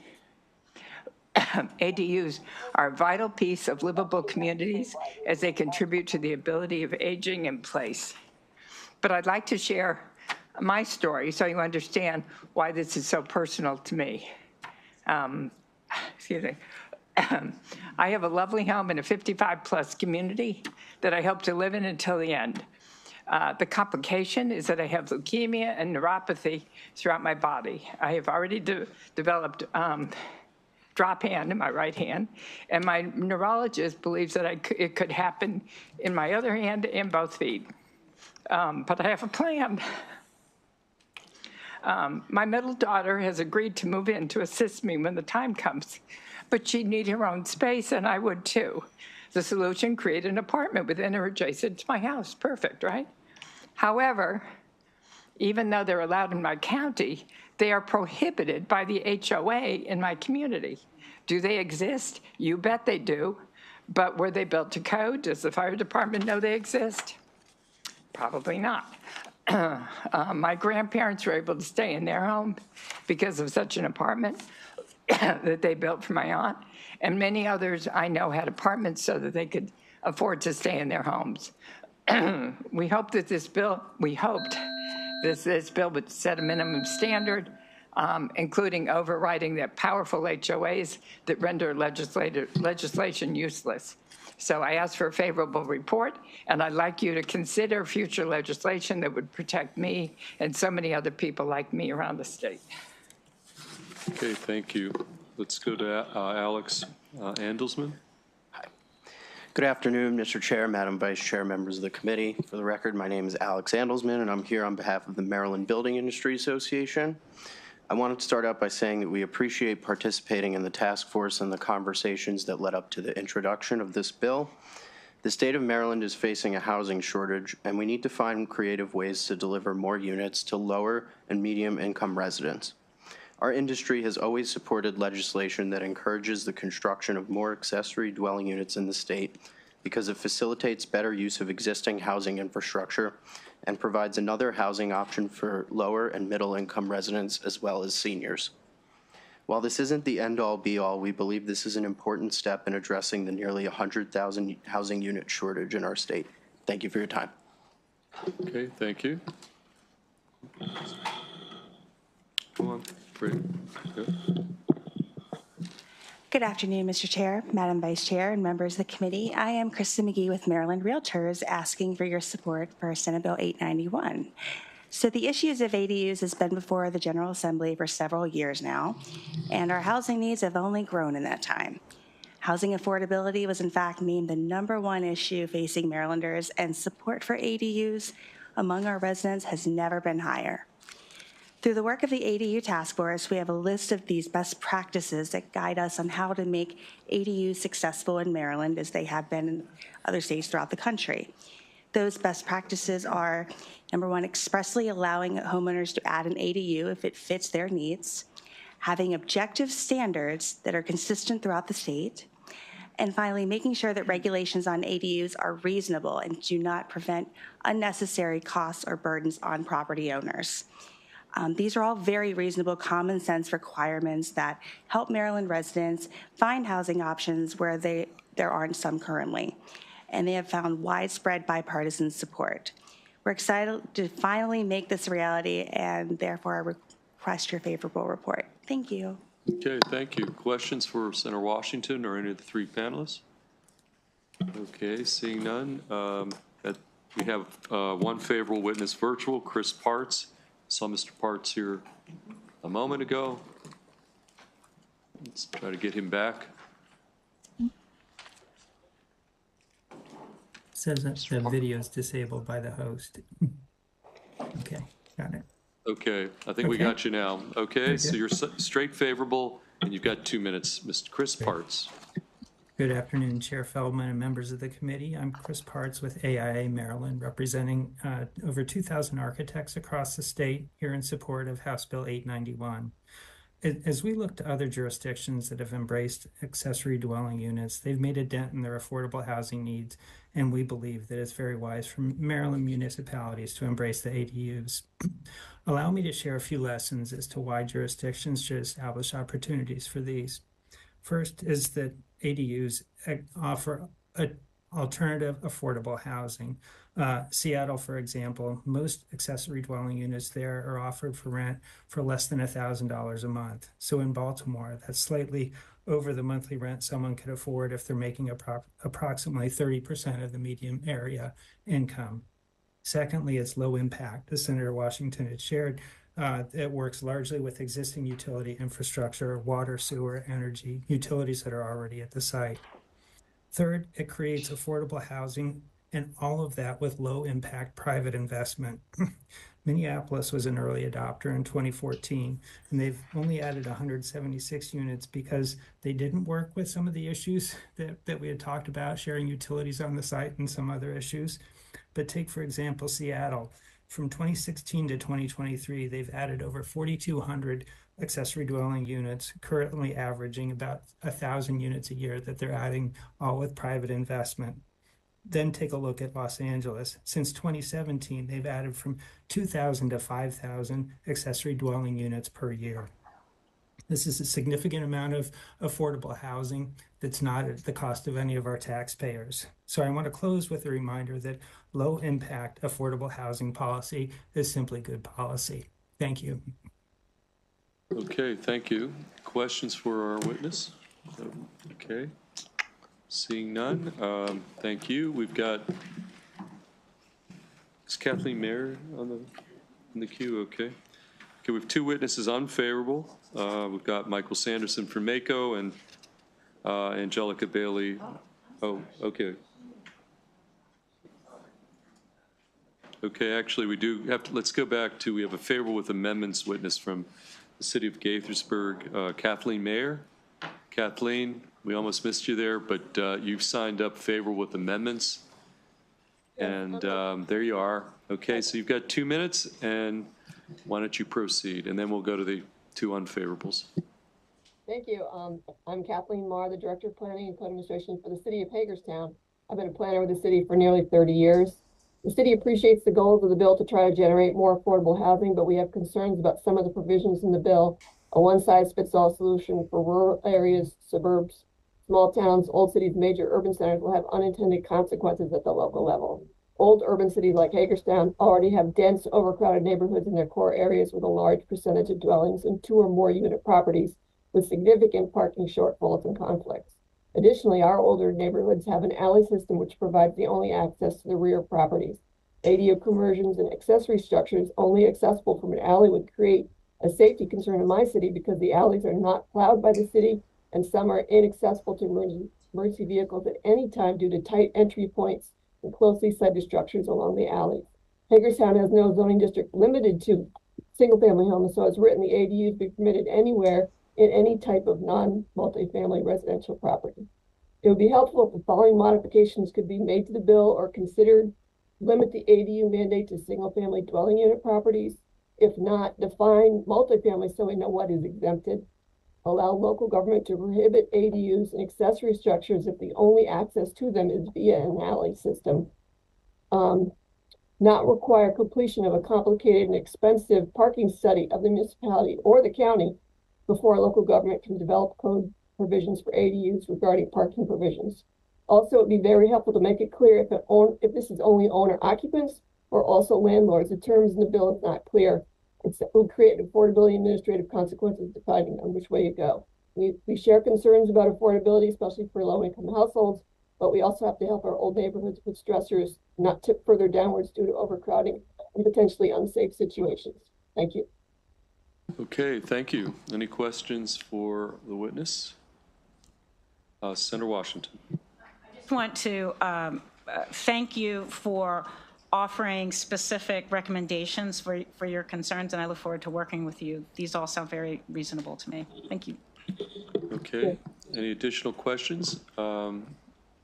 ADUs are a vital piece of livable communities as they contribute to the ability of aging in place. But I'd like to share my story so you understand why this is so personal to me. Excuse me. I have a lovely home in a 55-plus community that I hope to live in until the end. The complication is that I have leukemia and neuropathy throughout my body. I have already developed drop hand in my right hand, and my neurologist believes that it could happen in my other hand and both feet. But I have a plan. My middle daughter has agreed to move in to assist me when the time comes, but she'd need her own space, and I would too. The solution, create an apartment within or adjacent to my house. Perfect, right? However, even though they're allowed in my county, they are prohibited by the HOA in my community. Do they exist? You bet they do. But were they built to code? Does the fire department know they exist? Probably not. My grandparents were able to stay in their home because of such an apartment that they built for my aunt, and many others I know had apartments so that they could afford to stay in their homes. We hoped this bill would set a minimum standard, including overriding the powerful HOAs that render legislation useless. So I asked for a favorable report, and I'd like you to consider future legislation that would protect me and so many other people like me around the state.
Okay, thank you. Let's go to Alex Andelsman.
Hi. Good afternoon, Mr. Chair, Madam Vice Chair, members of the committee. For the record, my name is Alex Andelsman, and I'm here on behalf of the Maryland Building Industry Association. I wanted to start out by saying that we appreciate participating in the task force and the conversations that led up to the introduction of this bill. The state of Maryland is facing a housing shortage, and we need to find creative ways to deliver more units to lower and medium income residents. Our industry has always supported legislation that encourages the construction of more accessory dwelling units in the state because it facilitates better use of existing housing infrastructure and provides another housing option for lower and middle income residents as well as seniors. While this isn't the end-all be-all, we believe this is an important step in addressing the nearly 100,000 housing unit shortage in our state. Thank you for your time.
Okay, thank you. Come on, Fred. Go.
Good afternoon, Mr. Chair, Madam Vice Chair, and members of the committee. I am Kristen McGee with Maryland Realtors, asking for your support for Senate Bill 891. So the issues of ADUs has been before the General Assembly for several years now, and our housing needs have only grown in that time. Housing affordability was in fact named the #1 issue facing Marylanders, and support for ADUs among our residents has never been higher. Through the work of the ADU Task Force, we have a list of these best practices that guide us on how to make ADUs successful in Maryland as they have been in other states throughout the country. Those best practices are, #1, expressly allowing homeowners to add an ADU if it fits their needs, having objective standards that are consistent throughout the state, and finally, making sure that regulations on ADUs are reasonable and do not prevent unnecessary costs or burdens on property owners. These are all very reasonable common sense requirements that help Maryland residents find housing options where there aren't some currently. And they have found widespread bipartisan support. We're excited to finally make this a reality, and therefore I request your favorable report. Thank you.
Okay, thank you. Questions for Senator Washington or any of the three panelists? Okay, seeing none. We have one favorable witness virtual, Chris Parts. Saw Mr. Parts here a moment ago. Let's try to get him back.
Says that the video is disabled by the host. Okay, got it.
Okay, I think we got you now. Okay, so you're straight favorable, and you've got 2 minutes. Mr. Chris Parts.
Good afternoon, Chair Feldman and members of the committee. I'm Chris Parts with AIA Maryland, representing over 2,000 architects across the state here in support of House Bill 891. As we look to other jurisdictions that have embraced accessory dwelling units, they've made a dent in their affordable housing needs, and we believe that it's very wise for Maryland municipalities to embrace the ADUs. Allow me to share a few lessons as to why jurisdictions should establish opportunities for these. First is that ADUs offer an alternative affordable housing. Seattle, for example, most accessory dwelling units there are offered for rent for less than $1,000 a month. So in Baltimore, that's slightly over the monthly rent someone could afford if they're making approximately 30% of the median area income. Secondly, it's low impact. As Senator Washington had shared, it works largely with existing utility infrastructure, water, sewer, energy, utilities that are already at the site. Third, it creates affordable housing, and all of that with low impact private investment. Minneapolis was an early adopter in 2014, and they've only added 176 units because they didn't work with some of the issues that we had talked about, sharing utilities on the site and some other issues. But take, for example, Seattle. From 2016 to 2023, they've added over 4,200 accessory dwelling units, currently averaging about 1,000 units a year that they're adding, all with private investment. Then take a look at Los Angeles. Since 2017, they've added from 2,000 to 5,000 accessory dwelling units per year. This is a significant amount of affordable housing that's not at the cost of any of our taxpayers. So I want to close with a reminder that low impact affordable housing policy is simply good policy. Thank you.
Okay, thank you. Questions for our witness? Okay. Seeing none, thank you. We've got, is Kathleen Mayer in the queue? Okay. Okay, we have two witnesses unfavorable. We've got Michael Sanderson from Mako and Angelica Bailey. Oh, okay. Okay, actually, we do have to, let's go back to, we have a favorable with amendments witness from the city of Gaithersburg, Kathleen Mayer. Kathleen, we almost missed you there, but you've signed up favorable with amendments. And there you are. Okay, so you've got 2 minutes, and why don't you proceed? And then we'll go to the 2 unfavorables.
Thank you. I'm Kathleen Marr, the Director of Planning and Co-Administration for the City of Hagerstown. I've been a planner with the city for nearly 30 years. The city appreciates the goals of the bill to try to generate more affordable housing, but we have concerns about some of the provisions in the bill. A one-size-fits-all solution for rural areas, suburbs, small towns, old cities, major urban centers will have unintended consequences at the local level. Old urban cities like Hagerstown already have dense, overcrowded neighborhoods in their core areas with a large percentage of dwellings in 2 or more unit properties with significant parking shortfalls and conflicts. Additionally, our older neighborhoods have an alley system which provides the only access to the rear properties. ADU conversions and accessory structures only accessible from an alley would create a safety concern in my city because the alleys are not plowed by the city and some are inaccessible to emergency vehicles at any time due to tight entry points and closely sited structures along the alleys. Hagerstown has no zoning district limited to single-family homes, so as written, the ADUs be permitted anywhere in any type of non-multifamily residential property. It would be helpful if the following modifications could be made to the bill or considered: limit the ADU mandate to single-family dwelling unit properties. If not, define multifamily so we know what is exempted. Allow local government to prohibit ADUs and accessory structures if the only access to them is via an alley system. Not require completion of a complicated and expensive parking study of the municipality or the county before local government can develop code provisions for ADUs regarding parking provisions. Also, it'd be very helpful to make it clear if this is only owner occupants or also landlords. The terms in the bill is not clear. It will create affordability administrative consequences depending on which way you go. We share concerns about affordability, especially for low-income households, but we also have to help our old neighborhoods with stressors not tip further downwards due to overcrowding and potentially unsafe situations. Thank you.
Okay, thank you. Any questions for the witness? Senator Washington.
I just want to thank you for offering specific recommendations for your concerns, and I look forward to working with you. These all sound very reasonable to me. Thank you.
Okay, any additional questions?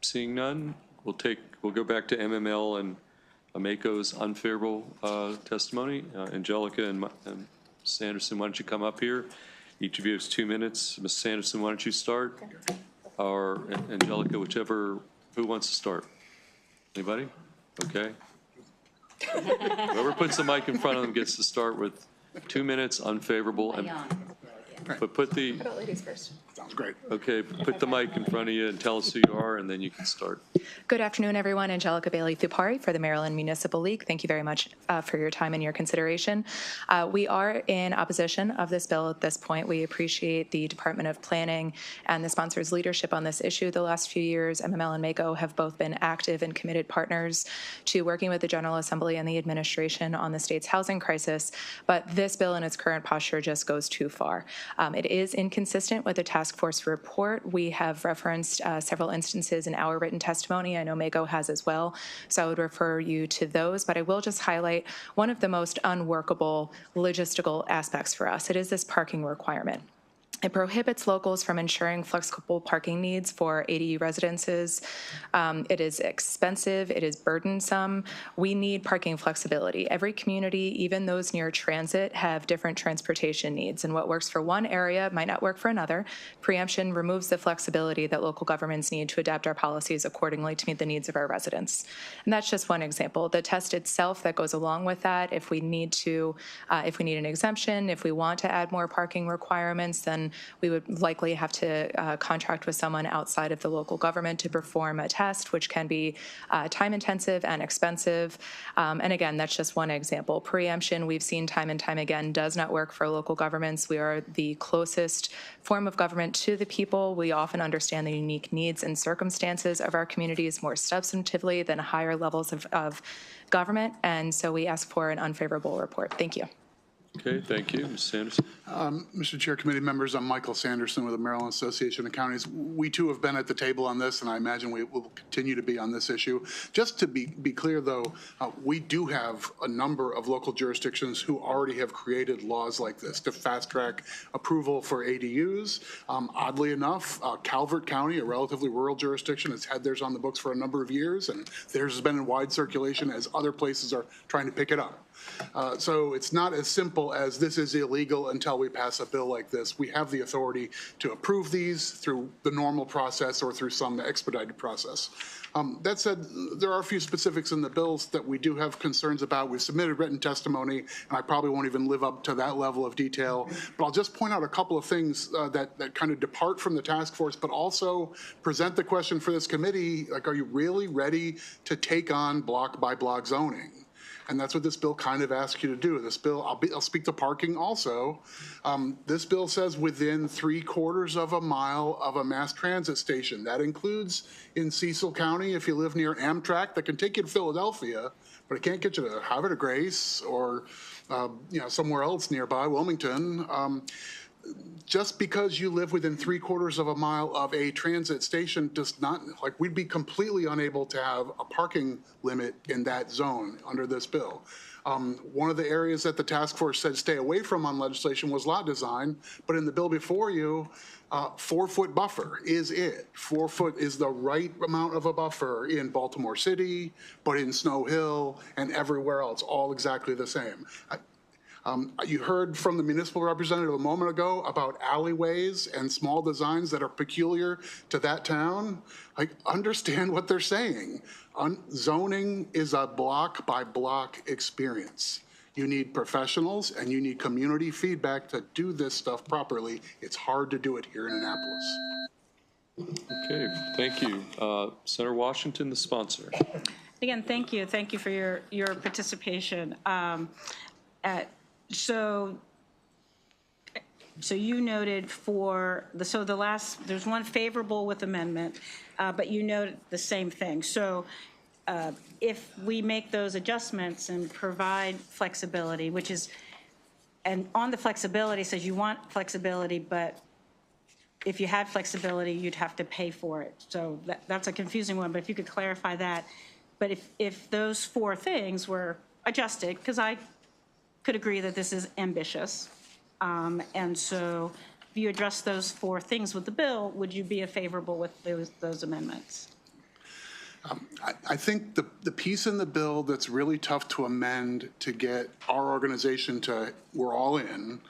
Seeing none, we'll go back to MML and Amako's unfavorable testimony. Angelica and Sanderson, why don't you come up here? Each of you has 2 minutes. Ms. Sanderson, why don't you start? Or Angelica, who wants to start? Anybody? Okay. Whoever puts the mic in front of them gets to start with 2 minutes, unfavorable. But put the
ladies first.
Sounds great. Okay, put the mic in front of you and tell us who you are, and then you can start.
Good afternoon, everyone. Angelica Bailey-Thupari for the Maryland Municipal League. Thank you very much for your time and your consideration. We are in opposition of this bill at this point. We appreciate the Department of Planning and the sponsor's leadership on this issue the last few years. MML and MACO have both been active and committed partners to working with the General Assembly and the administration on the state's housing crisis, but this bill in its current posture just goes too far. It is inconsistent with the task force report. We have referenced several instances in our written testimony. I know MACO has as well, so I would refer you to those, but I will just highlight one of the most unworkable logistical aspects for us. It is this parking requirement. It prohibits locals from ensuring flexible parking needs for ADU residences. It is expensive. It is burdensome. We need parking flexibility. Every community, even those near transit, have different transportation needs, and what works for one area might not work for another. Preemption removes the flexibility that local governments need to adapt our policies accordingly to meet the needs of our residents. And that's just one example. The test itself that goes along with that, if we need an exemption, if we want to add more parking requirements, then we would likely have to contract with someone outside of the local government to perform a test, which can be time-intensive and expensive. And again, that's just one example. Preemption, we've seen time and time again, does not work for local governments. We are the closest form of government to the people. We often understand the unique needs and circumstances of our communities more substantively than higher levels of government. And so we ask for an unfavorable report. Thank you.
Okay, thank you. Ms. Sanderson.
Mr. Chair, committee members, I'm Michael Sanderson with the Maryland Association of Counties. We too have been at the table on this, and I imagine we will continue to be on this issue. Just to be clear, though, we do have a number of local jurisdictions who already have created laws like this to fast-track approval for ADUs. Oddly enough, Calvert County, a relatively rural jurisdiction, has had theirs on the books for a number of years, and theirs has been in wide circulation as other places are trying to pick it up. So it's not as simple as this is illegal until we pass a bill like this. We have the authority to approve these through the normal process or through some expedited process. That said, there are a few specifics in the bills that we do have concerns about. We've submitted written testimony, and I probably won't even live up to that level of detail. But I'll just point out a couple of things that kind of depart from the task force, but also present the question for this committee, like, are you really ready to take on block by block zoning? And that's what this bill kind of asks you to do. This bill, I'll speak to parking also. This bill says within 3/4 of a mile of a mass transit station. That includes in Cecil County, if you live near Amtrak, that can take you to Philadelphia, but it can't get you to Havre de Grace or somewhere else nearby, Wilmington. Just because you live within 3/4 of a mile of a transit station does not, like, we'd be completely unable to have a parking limit in that zone under this bill. One of the areas that the task force said stay away from on legislation was lot design, but in the bill before you, 4-foot buffer is it. 4 foot is the right amount of a buffer in Baltimore City, but in Snow Hill and everywhere else, all exactly the same. You heard from the municipal representative a moment ago about alleyways and small designs that are peculiar to that town. I understand what they're saying. Zoning is a block by block experience. You need professionals and you need community feedback to do this stuff properly. It's hard to do it here in Annapolis.
Okay, thank you. Senator Washington, the sponsor.
Again, thank you. Thank you for your participation. So you noted there's one favorable with amendment, but you noted the same thing. So if we make those adjustments and provide flexibility, and on the flexibility says you want flexibility, but if you had flexibility, you'd have to pay for it. So that's a confusing one, but if you could clarify that. But if those 4 things were adjusted, because I could agree that this is ambitious. And so if you address those 4 things with the bill, would you be favorable with those amendments?
I think the piece in the bill that's really tough to amend to get our organization to, we're all in,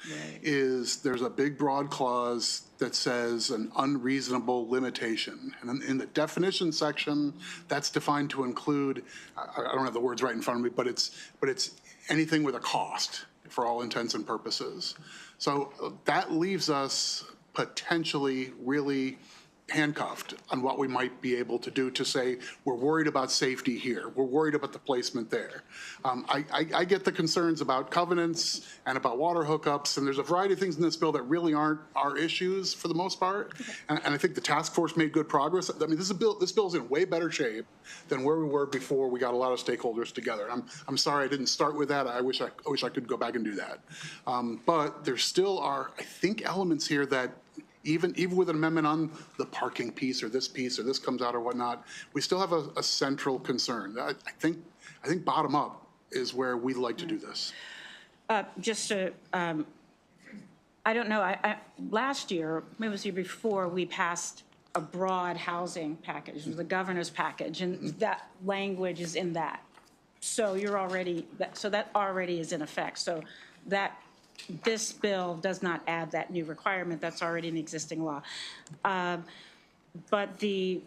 is there's a big broad clause that says an unreasonable limitation. And in the definition section, that's defined to include, I don't have the words right in front of me, but it's anything with a cost for all intents and purposes. So that leaves us potentially really handcuffed on what we might be able to do to say, we're worried about safety here. We're worried about the placement there. I get the concerns about covenants and about water hookups, and there's a variety of things in this bill that really aren't our issues for the most part. And I think the task force made good progress. I mean, this bill's in way better shape than where we were before we got a lot of stakeholders together. I'm sorry I didn't start with that. I wish I could go back and do that. But there still are, I think, elements here that even with an amendment on the parking piece or this comes out or whatnot, we still have a central concern. I think bottom up is where we like to do this.
Just to, I don't know, last year, maybe it was the year before, we passed a broad housing package, the governor's package, and that language is in that. So that already is in effect. So this bill does not add that new requirement. That's already an existing law. But the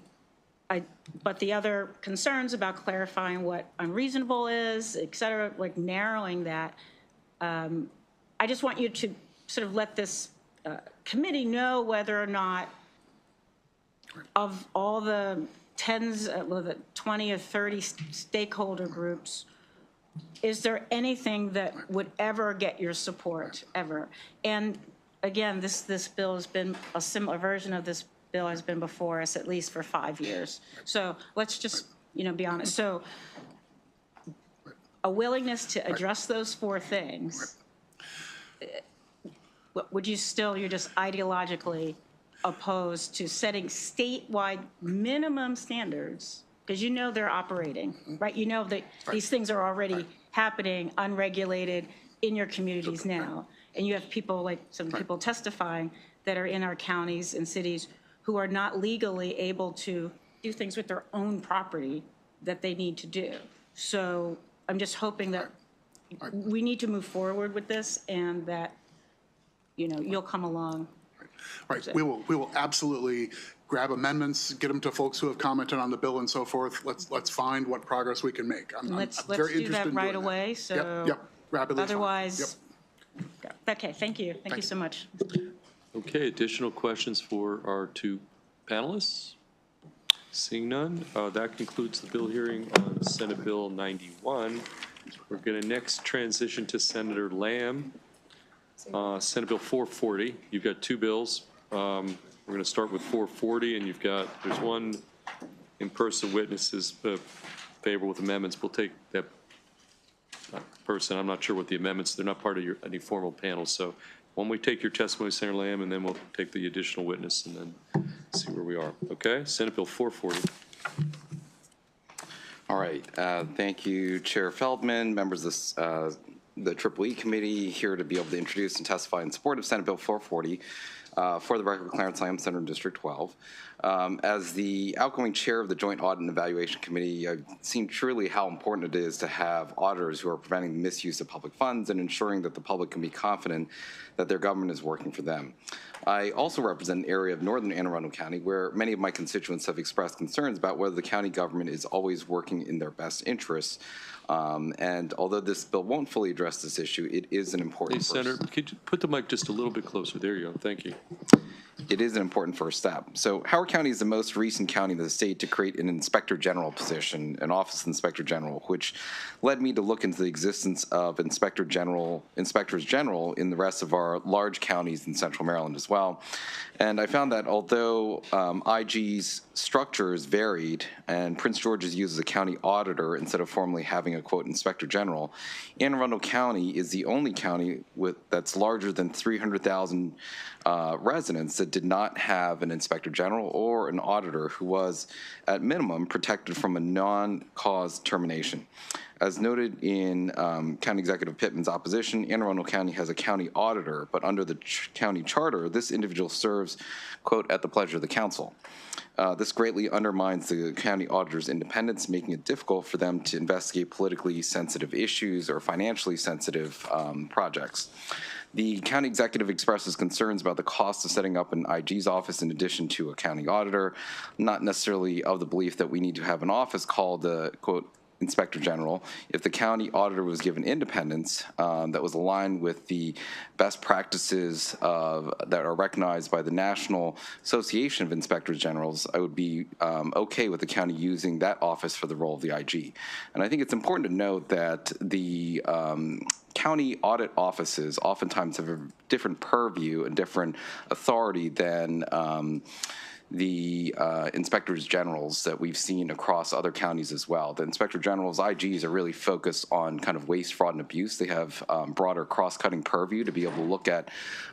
other concerns about clarifying what unreasonable is, et cetera, like narrowing that, I just want you to sort of let this committee know whether or not of all the the 20 or 30 stakeholder groups, is there anything that would ever get your support, ever? And again, this bill has been, a similar version of this bill has been before us at least for 5 years. So let's just, be honest. So a willingness to address those 4 things. would you still, you're just ideologically opposed to setting statewide minimum standards? Because you know they're operating, right? You know that these things are already happening unregulated in your communities now. And you have people, like some people testifying, that are in our counties and cities who are not legally able to do things with their own property that they need to do. So I'm just hoping that we need to move forward with this, and that, you know, you'll come along.
Right. We will absolutely grab amendments, get them to folks who have commented on the bill and so forth. Let's find what progress we can make.
Let's
very
do
interested
that
in
right
doing
away.
That.
So
Yep. Rapidly.
otherwise,
Yep.
Okay. Thank you. Thank you so much.
Okay, additional questions for our two panelists? Seeing none, that concludes the bill hearing on Senate Bill 91. We're going to next transition to Senator Lamb. Senate Bill 440. You've got two bills. We're going to start with 440, and there's one in-person witnesses favor with amendments. We'll take that person. I'm not sure what the amendments, they're not part of any formal panel. So when we take your testimony, Senator Lamb, and then we'll take the additional witness and then see where we are. Okay, Senate Bill 440.
All right. Thank you, Chair Feldman, members of the EEE Committee, here to be able to introduce and testify in support of Senate Bill 440. For the record, Clarence Lamb, Senator District 12. As the outgoing chair of the Joint Audit and Evaluation Committee, I've seen truly how important it is to have auditors who are preventing the misuse of public funds and ensuring that the public can be confident that their government is working for them. I also represent an area of northern Anne Arundel County where many of my constituents have expressed concerns about whether the county government is always working in their best interests. And although this bill won't fully address this issue, it is an important
Senator, could you put the mic just a little bit closer? There you go. Thank you.
It is an important first step. So Howard County is the most recent county in the state to create an Inspector General position, an Office of Inspector General, which led me to look into the existence of Inspectors General in the rest of our large counties in central Maryland as well. And I found that although IG's structure is varied and Prince George's uses a county auditor instead of formally having a, quote, Inspector General, Anne Arundel County is the only county that's larger than 300,000 residents that did not have an Inspector General or an auditor who was, at minimum, protected from a non-cause termination. As noted in County Executive Pittman's opposition, Anne Arundel County has a county auditor, but under the county charter, this individual serves, quote, at the pleasure of the council. This greatly undermines the county auditor's independence, making it difficult for them to investigate politically sensitive issues or financially sensitive projects. The county executive expresses concerns about the cost of setting up an IG's office in addition to a county auditor, not necessarily of the belief that we need to have an office called the, quote, Inspector General. If the county auditor was given independence that was aligned with the best practices that are recognized by the National Association of Inspectors Generals, I would be okay with the county using that office for the role of the IG. And I think it's important to note that the county audit offices oftentimes have a different purview and different authority than the inspectors generals that we've seen across other counties as well. The inspector generals, IGs, are really focused on kind of waste, fraud, and abuse. They have broader cross-cutting purview to be able to look at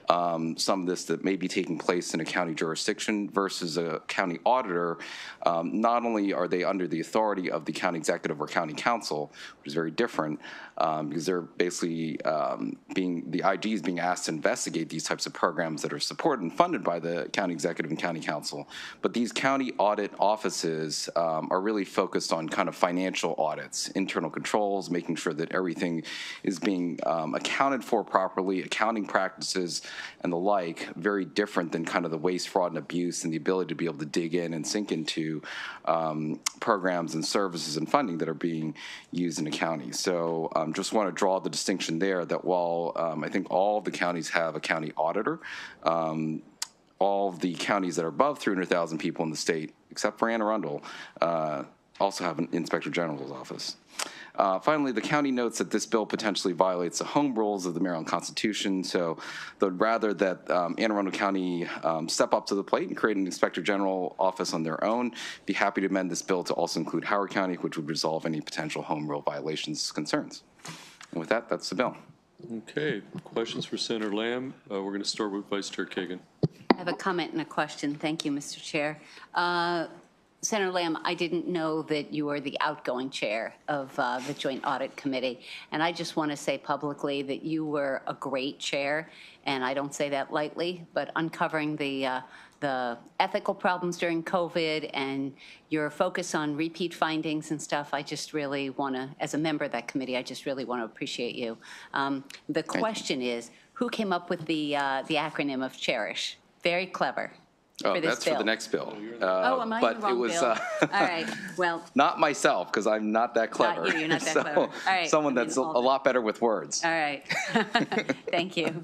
some of this that may be taking place in a county jurisdiction versus a county auditor. Not only are they under the authority of the county executive or county council, which is very different, because they're basically the IGs being asked to investigate these types of programs that are supported and funded by the county executive and county council. But these county audit offices are really focused on kind of financial audits, internal controls, making sure that everything is being accounted for properly, accounting practices and the like, very different than kind of the waste, fraud, and abuse and the ability to be able to dig in and sink into programs and services and funding that are being used in the county. So just want to draw the distinction there that while I think all of the counties have a county auditor, all of the counties that are above 300,000 people in the state, except for Anne Arundel, also have an Inspector General's office. Finally, the county notes that this bill potentially violates the home rules of the Maryland Constitution, so they'd rather that Anne Arundel County step up to the plate and create an Inspector General office on their own. Be happy to amend this bill to also include Howard County, which would resolve any potential home rule violations concerns. And with that, that's the bill.
Okay, questions for Senator Lamb? We're going to start with Vice Chair Kagan.
I have a comment and a question. Thank you, Mr. Chair. Senator Lamb, I didn't know that you are the outgoing chair of the Joint Audit Committee, and I just want to say publicly that you were a great chair, and I don't say that lightly, but uncovering the ethical problems during COVID and your focus on repeat findings and stuff, I just really want to, as a member of that committee, I just really want to appreciate you. The question is, who came up with the acronym of CHERISH? Very clever.
Oh, that's for the next bill.
Am I
but
in the wrong
it was,
bill? All right, well.
Not myself, because I'm not that clever.
Not you, you're not that
So,
clever. All right.
Someone that's a lot better with words.
All right. Thank you.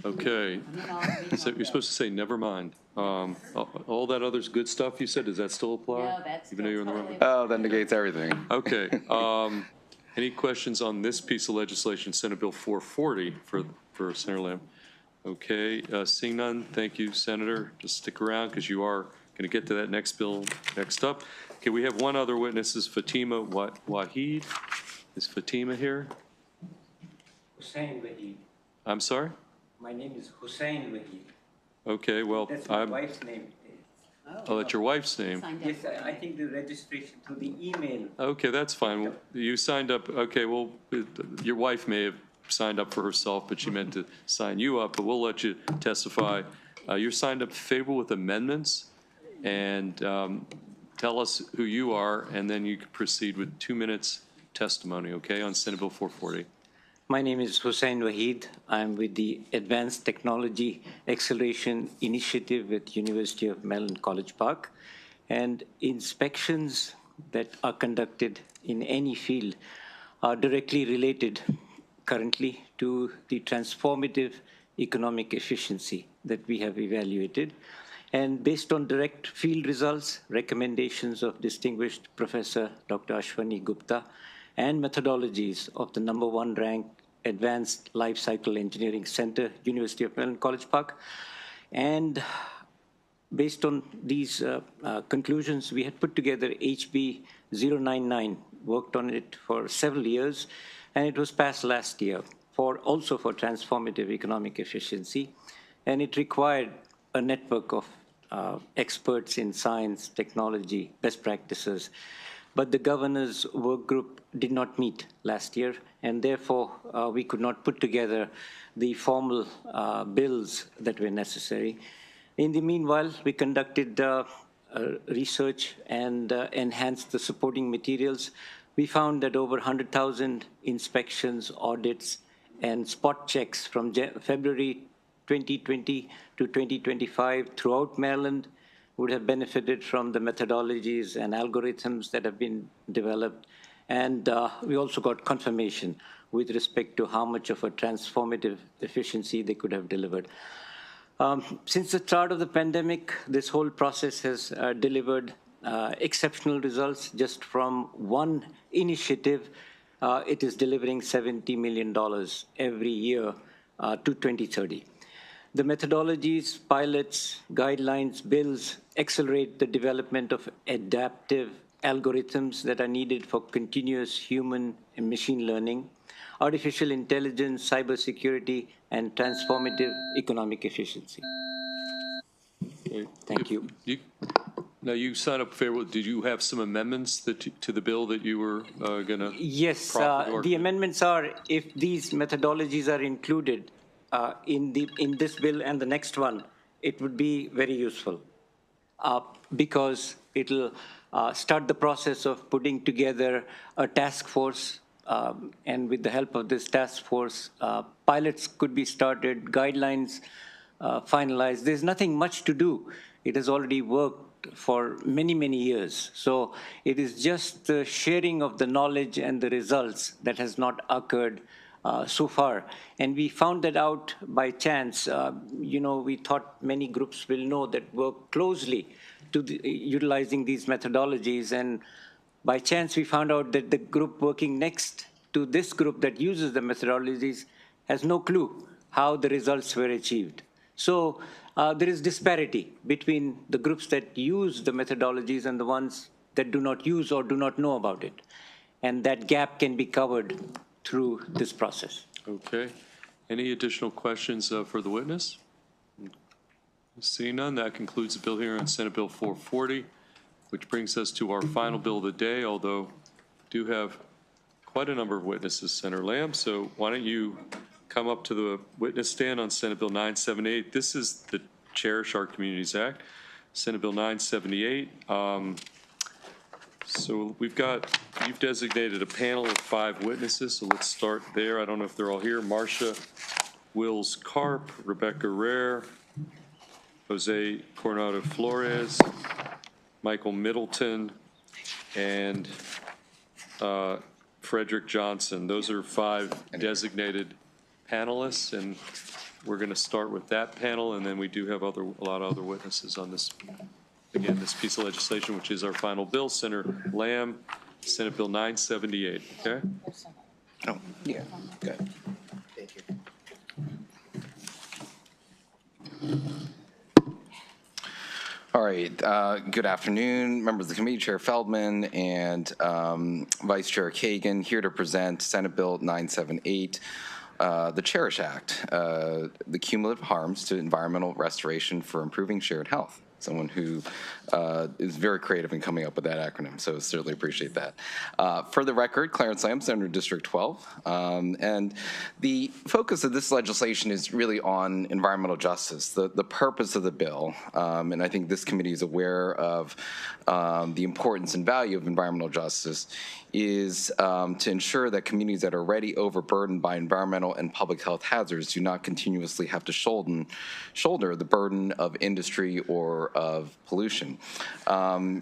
Okay. So you're supposed to say, never mind. All that other good stuff you said, does that still apply?
No, that's
even though you're in the wrong.
Oh, that negates everything.
Okay. Any questions on this piece of legislation, Senate Bill 440 for Senator Lamb? Okay, seeing none, thank you, Senator. Just stick around because you are going to get to that next bill next up. Okay, we have one other witness, is Fatima Waheed. Is Fatima here?
Hussein Waheed.
I'm sorry?
My name is Hussein Waheed.
Okay, well,
That's my wife's name.
Oh, that's your wife's name.
Yes, I think the registration through the email.
Okay, that's fine. You signed up. Okay, well, your wife may have signed up for herself, but she meant to sign you up, but we'll let you testify. You're signed up favorable with amendments, and tell us who you are, and then you can proceed with 2 minutes testimony, okay, on Senate Bill 440.
My name is Hussein Waheed. I'm with the Advanced Technology Acceleration Initiative at University of Maryland College Park. And inspections that are conducted in any field are directly related currently to the transformative economic efficiency that we have evaluated. And based on direct field results, recommendations of distinguished Professor Dr. Ashwani Gupta, and methodologies of the #1 ranked Advanced Life Cycle Engineering Center, University of Maryland College Park. And based on these conclusions, we had put together HB 099, worked on it for several years, and it was passed last year also for transformative economic efficiency. And it required a network of experts in science, technology, best practices. But the governor's work group did not meet last year, and therefore we could not put together the formal bills that were necessary. In the meanwhile, we conducted research and enhanced the supporting materials. We found that over 100,000 inspections, audits, and spot checks from February 2020 to 2025 throughout Maryland would have benefited from the methodologies and algorithms that have been developed. And we also got confirmation with respect to how much of a transformative efficiency they could have delivered. Since the start of the pandemic, this whole process has delivered exceptional results. Just from one initiative, it is delivering $70 million every year to 2030. The methodologies, pilots, guidelines, bills accelerate the development of adaptive algorithms that are needed for continuous human and machine learning, artificial intelligence, cybersecurity, and transformative economic efficiency. Thank you.
Now, you signed up favorable. Did you have some amendments to the bill that you were going to?
Yes, the amendments are, if these methodologies are included in this bill and the next one, it would be very useful because it'll start the process of putting together a task force, and with the help of this task force, pilots could be started, guidelines finalized. There's nothing much to do. It has already worked for many, many years. So it is just the sharing of the knowledge and the results that has not occurred so far. And we found that out by chance. We thought many groups will know that work closely to utilizing these methodologies. And by chance, we found out that the group working next to this group that uses the methodologies has no clue how the results were achieved. So there is disparity between the groups that use the methodologies and the ones that do not use or do not know about it. And that gap can be covered through this process.
Okay. Any additional questions for the witness? Seeing none, that concludes the bill hearing on Senate Bill 440, which brings us to our final bill of the day, although we do have quite a number of witnesses, Senator Lamb. So why don't you come up to the witness stand on Senate Bill 978. This is the Cherish Our Communities Act, Senate Bill 978. So you've designated a panel of 5 witnesses, so let's start there. I don't know if they're all here. Marcia Wills Karp, Rebecca Rare, Jose Coronado Flores, Michael Middleton, and Frederick Johnson. Those are 5 designated panelists, and we're going to start with that panel, and then we do have a lot of other witnesses on this. Again, this piece of legislation, which is our final bill. Senator Lamb, Senate Bill 978. Okay?
Oh, yeah. Good. Thank you. All right. Good afternoon, members of the committee, Chair Feldman and Vice Chair Kagan, here to present Senate Bill 978. The Cherish Act, the cumulative harms to environmental restoration for improving shared health. Someone who is very creative in coming up with that acronym, so certainly appreciate that. For the record, Clarence Lamb, Senator District 12, and the focus of this legislation is really on environmental justice, the purpose of the bill, and I think this committee is aware of the importance and value of environmental justice, is to ensure that communities that are already overburdened by environmental and public health hazards do not continuously have to shoulder the burden of industry or of pollution.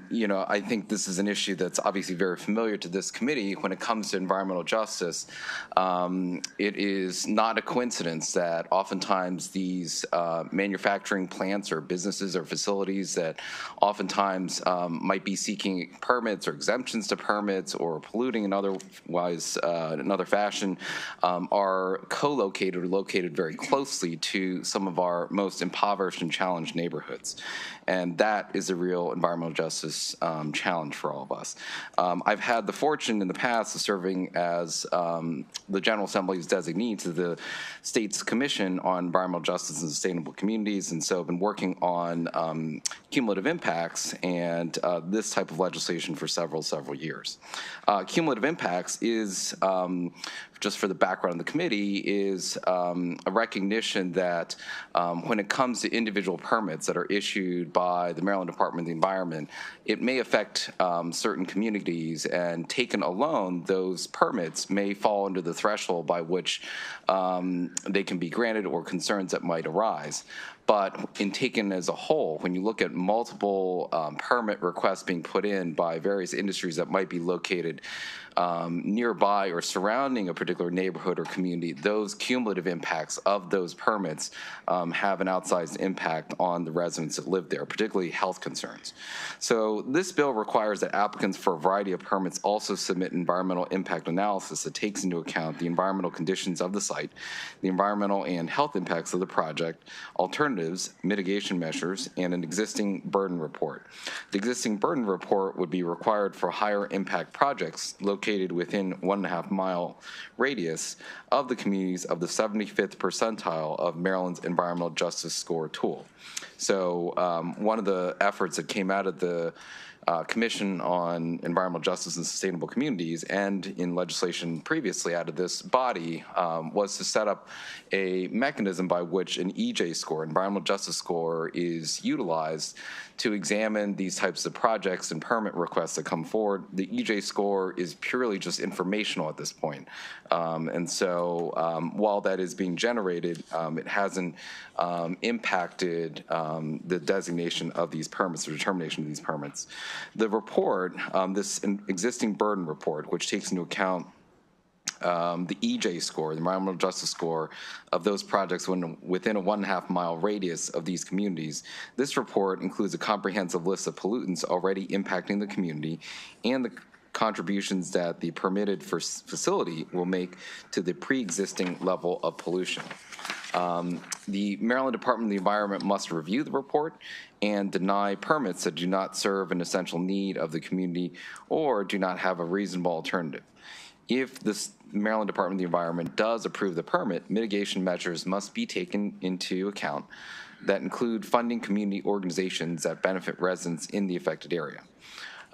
You know, I think this is an issue that's obviously very familiar to this committee. When it comes to environmental justice, it is not a coincidence that oftentimes these manufacturing plants or businesses or facilities that oftentimes might be seeking permits or exemptions to permits or polluting in another fashion are co-located or located very closely to some of our most impoverished and challenged neighborhoods. And that is a real environmental justice challenge for all of us. I've had the fortune in the past of serving as the General Assembly's designee to the state's Commission on Environmental Justice and Sustainable Communities, and so I've been working on cumulative impacts and this type of legislation for several years. Cumulative impacts is, just for the background of the committee, is a recognition that when it comes to individual permits that are issued by the Maryland Department of the Environment, it may affect certain communities, and taken alone, those permits may fall under the threshold by which they can be granted or concerns that might arise. But in taken as a whole, when you look at multiple permit requests being put in by various industries that might be located nearby or surrounding a particular neighborhood or community, those cumulative impacts of those permits have an outsized impact on the residents that live there, particularly health concerns. So this bill requires that applicants for a variety of permits also submit environmental impact analysis that takes into account the environmental conditions of the site, the environmental and health impacts of the project, alternatives, mitigation measures, and an existing burden report. The existing burden report would be required for higher impact projects located within 1.5 mile radius of the communities of the 75th percentile of Maryland's Environmental Justice Score tool. So one of the efforts that came out of the Commission on Environmental Justice and Sustainable Communities, and in legislation previously out of this body, was to set up a mechanism by which an EJ score, environmental justice score, is utilized to examine these types of projects and permit requests that come forward. The EJ score is purely just informational at this point. And so while that is being generated, it hasn't impacted the designation of these permits or determination of these permits. The report, this existing burden report, which takes into account the EJ score, the environmental justice score of those projects within a 1.5 mile radius of these communities. This report includes a comprehensive list of pollutants already impacting the community and the contributions that the permitted facility will make to the pre-existing level of pollution. The Maryland Department of the Environment must review the report and deny permits that do not serve an essential need of the community or do not have a reasonable alternative. If the Maryland Department of the Environment does approve the permit, mitigation measures must be taken into account that include funding community organizations that benefit residents in the affected area.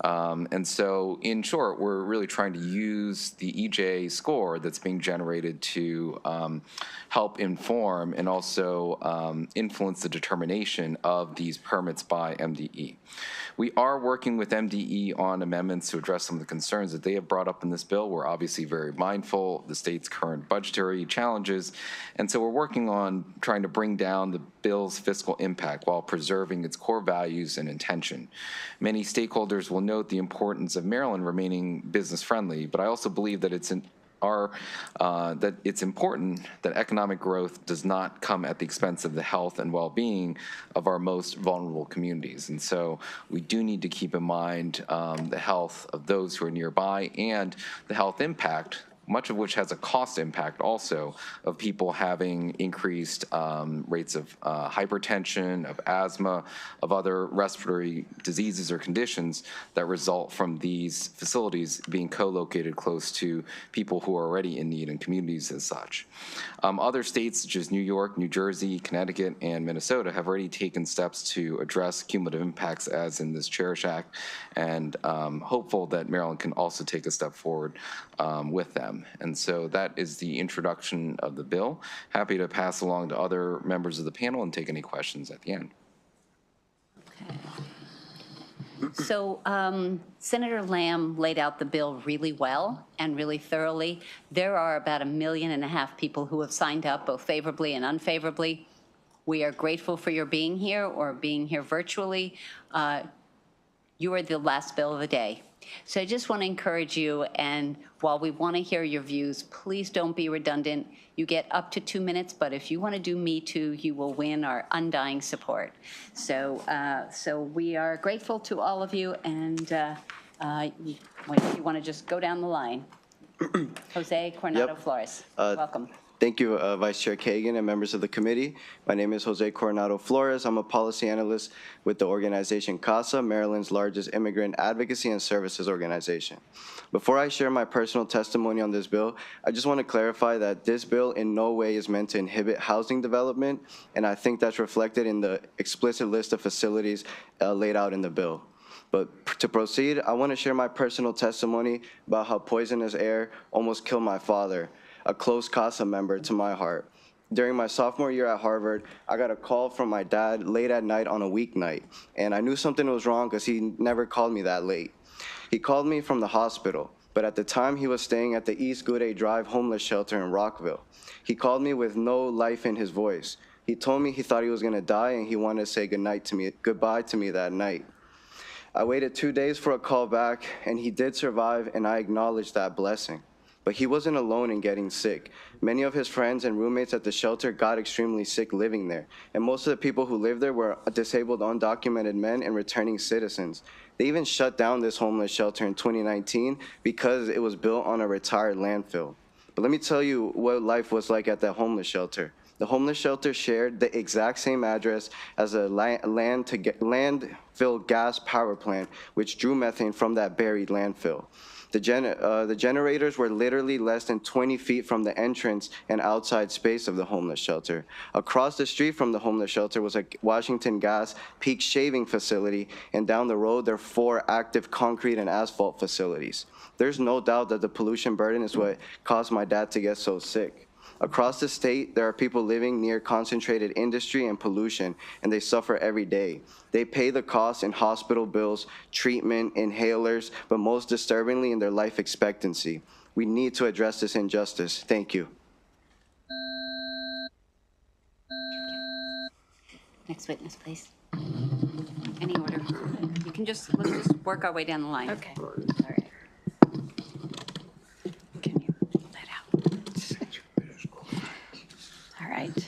And so, in short, we're really trying to use the EJ score that's being generated to help inform and also influence the determination of these permits by MDE. We are working with MDE on amendments to address some of the concerns that they have brought up in this bill. We're obviously very mindful of the state's current budgetary challenges, and so we're working on trying to bring down the bill's fiscal impact while preserving its core values and intention. Many stakeholders will note the importance of Maryland remaining business-friendly, but I also believe that it's important that economic growth does not come at the expense of the health and well-being of our most vulnerable communities. And so we do need to keep in mind the health of those who are nearby and the health impact, much of which has a cost impact also, of people having increased rates of hypertension, of asthma, of other respiratory diseases or conditions that result from these facilities being co-located close to people who are already in need and communities as such. Other states such as New York, New Jersey, Connecticut, and Minnesota have already taken steps to address cumulative impacts as in this CHERISH Act, and hopeful that Maryland can also take a step forward with them. And so that is the introduction of the bill. Happy to pass along to other members of the panel and take any questions at the end.
Okay. So Senator Lamb laid out the bill really well and really thoroughly. There are about 1.5 million people who have signed up, both favorably and unfavorably. We are grateful for your being here or being here virtually. You are the last bill of the day. So I just want to encourage you, and while we want to hear your views, please don't be redundant. You get up to 2 minutes, but if you want to do Me Too, you will win our undying support. So, we are grateful to all of you, and you want to just go down the line. Jose Coronado Flores, welcome.
Thank you, Vice Chair Kagan and members of the committee. My name is Jose Coronado Flores. I'm a policy analyst with the organization CASA, Maryland's largest immigrant advocacy and services organization. Before I share my personal testimony on this bill, I just want to clarify that this bill in no way is meant to inhibit housing development, and I think that's reflected in the explicit list of facilities laid out in the bill. But to proceed, I want to share my personal testimony about how poisonous air almost killed my father, a close CASA member to my heart. During my sophomore year at Harvard, I got a call from my dad late at night on a weeknight, and I knew something was wrong because he never called me that late. He called me from the hospital, but at the time he was staying at the East Gooday Drive homeless shelter in Rockville. He called me with no life in his voice. He told me he thought he was gonna die and he wanted to say goodbye to me that night. I waited 2 days for a call back, and he did survive, and I acknowledged that blessing. But he wasn't alone in getting sick. Many of his friends and roommates at the shelter got extremely sick living there, and most of the people who lived there were disabled, undocumented men and returning citizens. They even shut down this homeless shelter in 2019 because it was built on a retired landfill. But let me tell you what life was like at that homeless shelter. The homeless shelter shared the exact same address as a landfill gas power plant, which drew methane from that buried landfill. The generators were literally less than 20 feet from the entrance and outside space of the homeless shelter. Across the street from the homeless shelter was a Washington Gas peak shaving facility, and down the road there are 4 active concrete and asphalt facilities. There's no doubt that the pollution burden is what caused my dad to get so sick. Across the state, there are people living near concentrated industry and pollution, and they suffer every day. They pay the cost in hospital bills, treatment, inhalers, but most disturbingly in their life expectancy. We need to address this injustice. Thank you.
Next witness, please. Any order? You can let's just work our way down the line. Okay. All right.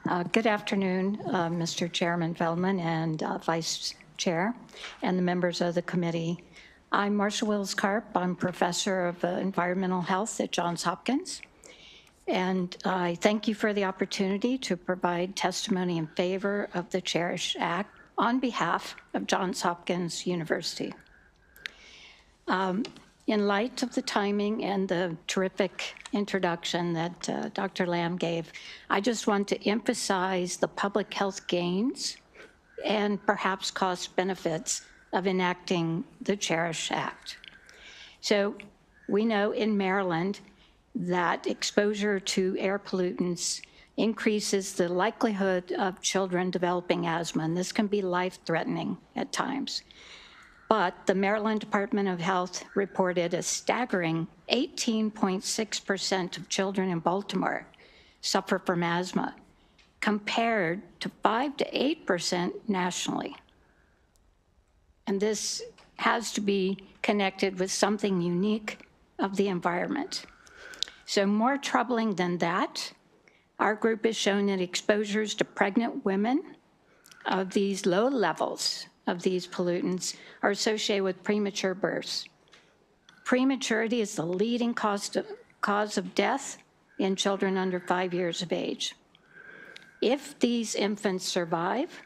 All right. Good afternoon, Mr. Chairman Feldman and Vice Chair and the members of the committee. I'm Marcia Wills-Karp. I'm professor of environmental health at Johns Hopkins. And I thank you for the opportunity to provide testimony in favor of the CHERISH Act on behalf of Johns Hopkins University. In light of the timing and the terrific introduction that Dr. Lamb gave, I just want to emphasize the public health gains and perhaps cost benefits of enacting the Cherish Act. So we know in Maryland that exposure to air pollutants increases the likelihood of children developing asthma, and this can be life-threatening at times. But the Maryland Department of Health reported a staggering 18.6% of children in Baltimore suffer from asthma, compared to 5 to 8% nationally. And this has to be connected with something unique of the environment. So more troubling than that, our group has shown that exposures to pregnant women of these low levels of these pollutants are associated with premature births. Prematurity is the leading cause of death in children under 5 years of age. If these infants survive,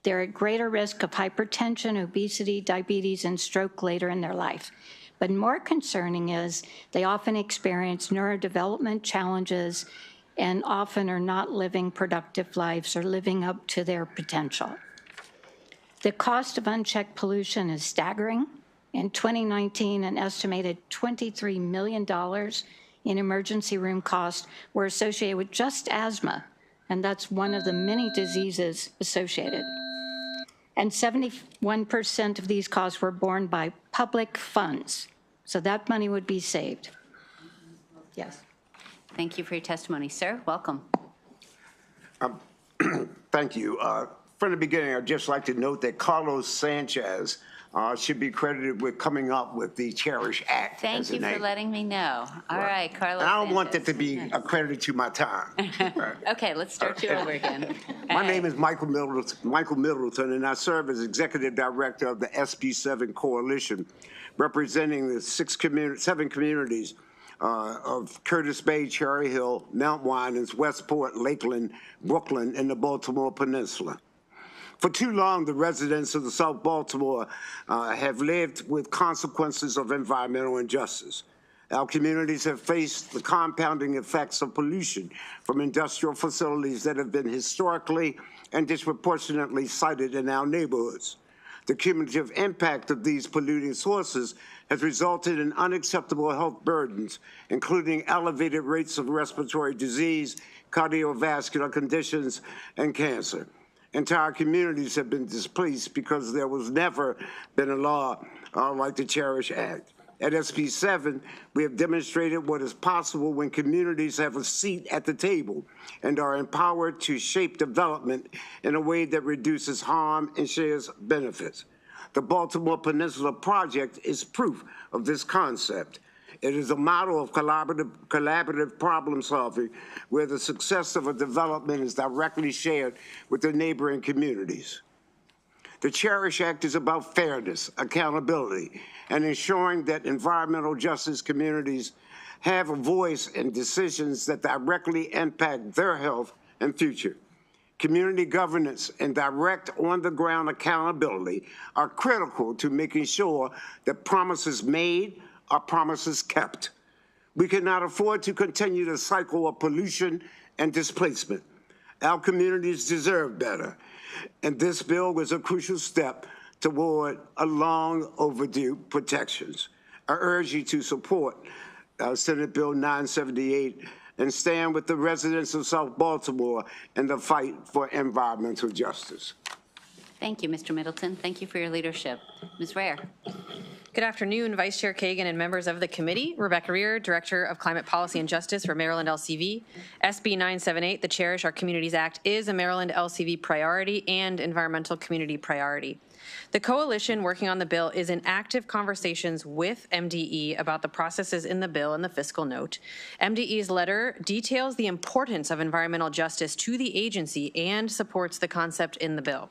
they're at greater risk of hypertension, obesity, diabetes, and stroke later in their life. But more concerning is they often experience neurodevelopment challenges and often are not living productive lives or living up to their potential. The cost of unchecked pollution is staggering. In 2019, an estimated $23 million in emergency room costs were associated with just asthma, and that's one of the many diseases associated. And 71% of these costs were borne by public funds. So that money would be saved. Yes.
Thank you for your testimony, sir. Welcome.
Thank you. From the beginning, I'd just like to note that Carlos Sanchez should be credited with coming up with the Cherish Act.
Thank you for letting me know. All right, Carlos.
And I don't
Sanchez.
want that to be accredited to my time.
Okay, let's start you over again.
My name is Michael Middleton, and I serve as Executive Director of the SB7 Coalition, representing the seven communities of Curtis Bay, Cherry Hill, Mount Winans, Westport, Lakeland, Brooklyn, and the Baltimore Peninsula. For too long, the residents of the South Baltimore have lived with consequences of environmental injustice. Our communities have faced the compounding effects of pollution from industrial facilities that have been historically and disproportionately sited in our neighborhoods. The cumulative impact of these polluting sources has resulted in unacceptable health burdens, including elevated rates of respiratory disease, cardiovascular conditions, and cancer. Entire communities have been displaced because there was never been a law like the Cherish Act. At SB7, we have demonstrated what is possible when communities have a seat at the table and are empowered to shape development in a way that reduces harm and shares benefits. The Baltimore Peninsula Project is proof of this concept. It is a model of collaborative problem solving where the success of a development is directly shared with the neighboring communities. The Cherish Act is about fairness, accountability, and ensuring that environmental justice communities have a voice in decisions that directly impact their health and future. Community governance and direct on-the-ground accountability are critical to making sure that promises made are promises kept. We cannot afford to continue the cycle of pollution and displacement. Our communities deserve better, and this bill was a crucial step toward a long overdue protections. I urge you to support Senate Bill 978 and stand with the residents of South Baltimore in the fight for environmental justice.
Thank you, Mr. Middleton. Thank you for your leadership. Ms. Rare.
Good afternoon, Vice Chair Kagan and members of the committee. Rebecca Rear, Director of Climate Policy and Justice for Maryland LCV. SB 978, the Cherish Our Communities Act, is a Maryland LCV priority and environmental community priority. The coalition working on the bill is in active conversations with MDE about the processes in the bill and the fiscal note. MDE's letter details the importance of environmental justice to the agency and supports the concept in the bill.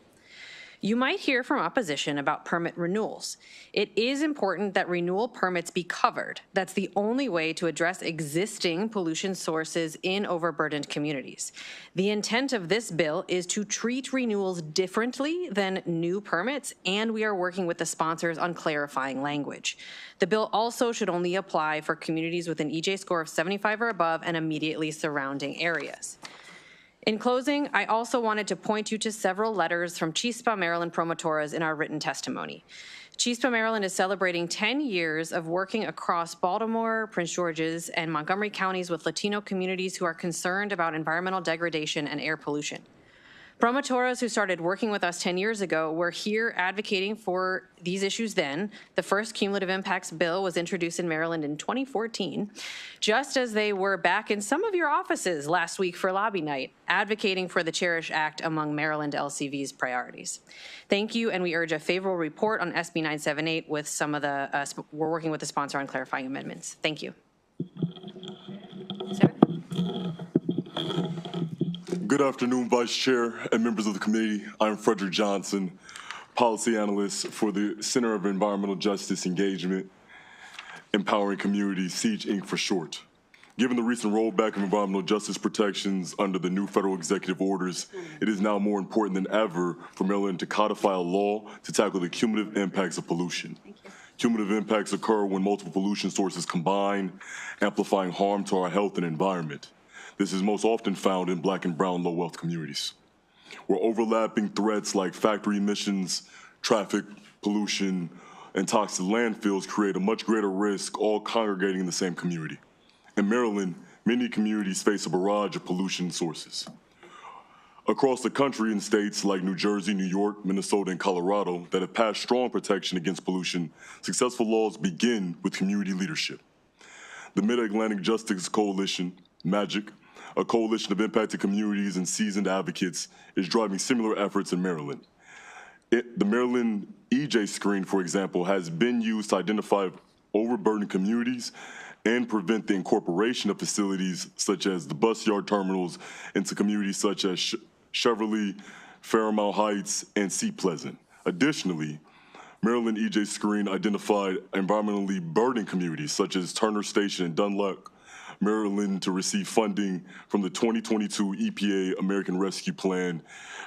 You might hear from opposition about permit renewals. It is important that renewal permits be covered. That's the only way to address existing pollution sources in overburdened communities. The intent of this bill is to treat renewals differently than new permits, and we are working with the sponsors on clarifying language. The bill also should only apply for communities with an EJ score of 75 or above and immediately surrounding areas. In closing, I also wanted to point you to several letters from Chispa, Maryland promotoras in our written testimony. Chispa, Maryland is celebrating 10 years of working across Baltimore, Prince George's, and Montgomery counties with Latino communities who are concerned about environmental degradation and air pollution. Promotoras who started working with us 10 years ago were here advocating for these issues then. The first cumulative impacts bill was introduced in Maryland in 2014, just as they were back in some of your offices last week for lobby night, advocating for the Cherish Act among Maryland LCV's priorities. Thank you, and we urge a favorable report on SB 978 with some of the, we're working with the sponsor on clarifying amendments. Thank you. Sir?
Good afternoon, Vice Chair and members of the committee. I'm Frederick Johnson, Policy Analyst for the Center of Environmental Justice Engagement, Empowering Communities, SEEGE Inc. for short. Given the recent rollback of environmental justice protections under the new federal executive orders, it is now more important than ever for Maryland to codify a law to tackle the cumulative impacts of pollution. Cumulative impacts occur when multiple pollution sources combine, amplifying harm to our health and environment. This is most often found in Black and brown low-wealth communities, where overlapping threats like factory emissions, traffic pollution, and toxic landfills create a much greater risk, all congregating in the same community. In Maryland, many communities face a barrage of pollution sources. Across the country, in states like New Jersey, New York, Minnesota, and Colorado that have passed strong protection against pollution, successful laws begin with community leadership. The Mid-Atlantic Justice Coalition, MAGIC, a coalition of impacted communities and seasoned advocates, is driving similar efforts in Maryland. The Maryland EJ screen, for example, has been used to identify overburdened communities and prevent the incorporation of facilities such as the bus yard terminals into communities such as Cheverly, Fairmount Heights, and Seat Pleasant. Additionally, Maryland EJ screen identified environmentally burdened communities such as Turner Station and Dunlap, Maryland, to receive funding from the 2022 EPA American Rescue Plan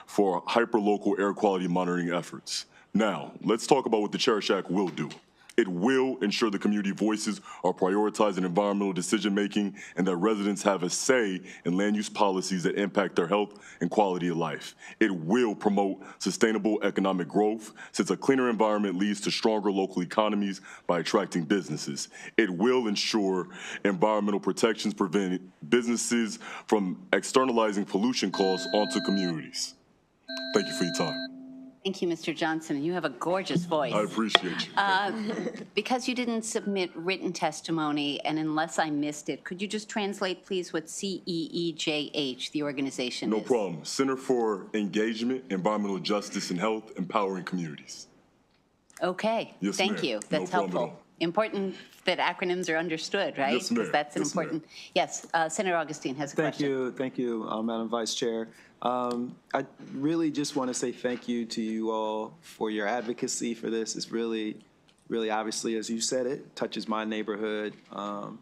for hyperlocal air quality monitoring efforts. Now, let's talk about what the Cherish Act will do. It will ensure the community voices are prioritized in environmental decision-making and that residents have a say in land use policies that impact their health and quality of life. It will promote sustainable economic growth, since a cleaner environment leads to stronger local economies by attracting businesses. It will ensure environmental protections prevent businesses from externalizing pollution costs onto communities. Thank you for your time.
Thank you, Mr. Johnson. You have a gorgeous voice.
I appreciate you.
Because you didn't submit written testimony, and unless I missed it, could you just translate, please, what CEEJH, the organization,
No
is?
problem. Center for Engagement, Environmental Justice and Health, Empowering Communities.
Okay.
Yes,
Thank
ma'am.
you. That's
No problem at
helpful. Important that acronyms are understood, right?
Yes, ma'am.
Because that's an
Yes, ma'am.
important. Yes, Senator Augustine has a question.
Thank you, Madam Vice Chair. I really just want to say thank you to you all for your advocacy for this. It's really, really obviously, as you said, it touches my neighborhood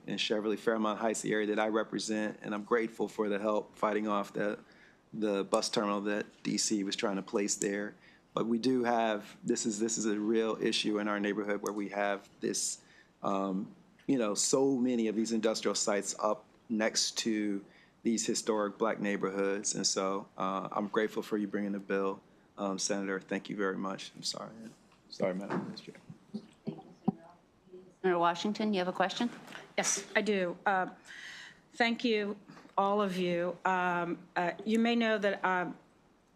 in Cheverly, Fairmount Heights, the area that I represent, and I'm grateful for the help fighting off the bus terminal that DC was trying to place there. But we do have, this is a real issue in our neighborhood where we have this, so many of these industrial sites up next to these historic Black neighborhoods. And so I'm grateful for you bringing the bill. Senator, thank you very much. I'm sorry. Sorry, Madam Vice Chair.
Senator Washington, you have a question?
Yes, I do. Thank you, all of you. You may know that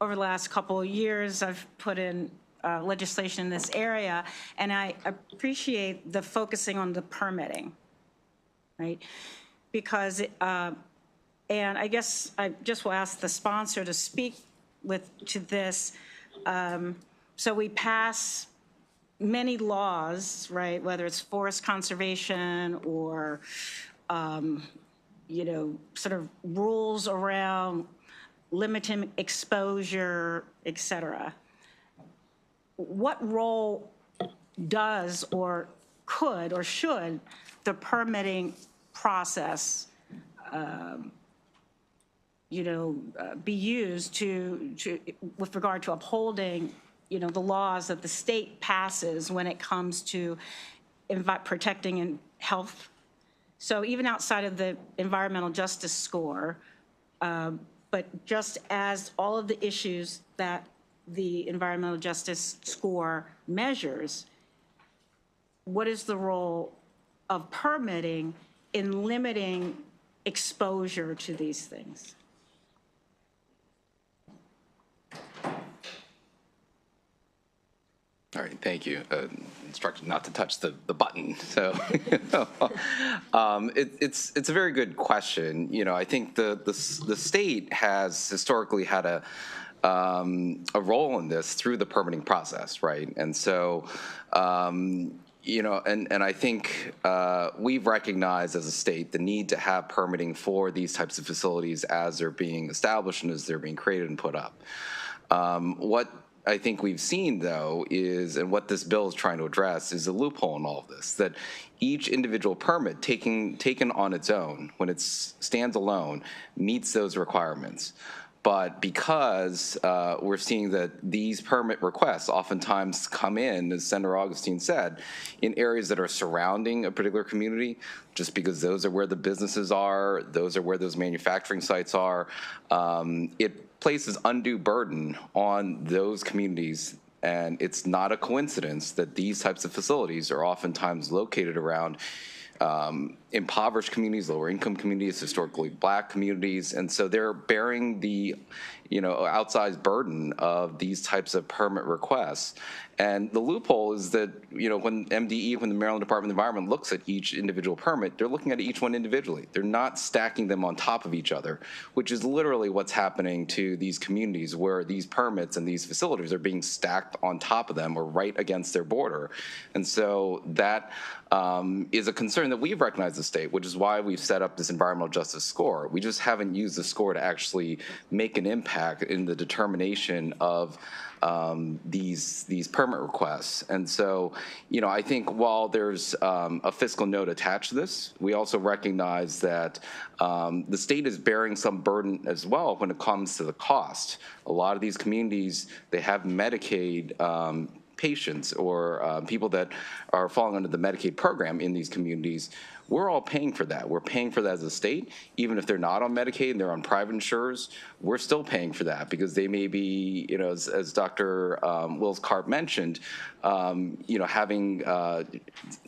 over the last couple of years, I've put in legislation in this area, and I appreciate the focusing on the permitting, right? Because, and I guess I just will ask the sponsor to speak to this. So we pass many laws, right, whether it's forest conservation or, sort of rules around limiting exposure, et cetera. what role does or could or should the permitting process be used to with regard to upholding, the laws that the state passes when it comes to protecting health. So even outside of the environmental justice score, but just as all of the issues that the environmental justice score measures, what is the role of permitting in limiting exposure to these things?
All right, thank you. Instructed not to touch the button. So it's a very good question. I think the state has historically had a role in this through the permitting process, right? And so, and I think we've recognized as a state the need to have permitting for these types of facilities as they're being established and as they're being created and put up. What I think we've seen, though, is, and what this bill is trying to address, is a loophole in all of this, that each individual permit taken on its own, when it stands alone, meets those requirements. But because we're seeing that these permit requests oftentimes come in, as Senator Augustine said, in areas that are surrounding a particular community, just because those are where the businesses are, those are where those manufacturing sites are, it places undue burden on those communities. And it's not a coincidence that these types of facilities are oftentimes located around impoverished communities, lower income communities, historically black communities, and so they're bearing the outsized burden of these types of permit requests. And the loophole is that when MDE, when the Maryland Department of the Environment looks at each individual permit, they're looking at each one individually. They're not stacking them on top of each other, which is literally what's happening to these communities, where these permits and these facilities are being stacked on top of them or right against their border. And so that is a concern that we've recognized as a state, which is why we've set up this environmental justice score. We just haven't used the score to actually make an impact in the determination of these permit requests. And so, I think while there's a fiscal note attached to this, we also recognize that the state is bearing some burden as well when it comes to the cost. A lot of these communities, they have Medicaid patients or people that are falling under the Medicaid program in these communities. We're all paying for that. We're paying for that as a state. Even if they're not on Medicaid and they're on private insurers, we're still paying for that because they may be, as Dr. Wills Karp mentioned, having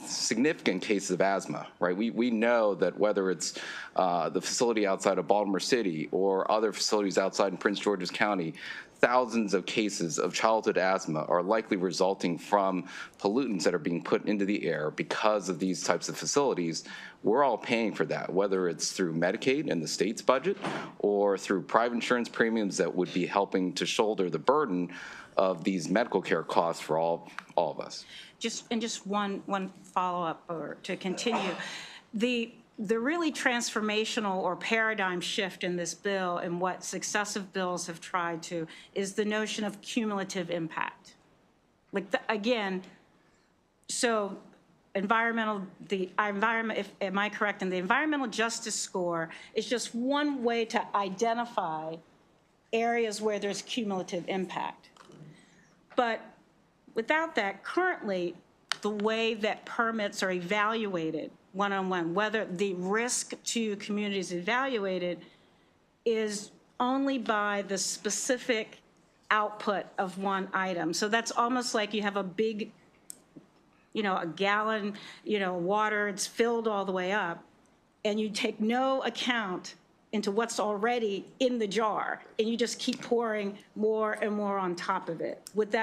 significant cases of asthma, right? We know that whether it's the facility outside of Baltimore City or other facilities outside in Prince George's County, thousands of cases of childhood asthma are likely resulting from pollutants that are being put into the air because of these types of facilities. We're all paying for that, whether it's through Medicaid and the state's budget or through private insurance premiums that would be helping to shoulder the burden of these medical care costs for all of us.
Just one follow-up or to continue. The really transformational or paradigm shift in this bill and what successive bills have tried to is the notion of cumulative impact. Again, so am I correct? And the environmental justice score is just one way to identify areas where there's cumulative impact. But without that, currently, the way that permits are evaluated one-on-one, whether the risk to communities evaluated is only by the specific output of one item. So that's almost like you have a big, a gallon, water, it's filled all the way up, and you take no account into what's already in the jar, and you just keep pouring more and more on top of it. With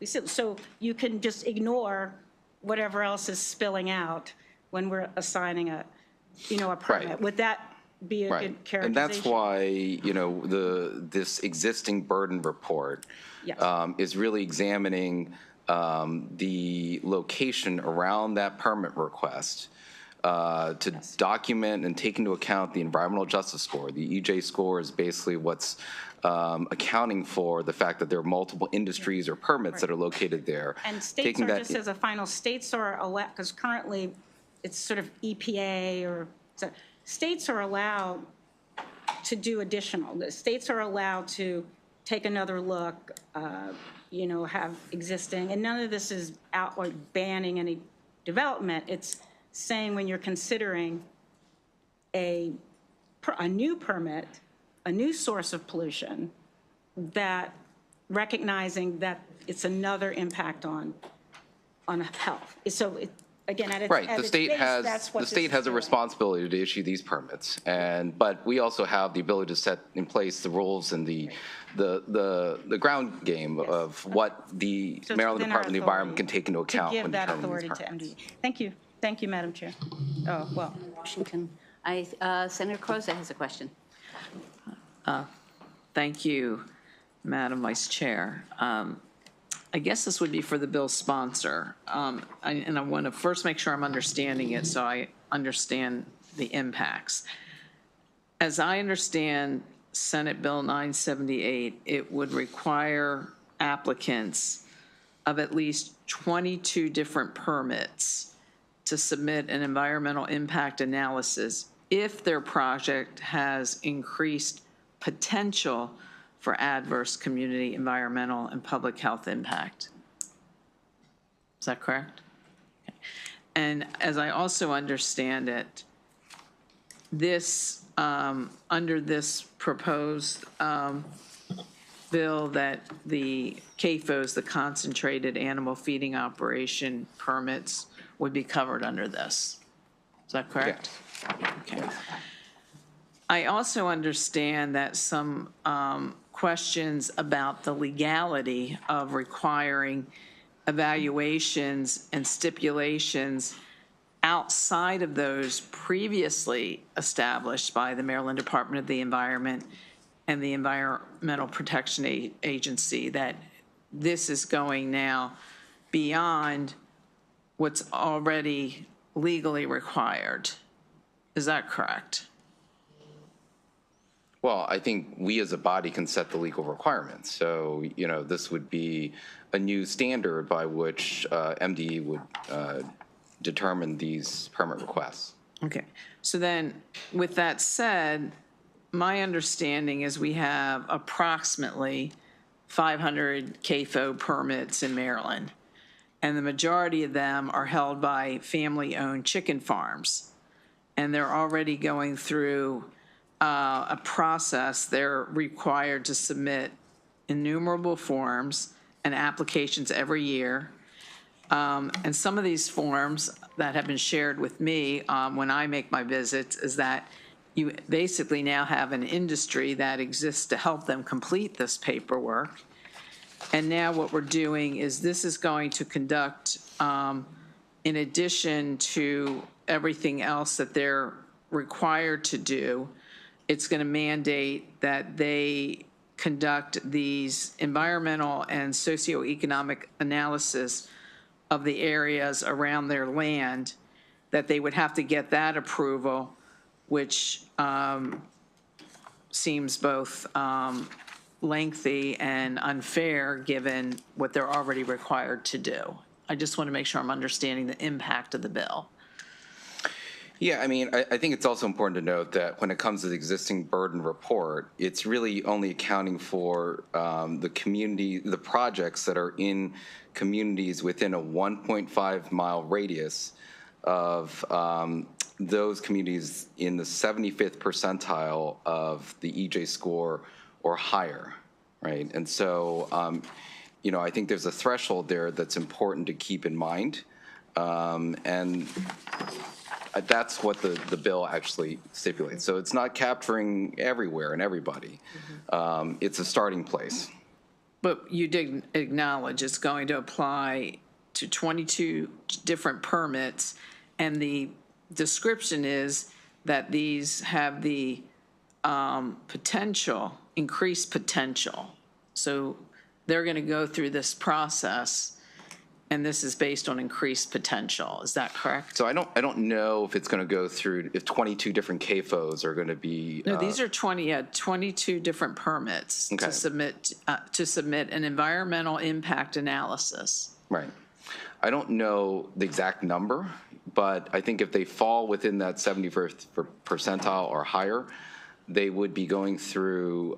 so you can just ignore whatever else is spilling out when we're assigning a permit. Right. Would that be a good characterization?
And that's why, this existing burden report is really examining the location around that permit request to document and take into account the environmental justice score. The EJ score is basically what's accounting for the fact that there are multiple industries or permits that are located there.
And states are, just as a final, states are allowed, because currently it's sort of EPA or, so states are allowed to do additional. The states are allowed to take another look, you know, have existing, and none of this is outright banning any development. It's saying when you're considering a new permit, a new source of pollution, that recognizing that it's another impact on health. So again, at its,
right,
at
the
its
state
base,
has
that's what
the state has a
doing.
responsibility to issue these permits, but we also have the ability to set in place the rules and the ground game of what the
So it's
Maryland
within our
Department of the Environment can take into account
to give
when
that
determining
authority
these
to MDE. Thank you, Madam Chair. Oh, well.
Washington. Senator Croza has a question.
Thank you, Madam Vice Chair. I guess this would be for the bill sponsor. And I want to first make sure I'm understanding it so I understand the impacts. As I understand Senate Bill 978, it would require applicants of at least 22 different permits to submit an environmental impact analysis if their project has increased potential for adverse community, environmental, and public health impact. Is that correct? Okay. And as I also understand it, this, under this proposed bill, that the CAFOs, the concentrated animal feeding operation permits, would be covered under this. Is that correct? Yes. Okay. I also understand that some questions about the legality of requiring evaluations and stipulations outside of those previously established by the Maryland Department of the Environment and the Environmental Protection Agency, that this is going now beyond what's already legally required. Is that correct?
Well, I think we as a body can set the legal requirements. So, you know, this would be a new standard by which MDE would determine these permit requests.
Okay. So then, with that said, my understanding is we have approximately 500 CAFO permits in Maryland, and the majority of them are held by family-owned chicken farms, and they're already going through a process. They're required to submit innumerable forms and applications every year. And some of these forms that have been shared with me when I make my visits is that you basically now have an industry that exists to help them complete this paperwork. And now what we're doing is this is going to conduct, in addition to everything else that they're required to do, it's going to mandate that they conduct these environmental and socioeconomic analysis of the areas around their land, that they would have to get that approval, which seems both lengthy and unfair given what they're already required to do. I just want to make sure I'm understanding the impact of the bill.
Yeah, I mean, I think it's also important to note that when it comes to the existing burden report, it's really only accounting for the community, the projects that are in communities within a 1.5 mile radius of those communities in the 75th percentile of the EJ score or higher, right? And so, you know, I think there's a threshold there that's important to keep in mind. And that's what the bill actually stipulates. So it's not capturing everywhere and everybody. It's a starting place.
But you did acknowledge it's going to apply to 22 different permits, and the description is that these have the potential, increased potential. So they're going to go through this process And this is based on increased potential, is that correct?
So I don't know if it's going to go through, if 22 different CAFOs are going to be.
No, these are 22 different permits
Okay.
to submit an environmental impact analysis.
Right. I don't know the exact number, but I think if they fall within that 71st percentile or higher, they would be going through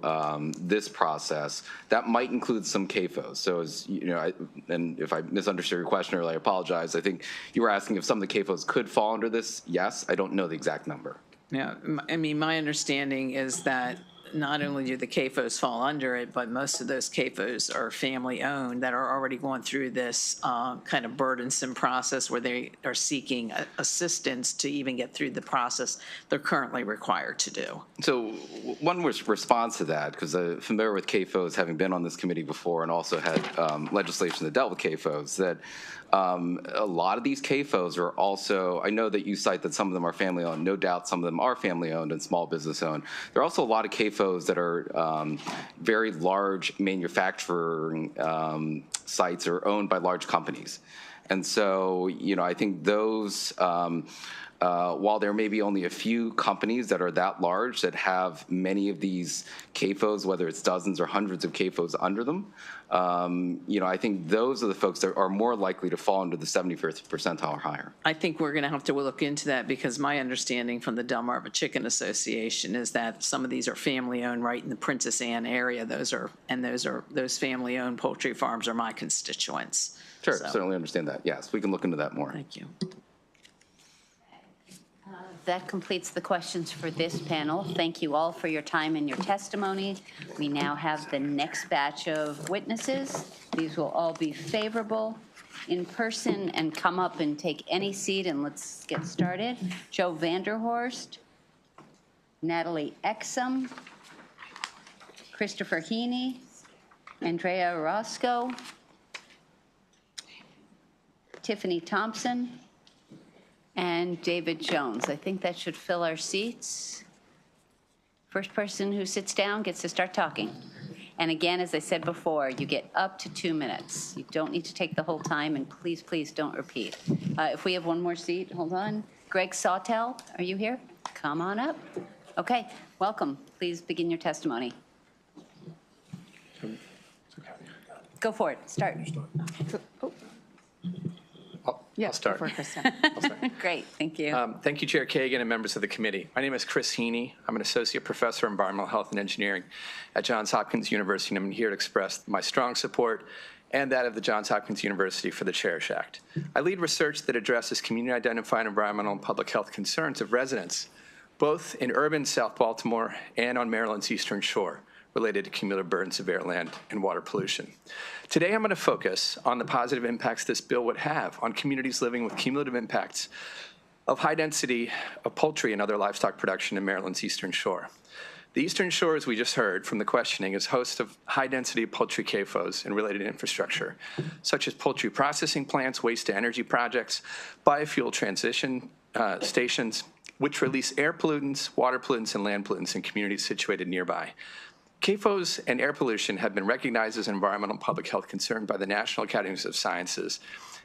this process. That might include some CAFOs. So as you know, and if I misunderstood your question earlier, I apologize. I think you were asking if some of the CAFOs could fall under this. Yes, I don't know the exact number.
Yeah, I mean, my understanding is that not only do the CAFOs fall under it, but most of those CAFOs are family-owned that are already going through this kind of burdensome process where they are seeking assistance to even get through the process they're currently required to do.
So one response to that, because I'm familiar with CAFOs, having been on this committee before and also had legislation that dealt with CAFOs, that a lot of these CAFOs are also, I know that you cite that some of them are family-owned. No doubt some of them are family-owned and small business-owned. There are also a lot of CAFOs that are very large manufacturing sites are owned by large companies. And so, you know, I think those, while there may be only a few companies that are that large that have many of these CAFOs, whether it's dozens or hundreds of CAFOs under them, you know, I think those are the folks that are more likely to fall under the 71st percentile or higher.
I think we're going to have to look into that because my understanding from the Delmarva Chicken Association is that some of these are family-owned right in the Princess Anne area. Those family-owned poultry farms are my constituents.
Sure,
So,
certainly understand that. Yes, we can look into that more.
thank you.
That completes the questions for this panel. Thank you all for your time and your testimony. We now have the next batch of witnesses. These will all be favorable in person and come up and take any seat, and let's get started. Joe Vanderhorst, Natalie Exum, Christopher Heaney, Andrea Orozco, Tiffany Thompson, and David Jones. I think that should fill our seats. First person who sits down gets to start talking. And again, as I said before, you get up to 2 minutes. You don't need to take the whole time, and please, please don't repeat. If we have one more seat, hold on. Greg Sawtell, are you here? Come on up. Okay, welcome. Please begin your testimony. Go for it, start. Oh.
I'll start.
Great, thank you.
Thank you, Chair Kagan and members of the committee. My name is Chris Heaney. I'm an associate professor of environmental health and engineering at Johns Hopkins University, and I'm here to express my strong support and that of the Johns Hopkins University for the Cherish Act. I lead research that addresses community-identified environmental and public health concerns of residents, both in urban South Baltimore and on Maryland's Eastern Shore, related to cumulative burdens of air, land, and water pollution. Today, I'm going to focus on the positive impacts this bill would have on communities living with cumulative impacts of high density of poultry and other livestock production in Maryland's Eastern Shore. The Eastern Shore, as we just heard from the questioning, is host of high-density poultry CAFOs and related infrastructure, such as poultry processing plants, waste-to-energy projects, biofuel transition stations, which release air pollutants, water pollutants, and land pollutants in communities situated nearby. CAFOs and air pollution have been recognized as an environmental and public health concern by the National Academies of Sciences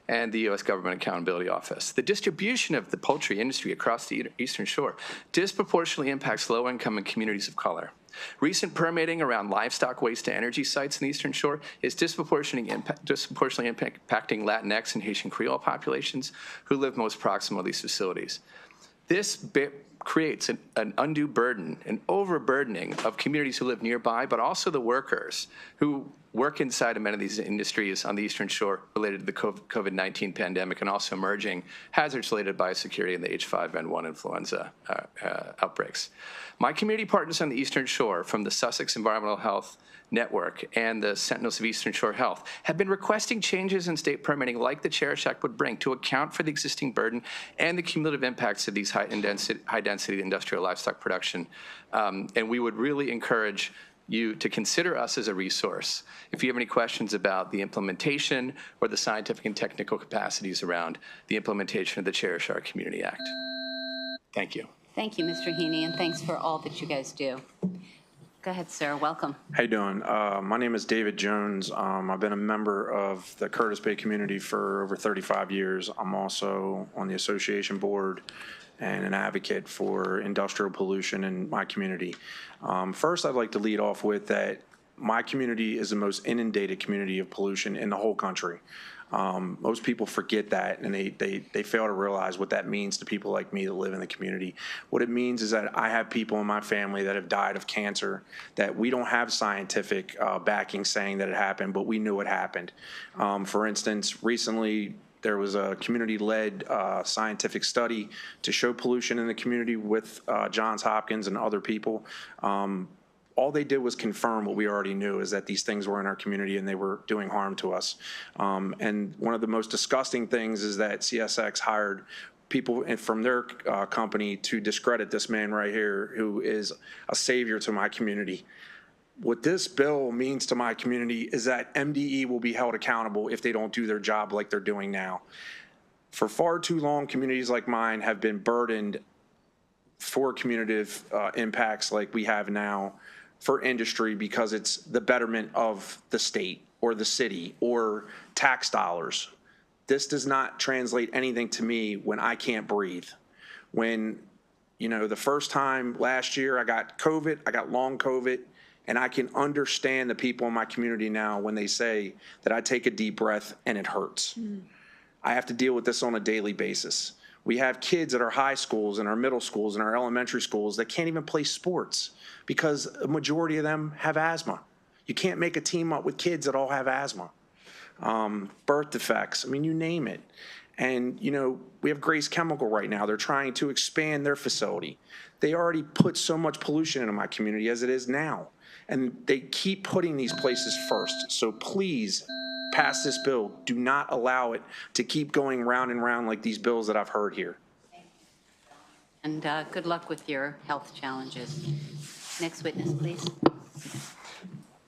and the U.S. Government Accountability Office. The distribution of the poultry industry across the Eastern Shore disproportionately impacts low-income and communities of color. Recent permitting around livestock waste-to-energy sites in the Eastern Shore is disproportionately impacting Latinx and Haitian Creole populations who live most proximal to these facilities. This creates an undue burden, an overburdening of communities who live nearby, but also the workers who work inside of many of these industries on the Eastern Shore related to the COVID-19 pandemic and also emerging hazards related to biosecurity and the H5N1 influenza outbreaks. My community partners on the Eastern Shore from the Sussex Environmental Health Network and the Sentinels of Eastern Shore Health have been requesting changes in state permitting like the Cherish Act would bring to account for the existing burden and the cumulative impacts of these high-density industrial livestock production. And we would really encourage you to consider us as a resource if you have any questions about the implementation or the scientific and technical capacities around the implementation of the Cherish Our Community Act. Thank you.
Thank you, Mr. Heaney, and thanks for all that you guys do. Go ahead, sir. Welcome.
How you doing? My name is David Jones. I've been a member of the Curtis Bay community for over 35 years. I'm also on the association board and an advocate for industrial pollution in my community. First, I'd like to lead off with that my community is the most inundated community of pollution in the whole country. Most people forget that, and they fail to realize what that means to people like me that live in the community. What it means is that I have people in my family that have died of cancer, that we don't have scientific backing saying that it happened, but we knew it happened. For instance, recently there was a community-led scientific study to show pollution in the community with Johns Hopkins and other people. All they did was confirm what we already knew, is that these things were in our community and they were doing harm to us. And one of the most disgusting things is that CSX hired people from their company to discredit this man right here, who is a savior to my community. What this bill means to my community is that MDE will be held accountable if they don't do their job like they're doing now. For far too long, communities like mine have been burdened for cumulative impacts like we have now for industry, because it's the betterment of the state or the city or tax dollars. This does not translate anything to me when I can't breathe. When, you know, the first time last year I got COVID, I got long COVID, and I can understand the people in my community now when they say that I take a deep breath and it hurts. I have to deal with this on a daily basis. We have kids at our high schools and our middle schools and our elementary schools that can't even play sports because a majority of them have asthma. You can't make a team up with kids that all have asthma. Birth defects, I mean, you name it. And, you know, we have Grace Chemical right now. They're trying to expand their facility. They already put so much pollution into my community as it is now. And they keep putting these places first. So please pass this bill. Do not allow it to keep going round and round like these bills that I've heard here.
And good luck with your health challenges. Next witness, please.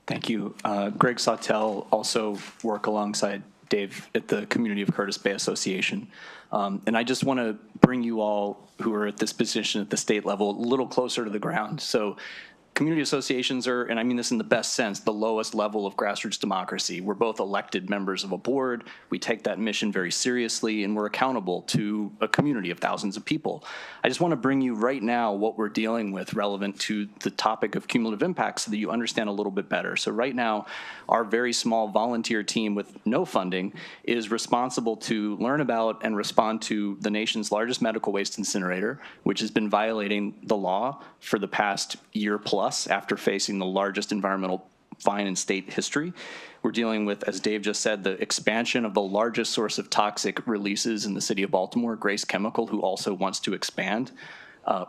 Thank you. Greg Sawtell, also work alongside Dave at the Community of Curtis Bay Association. And I just want to bring you all who are at this position at the state level a little closer to the ground. So community associations are, and I mean this in the best sense, the lowest level of grassroots democracy. We're both elected members of a board. We take that mission very seriously, and we're accountable to a community of thousands of people. I just want to bring you right now what we're dealing with relevant to the topic of cumulative impacts so that you understand a little bit better. So right now, our very small volunteer team with no funding is responsible to learn about and respond to the nation's largest medical waste incinerator, which has been violating the law for the past year plus after facing the largest environmental fine in state history. We're dealing with, as Dave just said, the expansion of the largest source of toxic releases in the city of Baltimore, Grace Chemical, who also wants to expand.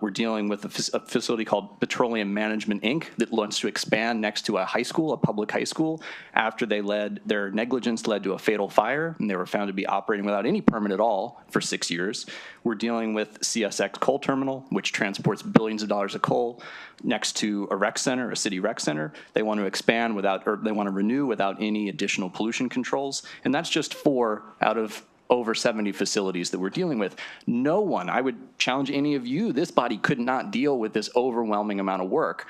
We're dealing with a facility called Petroleum Management, Inc. that wants to expand next to a high school, a public high school, after their negligence led to a fatal fire, and they were found to be operating without any permit at all for 6 years. We're dealing with CSX Coal Terminal, which transports billions of dollars of coal next to a rec center, a city rec center. They want to expand or they want to renew without any additional pollution controls. And that's just 4 out of over 70 facilities that we're dealing with. No one, I would challenge any of you, this body could not deal with this overwhelming amount of work.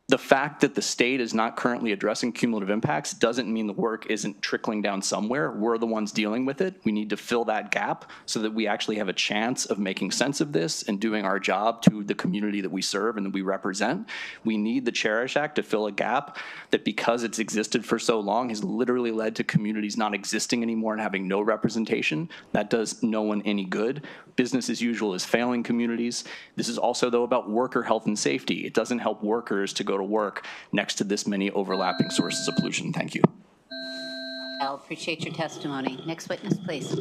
The fact that the state is not currently addressing cumulative impacts doesn't mean the work isn't trickling down somewhere. We're the ones dealing with it. We need to fill that gap so that we actually have a chance of making sense of this and doing our job to the community that we serve and that we represent. We need the Cherish Act to fill a gap that, because it's existed for so long, has literally led to communities not existing anymore and having no representation. That does no one any good. Business as usual is failing communities. This is also, though, about worker health and safety. It doesn't help workers to go to work next to this many overlapping sources of pollution. Thank you.
I'll appreciate your testimony. Next witness, please.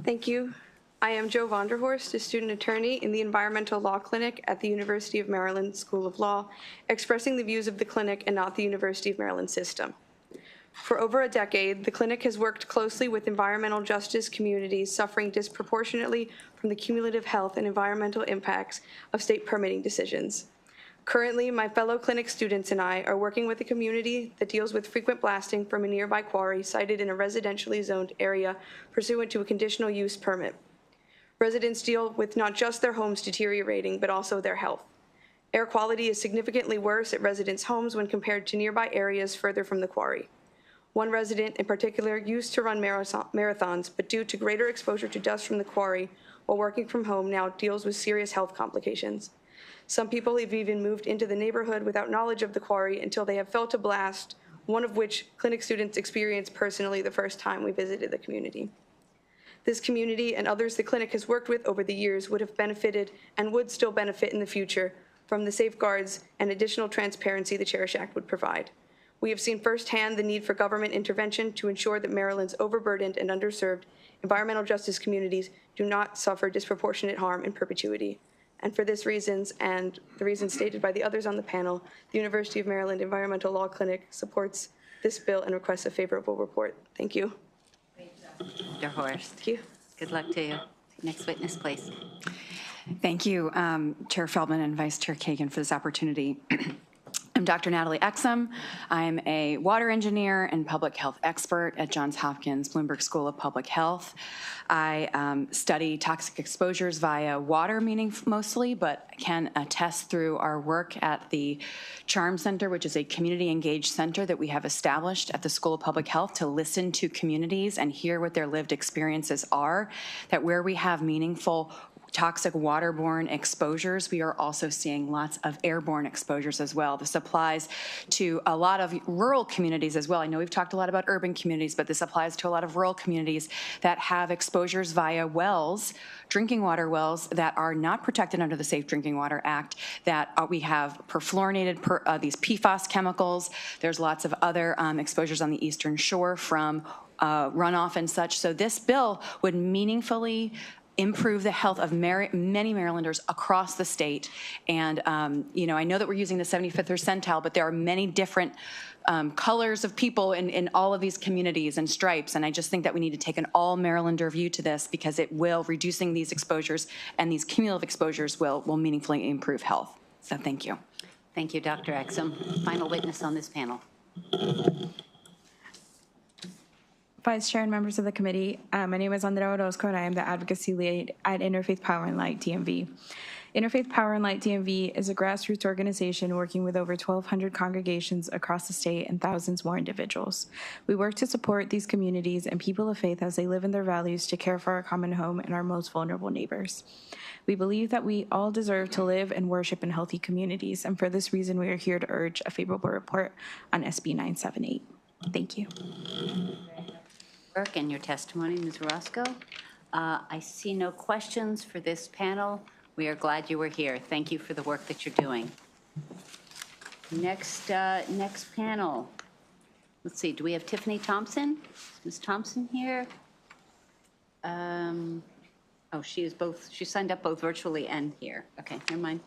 Thank you. I am Joe Vonderhorst, a student attorney in the Environmental Law Clinic at the University of Maryland School of Law, expressing the views of the clinic and not the University of Maryland system. For over a decade, the clinic has worked closely with environmental justice communities suffering disproportionately from the cumulative health and environmental impacts of state permitting decisions. Currently, my fellow clinic students and I are working with a community that deals with frequent blasting from a nearby quarry sited in a residentially zoned area pursuant to a conditional use permit. Residents deal with not just their homes deteriorating, but also their health. Air quality is significantly worse at residents' homes when compared to nearby areas further from the quarry. One resident in particular used to run marathons, but due to greater exposure to dust from the quarry while working from home now deals with serious health complications. Some people have even moved into the neighborhood without knowledge of the quarry until they have felt a blast, one of which clinic students experienced personally the first time we visited the community. This community and others the clinic has worked with over the years would have benefited and would still benefit in the future from the safeguards and additional transparency the Cherish Act would provide. We have seen firsthand the need for government intervention to ensure that Maryland's overburdened and underserved environmental justice communities do not suffer disproportionate harm in perpetuity. And for this reasons, and the reasons stated by the others on the panel, the University of Maryland Environmental Law Clinic supports this bill and requests a favorable report. Thank you.
Dr. Horst.
Thank you.
Good luck to you. Next witness, please.
Thank you, Chair Feldman and Vice Chair Kagan, for this opportunity. I'm Dr. Natalie Exum. I'm a water engineer and public health expert at Johns Hopkins Bloomberg School of Public Health. I study toxic exposures via water, meaning mostly, but can attest through our work at the CHARM Center, which is a community engaged center that we have established at the School of Public Health to listen to communities and hear what their lived experiences are, that where we have meaningful toxic waterborne exposures, we are also seeing lots of airborne exposures as well. This applies to a lot of rural communities as well. I know we've talked a lot about urban communities, but this applies to a lot of rural communities that have exposures via wells, drinking water wells that are not protected under the Safe Drinking Water Act, that we have perfluorinated, these PFAS chemicals. There's lots of other exposures on the Eastern Shore from runoff and such. So this bill would meaningfully improve the health of many Marylanders across the state. And, I know that we're using the 75th percentile, but there are many different colors of people in all of these communities and stripes. And I just think that we need to take an all Marylander view to this, because it will, reducing these exposures and these cumulative exposures will meaningfully improve health. So thank you.
Thank you, Dr. Exum. Final witness on this panel.
Vice Chair and members of the committee, my name is Andrea Orozco, and I am the advocacy lead at Interfaith Power and Light DMV. Interfaith Power and Light DMV is a grassroots organization working with over 1,200 congregations across the state and thousands more individuals. We work to support these communities and people of faith as they live in their values to care for our common home and our most vulnerable neighbors. We believe that we all deserve to live and worship in healthy communities, and for this reason, we are here to urge a favorable report on SB 978. Thank you.
And your testimony, Ms. Roscoe. I see no questions for this panel. We are glad you were here. Thank you for the work that you're doing. Next panel. Let's see, do we have Tiffany Thompson? Is Ms. Thompson here? Oh, she is both, she signed up both virtually and here. Okay, never mind.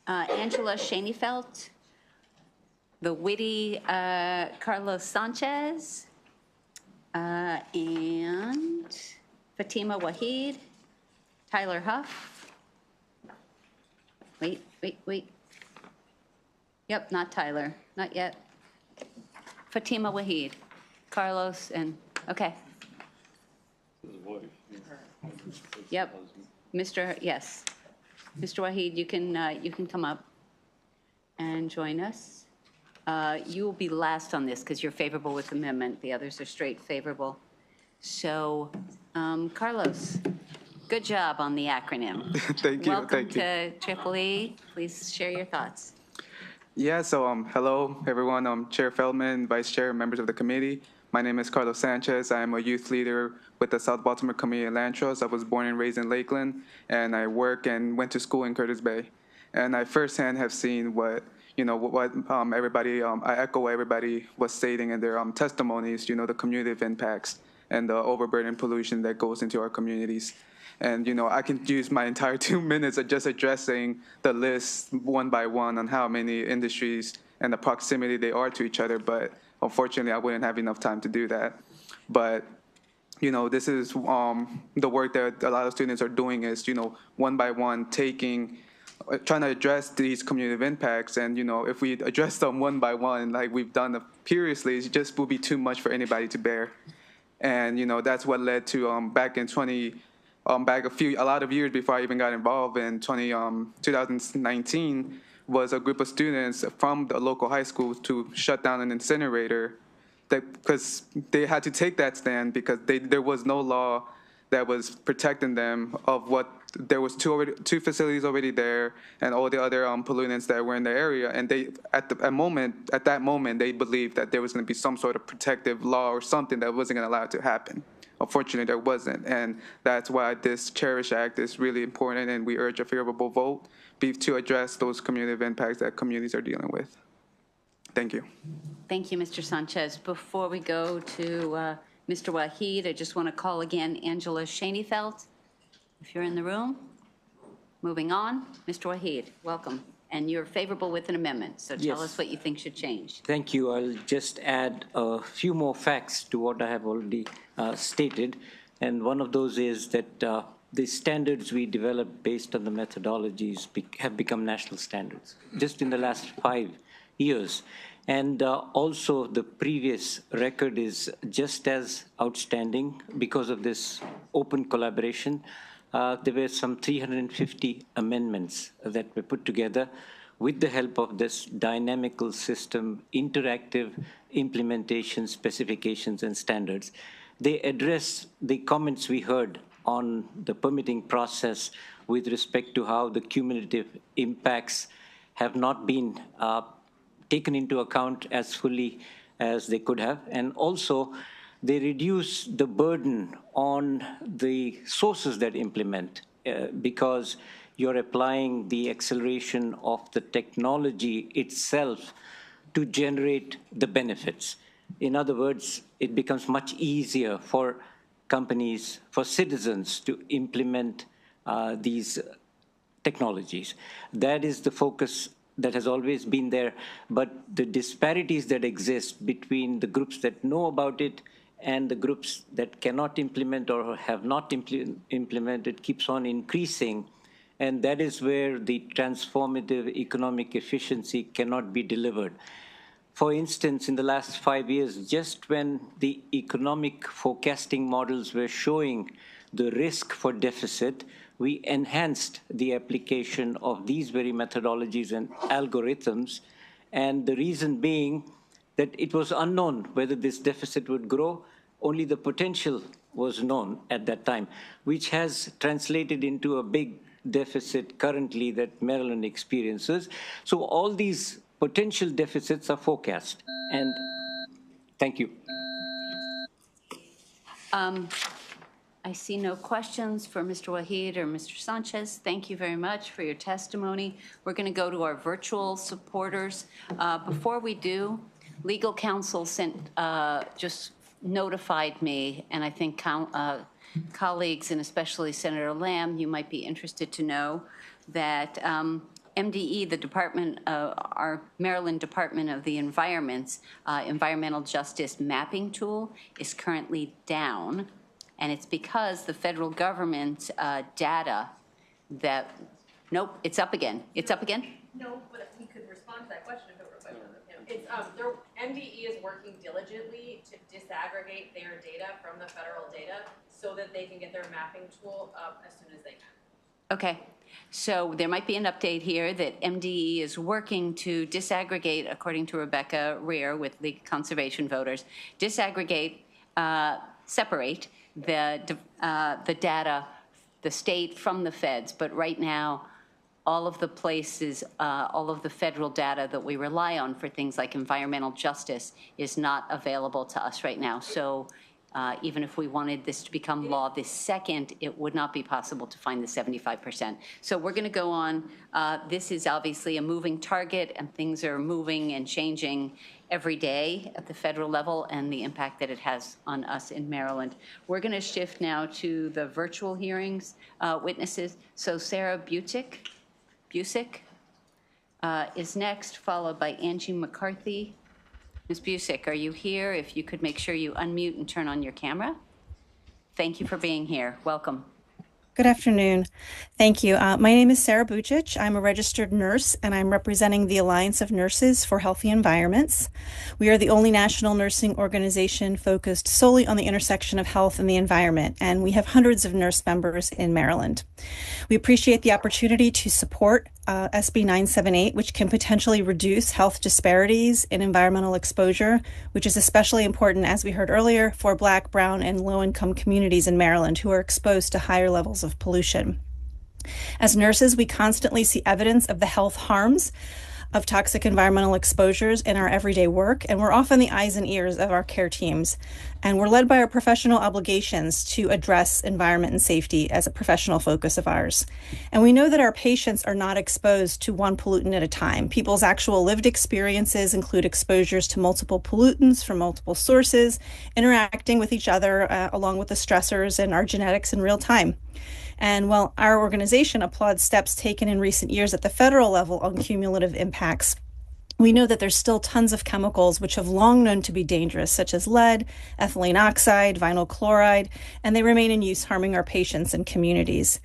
Angela Schoenfeld. The witty Carlos Sanchez, and Fatima Wahid, Tyler Huff. Wait. Yep, not Tyler, not yet. Fatima Wahid, Carlos, and, okay. Yep, yes. Mr. Wahid, you can come up and join us. You will be last on this because you're favorable with amendment. The others are straight favorable. So, Carlos, good job on the acronym.
Thank you.
Welcome
Thank you.
to Triple E. Please share your thoughts.
Yeah, so hello, everyone. Chair Feldman, Vice Chair, members of the committee. My name is Carlos Sanchez. I am a youth leader with the South Baltimore Community Land Trust. I was born and raised in Lakeland, and I work and went to school in Curtis Bay. And I firsthand have seen what everybody, I echo what everybody was stating in their testimonies, the cumulative impacts and the overburden pollution that goes into our communities. And, I can use my entire 2 minutes of just addressing the list one by one on how many industries and the proximity they are to each other, but unfortunately, I wouldn't have enough time to do that. But, this is the work that a lot of students are doing is, one by one trying to address these cumulative impacts. And, if we address them one by one, like we've done previously, it just will be too much for anybody to bear. And, that's what led to back in back a lot of years before I even got involved in 2019, was a group of students from the local high school to shut down an incinerator, because they had to take that stand because there was no law that was protecting them of what there was two facilities already there and all the other pollutants that were in the area, and they at that moment they believed that there was going to be some sort of protective law or something that wasn't going to allow it to happen. Unfortunately, there wasn't, and that's why this Cherish Act is really important, and we urge a favorable vote to address those community impacts that communities are dealing with. Thank you.
Thank you, Mr. Sanchez. Before we go to Mr. Waheed, I just want to call again Angela Schoenfeld, if you're in the room. Moving on, Mr. Waheed, welcome. And you're favorable with an amendment, so tell us what you think should change.
Thank you. I'll just add a few more facts to what I have already stated. And one of those is that the standards we developed based on the methodologies have become national standards just in the last 5 years. And also the previous record is just as outstanding because of this open collaboration. There were some 350 amendments that were put together with the help of this dynamical system, interactive implementation, specifications, and standards. They address the comments we heard on the permitting process with respect to how the cumulative impacts have not been taken into account as fully as they could have. And also, they reduce the burden on the sources that implement because you're applying the acceleration of the technology itself to generate the benefits. In other words, it becomes much easier for companies, for citizens to implement these technologies. That is the focus that has always been there, but the disparities that exist between the groups that know about it and the groups that cannot implement or have not implemented keeps on increasing. And that is where the transformative economic efficiency cannot be delivered. For instance, in the last 5 years, just when the economic forecasting models were showing the risk for deficit, we enhanced the application of these very methodologies and algorithms. And the reason being that it was unknown whether this deficit would grow. Only the potential was known at that time, which has translated into a big deficit currently that Maryland experiences. So all these potential deficits are forecast. And thank you.
I see no questions for Mr. Waheed or Mr. Sanchez. Thank you very much for your testimony. We're going to go to our virtual supporters. Before we do, legal counsel just notified me, and I think colleagues, and especially Senator Lamb, you might be interested to know that MDE, the department, our Maryland Department of the Environment's environmental justice mapping tool is currently down, and it's because the federal government data that, nope, it's up again. It's up again?
No, but he could respond to that question if it were a question of him. It's, MDE is working diligently to disaggregate their data from the federal data so that they can get their mapping tool up as soon as they can.
Okay, so there might be an update here that MDE is working to disaggregate, according to Rebecca Rear with League Conservation Voters, disaggregate, separate the data, the state from the feds. But right now, all of the places, all of the federal data that we rely on for things like environmental justice is not available to us right now. So even if we wanted this to become law this second, it would not be possible to find the 75%. So we're going to go on. This is obviously a moving target, and things are moving and changing every day at the federal level, and the impact that it has on us in Maryland. We're going to shift now to the virtual hearings witnesses. So Sarah Busick is next, followed by Angie McCarthy. Ms. Busick, are you here? If you could make sure you unmute and turn on your camera. Thank you for being here. Welcome.
Good afternoon. Thank you. My name is Sarah Bucic. I'm a registered nurse, and I'm representing the Alliance of Nurses for Healthy Environments. We are the only national nursing organization focused solely on the intersection of health and the environment, and we have hundreds of nurse members in Maryland. We appreciate the opportunity to support SB 978, which can potentially reduce health disparities in environmental exposure, which is especially important, as we heard earlier, for Black, Brown, and low-income communities in Maryland who are exposed to higher levels of pollution. As nurses, we constantly see evidence of the health harms of toxic environmental exposures in our everyday work, and we're often the eyes and ears of our care teams. And we're led by our professional obligations to address environment and safety as a professional focus of ours. And we know that our patients are not exposed to one pollutant at a time. People's actual lived experiences include exposures to multiple pollutants from multiple sources, interacting with each other along with the stressors and our genetics in real time. And while our organization applauds steps taken in recent years at the federal level on cumulative impacts, we know that there's still tons of chemicals which have long known to be dangerous, such as lead, ethylene oxide, vinyl chloride, and they remain in use, harming our patients and communities.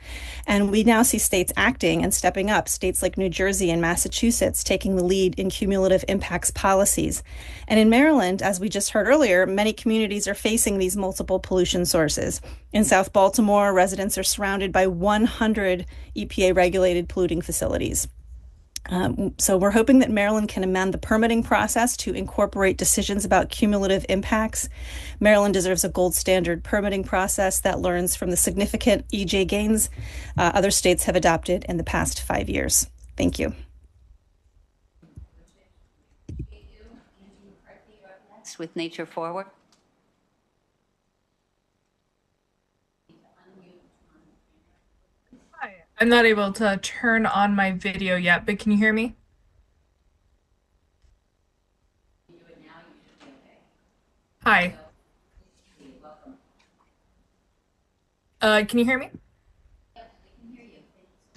And we now see states acting and stepping up, states like New Jersey and Massachusetts taking the lead in cumulative impacts policies. And in Maryland, as we just heard earlier, many communities are facing these multiple pollution sources. In South Baltimore, residents are surrounded by 100 EPA-regulated polluting facilities. So we're hoping that Maryland can amend the permitting process to incorporate decisions about cumulative impacts. Maryland deserves a gold standard permitting process that learns from the significant EJ gains other states have adopted in the past 5 years. Thank you.
Next with Nature Forward.
I'm not able to turn on my video yet, but can you hear me? Hi. Can you hear me?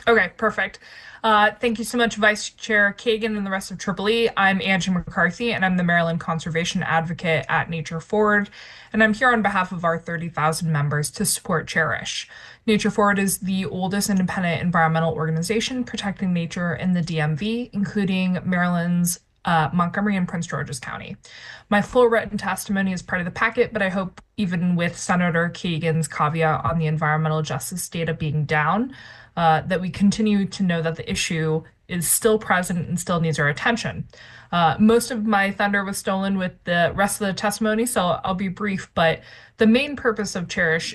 Okay, perfect. Thank you so much, Vice Chair Kagan and the rest of EEE. I'm Angie McCarthy, and I'm the Maryland Conservation Advocate at Nature Forward, and I'm here on behalf of our 30,000 members to support Cherish. Nature Forward is the oldest independent environmental organization protecting nature in the DMV, including Maryland's Montgomery and Prince George's County. My full written testimony is part of the packet, but I hope even with Senator Kagan's caveat on the environmental justice data being down, that we continue to know that the issue is still present and still needs our attention. Most of my thunder was stolen with the rest of the testimony, so I'll be brief, but the main purpose of Cherish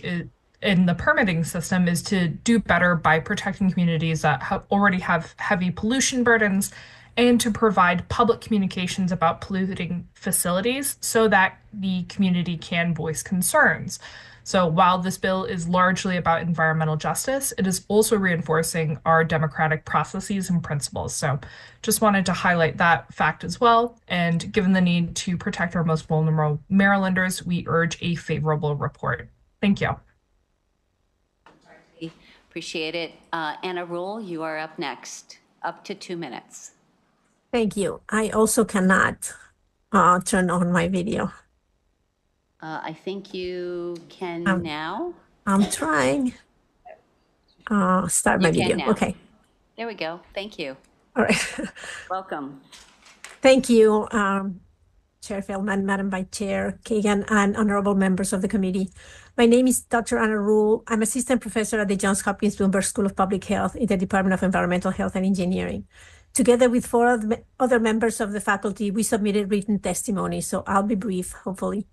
in the permitting system is to do better by protecting communities that already have heavy pollution burdens and to provide public communications about polluting facilities so that the community can voice concerns. So while this bill is largely about environmental justice, it is also reinforcing our democratic processes and principles. So just wanted to highlight that fact as well. And given the need to protect our most vulnerable Marylanders, we urge a favorable report. Thank you.
Appreciate it. Anna Rule, you are up next. Up to 2 minutes.
Thank you. I also cannot turn on my video.
I think you can now.
I'm trying. Start my video.
Now.
Okay.
There we go. Thank you.
All right.
Welcome.
Thank you, Chair Feldman, Madam Vice Chair Kagan, and honorable members of the committee. My name is Dr. Anna Rule. I'm assistant professor at the Johns Hopkins Bloomberg School of Public Health in the Department of Environmental Health and Engineering. Together with 4 other members of the faculty, we submitted written testimony, so I'll be brief, hopefully.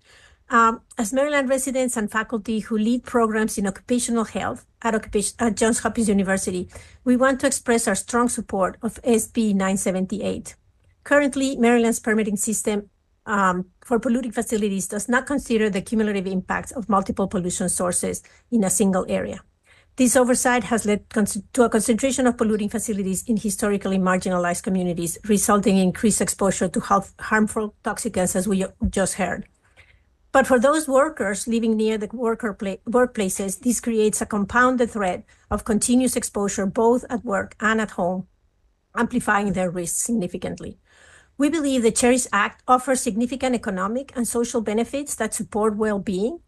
As Maryland residents and faculty who lead programs in occupational health at Johns Hopkins University, we want to express our strong support of SB 978. Currently, Maryland's permitting system for polluting facilities does not consider the cumulative impacts of multiple pollution sources in a single area. This oversight has led to a concentration of polluting facilities in historically marginalized communities, resulting in increased exposure to harmful toxicants, as we just heard. But for those workers living near the workplaces, this creates a compounded threat of continuous exposure both at work and at home, amplifying their risks significantly. We believe the Cherish Act offers significant economic and social benefits that support well-being,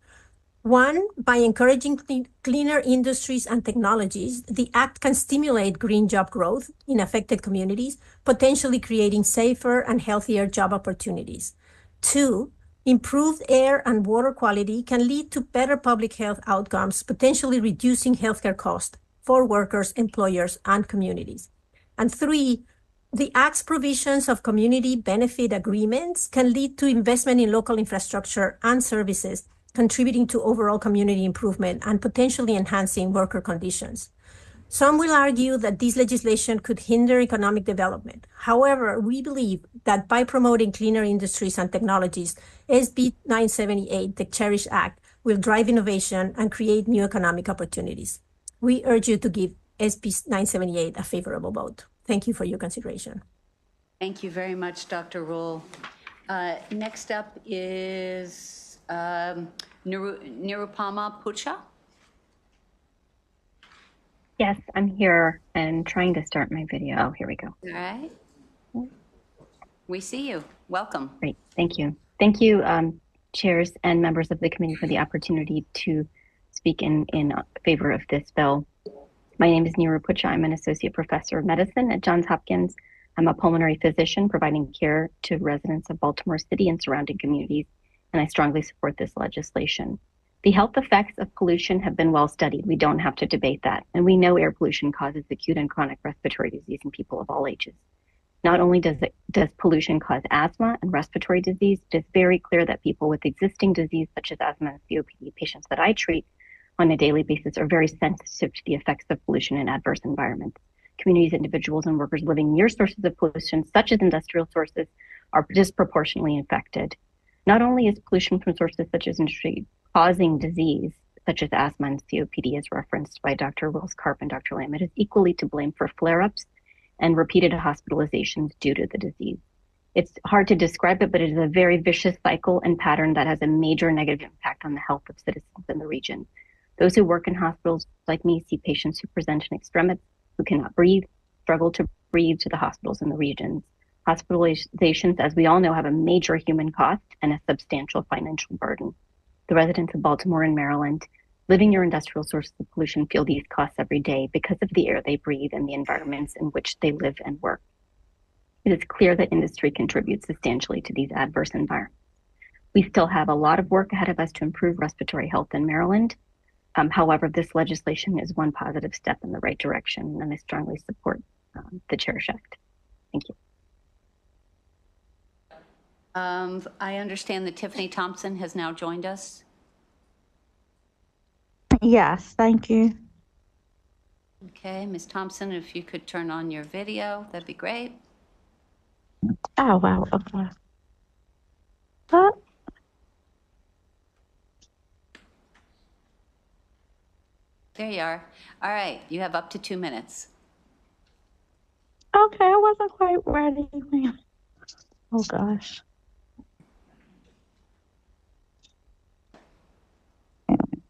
One, by encouraging cleaner industries and technologies, the Act can stimulate green job growth in affected communities, potentially creating safer and healthier job opportunities. Two, improved air and water quality can lead to better public health outcomes, potentially reducing healthcare costs for workers, employers, and communities. And three, the Act's provisions of community benefit agreements can lead to investment in local infrastructure and services, contributing to overall community improvement and potentially enhancing worker conditions. Some will argue that this legislation could hinder economic development. However, we believe that by promoting cleaner industries and technologies, SB 978, the CHERISH Act, will drive innovation and create new economic opportunities. We urge you to give SB 978 a favorable vote. Thank you for your consideration.
Thank you very much, Dr. Rule. Next up is Nirupama Pucha.
Yes, I'm here and trying to start my video. Oh, here we go.
All right. We see you. Welcome.
Great, thank you. Thank you, chairs and members of the committee for the opportunity to speak in favor of this bill. My name is Niru Pucha. I'm an associate professor of medicine at Johns Hopkins. I'm a pulmonary physician providing care to residents of Baltimore City and surrounding communities, and I strongly support this legislation. The health effects of pollution have been well studied. We don't have to debate that. And we know air pollution causes acute and chronic respiratory disease in people of all ages. Not only does pollution cause asthma and respiratory disease, it is very clear that people with existing disease such as asthma and COPD, patients that I treat on a daily basis, are very sensitive to the effects of pollution in adverse environments. Communities, individuals, and workers living near sources of pollution, such as industrial sources, are disproportionately affected. Not only is pollution from sources such as industry causing disease, such as asthma and COPD, as referenced by Dr. Wills Karp and Dr. Lamb, it is equally to blame for flare-ups and repeated hospitalizations due to the disease. It's hard to describe it, but it is a very vicious cycle and pattern that has a major negative impact on the health of citizens in the region. Those who work in hospitals like me see patients who present in extremis, who cannot breathe, struggle to breathe to the hospitals in the regions. Hospitalizations, as we all know, have a major human cost and a substantial financial burden. The residents of Baltimore and Maryland living near industrial sources of pollution feel these costs every day because of the air they breathe and the environments in which they live and work. It is clear that industry contributes substantially to these adverse environments. We still have a lot of work ahead of us to improve respiratory health in Maryland. However, this legislation is one positive step in the right direction, and I strongly support the CHERISH Act. Thank you.
I understand that Tiffany Thompson has now joined us.
Yes, thank you.
Okay, Ms. Thompson, if you could turn on your video, that'd be great.
Oh, wow. Okay. What?
There you are. All right, you have up to 2 minutes.
Okay, I wasn't quite ready. Oh, gosh.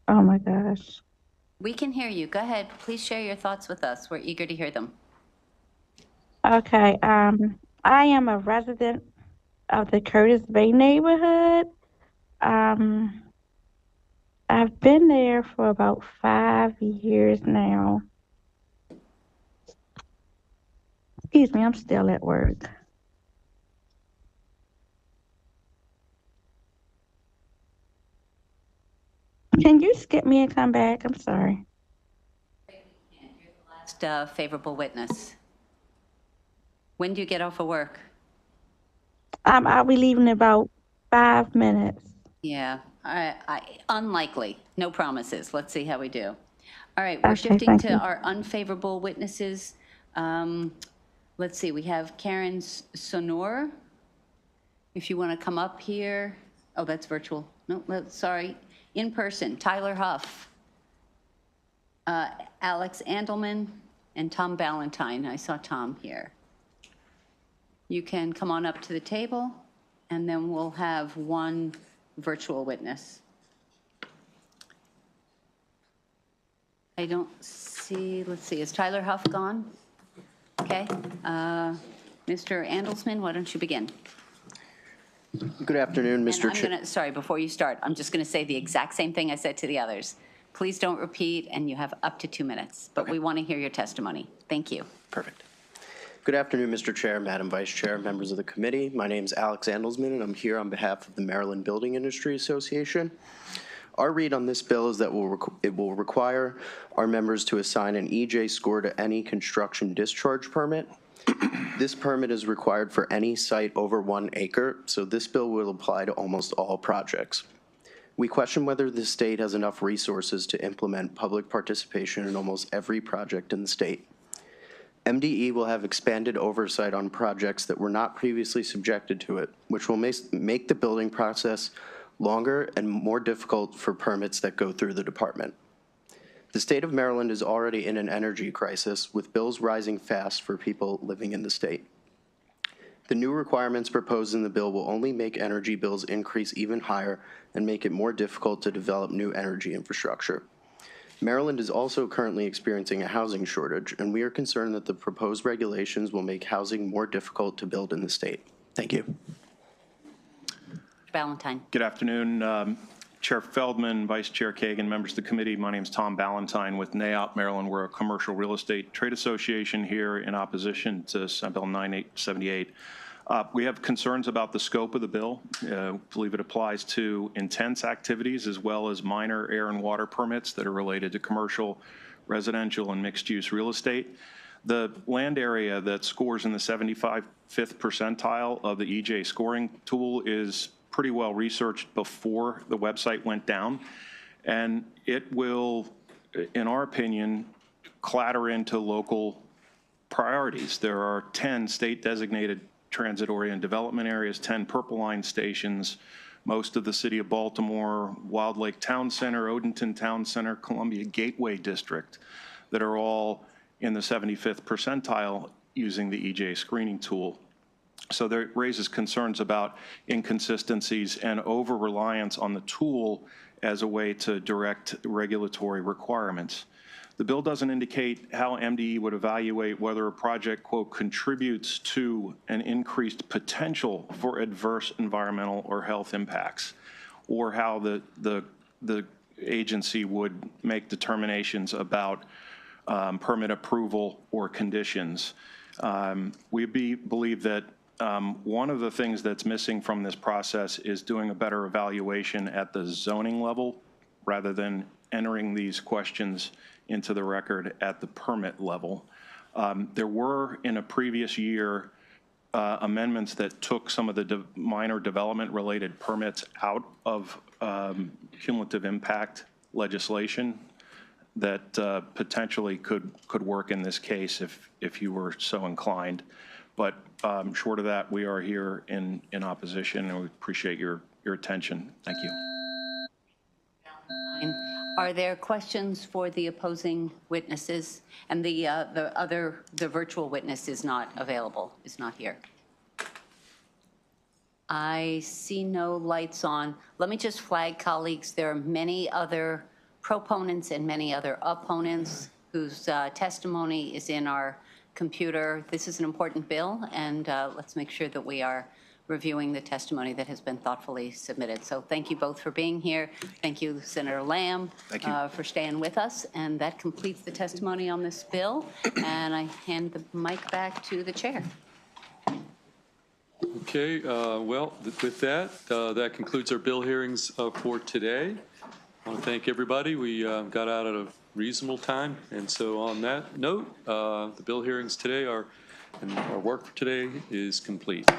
Oh, my gosh.
We can hear you. Go ahead. Please share your thoughts with us. We're eager to hear them.
Okay, I am a resident of the Curtis Bay neighborhood. I've been there for about 5 years now. Excuse me, I'm still at work. Can you skip me and come back? I'm sorry.
Last favorable witness. When do you get off of work?
I'll be leaving in about 5 minutes.
Yeah, unlikely. No promises. Let's see how we do. All right, we're
Okay,
shifting
thank
to
you.
our unfavorable witnesses. Let's see, we have Karen Sonor. If you want to come up here. Oh, that's virtual. No, sorry. In person, Tyler Huff, Alex Andelman, and Tom Ballantyne. I saw Tom here. You can come on up to the table, and then we'll have one virtual witness. I don't see, let's see, is Tyler Huff gone? Okay. Mr. Andelsman, why don't you begin?
Good afternoon, Mr.
And I'm going to, sorry, before you start, I'm just going to say the exact same thing I said to the others. Please don't repeat, and you have up to 2 minutes, but we want to hear your testimony. Thank you.
Perfect. Good afternoon, Mr. Chair, Madam Vice Chair, members of the committee. My name is Alex Andelsman, and I'm here on behalf of the Maryland Building Industry Association. Our read on this bill is that it will require our members to assign an EJ score to any construction discharge permit. This permit is required for any site over 1 acre, so this bill will apply to almost all projects. We question whether the state has enough resources to implement public participation in almost every project in the state. MDE will have expanded oversight on projects that were not previously subjected to it, which will make the building process longer and more difficult for permits that go through the department. The state of Maryland is already in an energy crisis, with bills rising fast for people living in the state. The new requirements proposed in the bill will only make energy bills increase even higher and make it more difficult to develop new energy infrastructure. Maryland is also currently experiencing a housing shortage, and we are concerned that the proposed regulations will make housing more difficult to build in the state. Thank you.
Ballantyne.
Good afternoon, Chair Feldman, Vice Chair Kagan, members of the committee. My name is Tom Ballantyne with NAOP Maryland. We're a commercial real estate trade association here in opposition to Senate Bill 9878. We have concerns about the scope of the bill. I believe it applies to intense activities as well as minor air and water permits that are related to commercial, residential, and mixed-use real estate. The land area that scores in the 75th percentile of the EJ scoring tool is pretty well researched before the website went down, and it will, in our opinion, clatter into local priorities. There are 10 state-designated transit-oriented development areas, 10 Purple Line stations, most of the city of Baltimore, Wild Lake Town Center, Odenton Town Center, Columbia Gateway District, that are all in the 75th percentile using the EJ screening tool. So that raises concerns about inconsistencies and over-reliance on the tool as a way to direct regulatory requirements. The bill doesn't indicate how MDE would evaluate whether a project, quote, contributes to an increased potential for adverse environmental or health impacts, or how the agency would make determinations about permit approval or conditions. We believe that one of the things that's missing from this process is doing a better evaluation at the zoning level rather than entering these questions into the record at the permit level. There were, in a previous year, amendments that took some of the minor development-related permits out of cumulative impact legislation that potentially could work in this case if you were so inclined. But short of that, we are here in opposition, and we appreciate your attention. Thank you.
Are there questions for the opposing witnesses? And the virtual witness is not available, is not here. I see no lights on. Let me just flag, colleagues, there are many other proponents and many other opponents whose testimony is in our computer. This is an important bill, and let's make sure that we are reviewing the testimony that has been thoughtfully submitted. So thank you both for being here. Thank you, Senator Lamb, for staying with us. And that completes the testimony on this bill. And I hand the mic back to the chair.
Okay, well, with that, that concludes our bill hearings for today. I want to thank everybody. We got out at a reasonable time. And so on that note, the bill hearings today and our work for today is complete.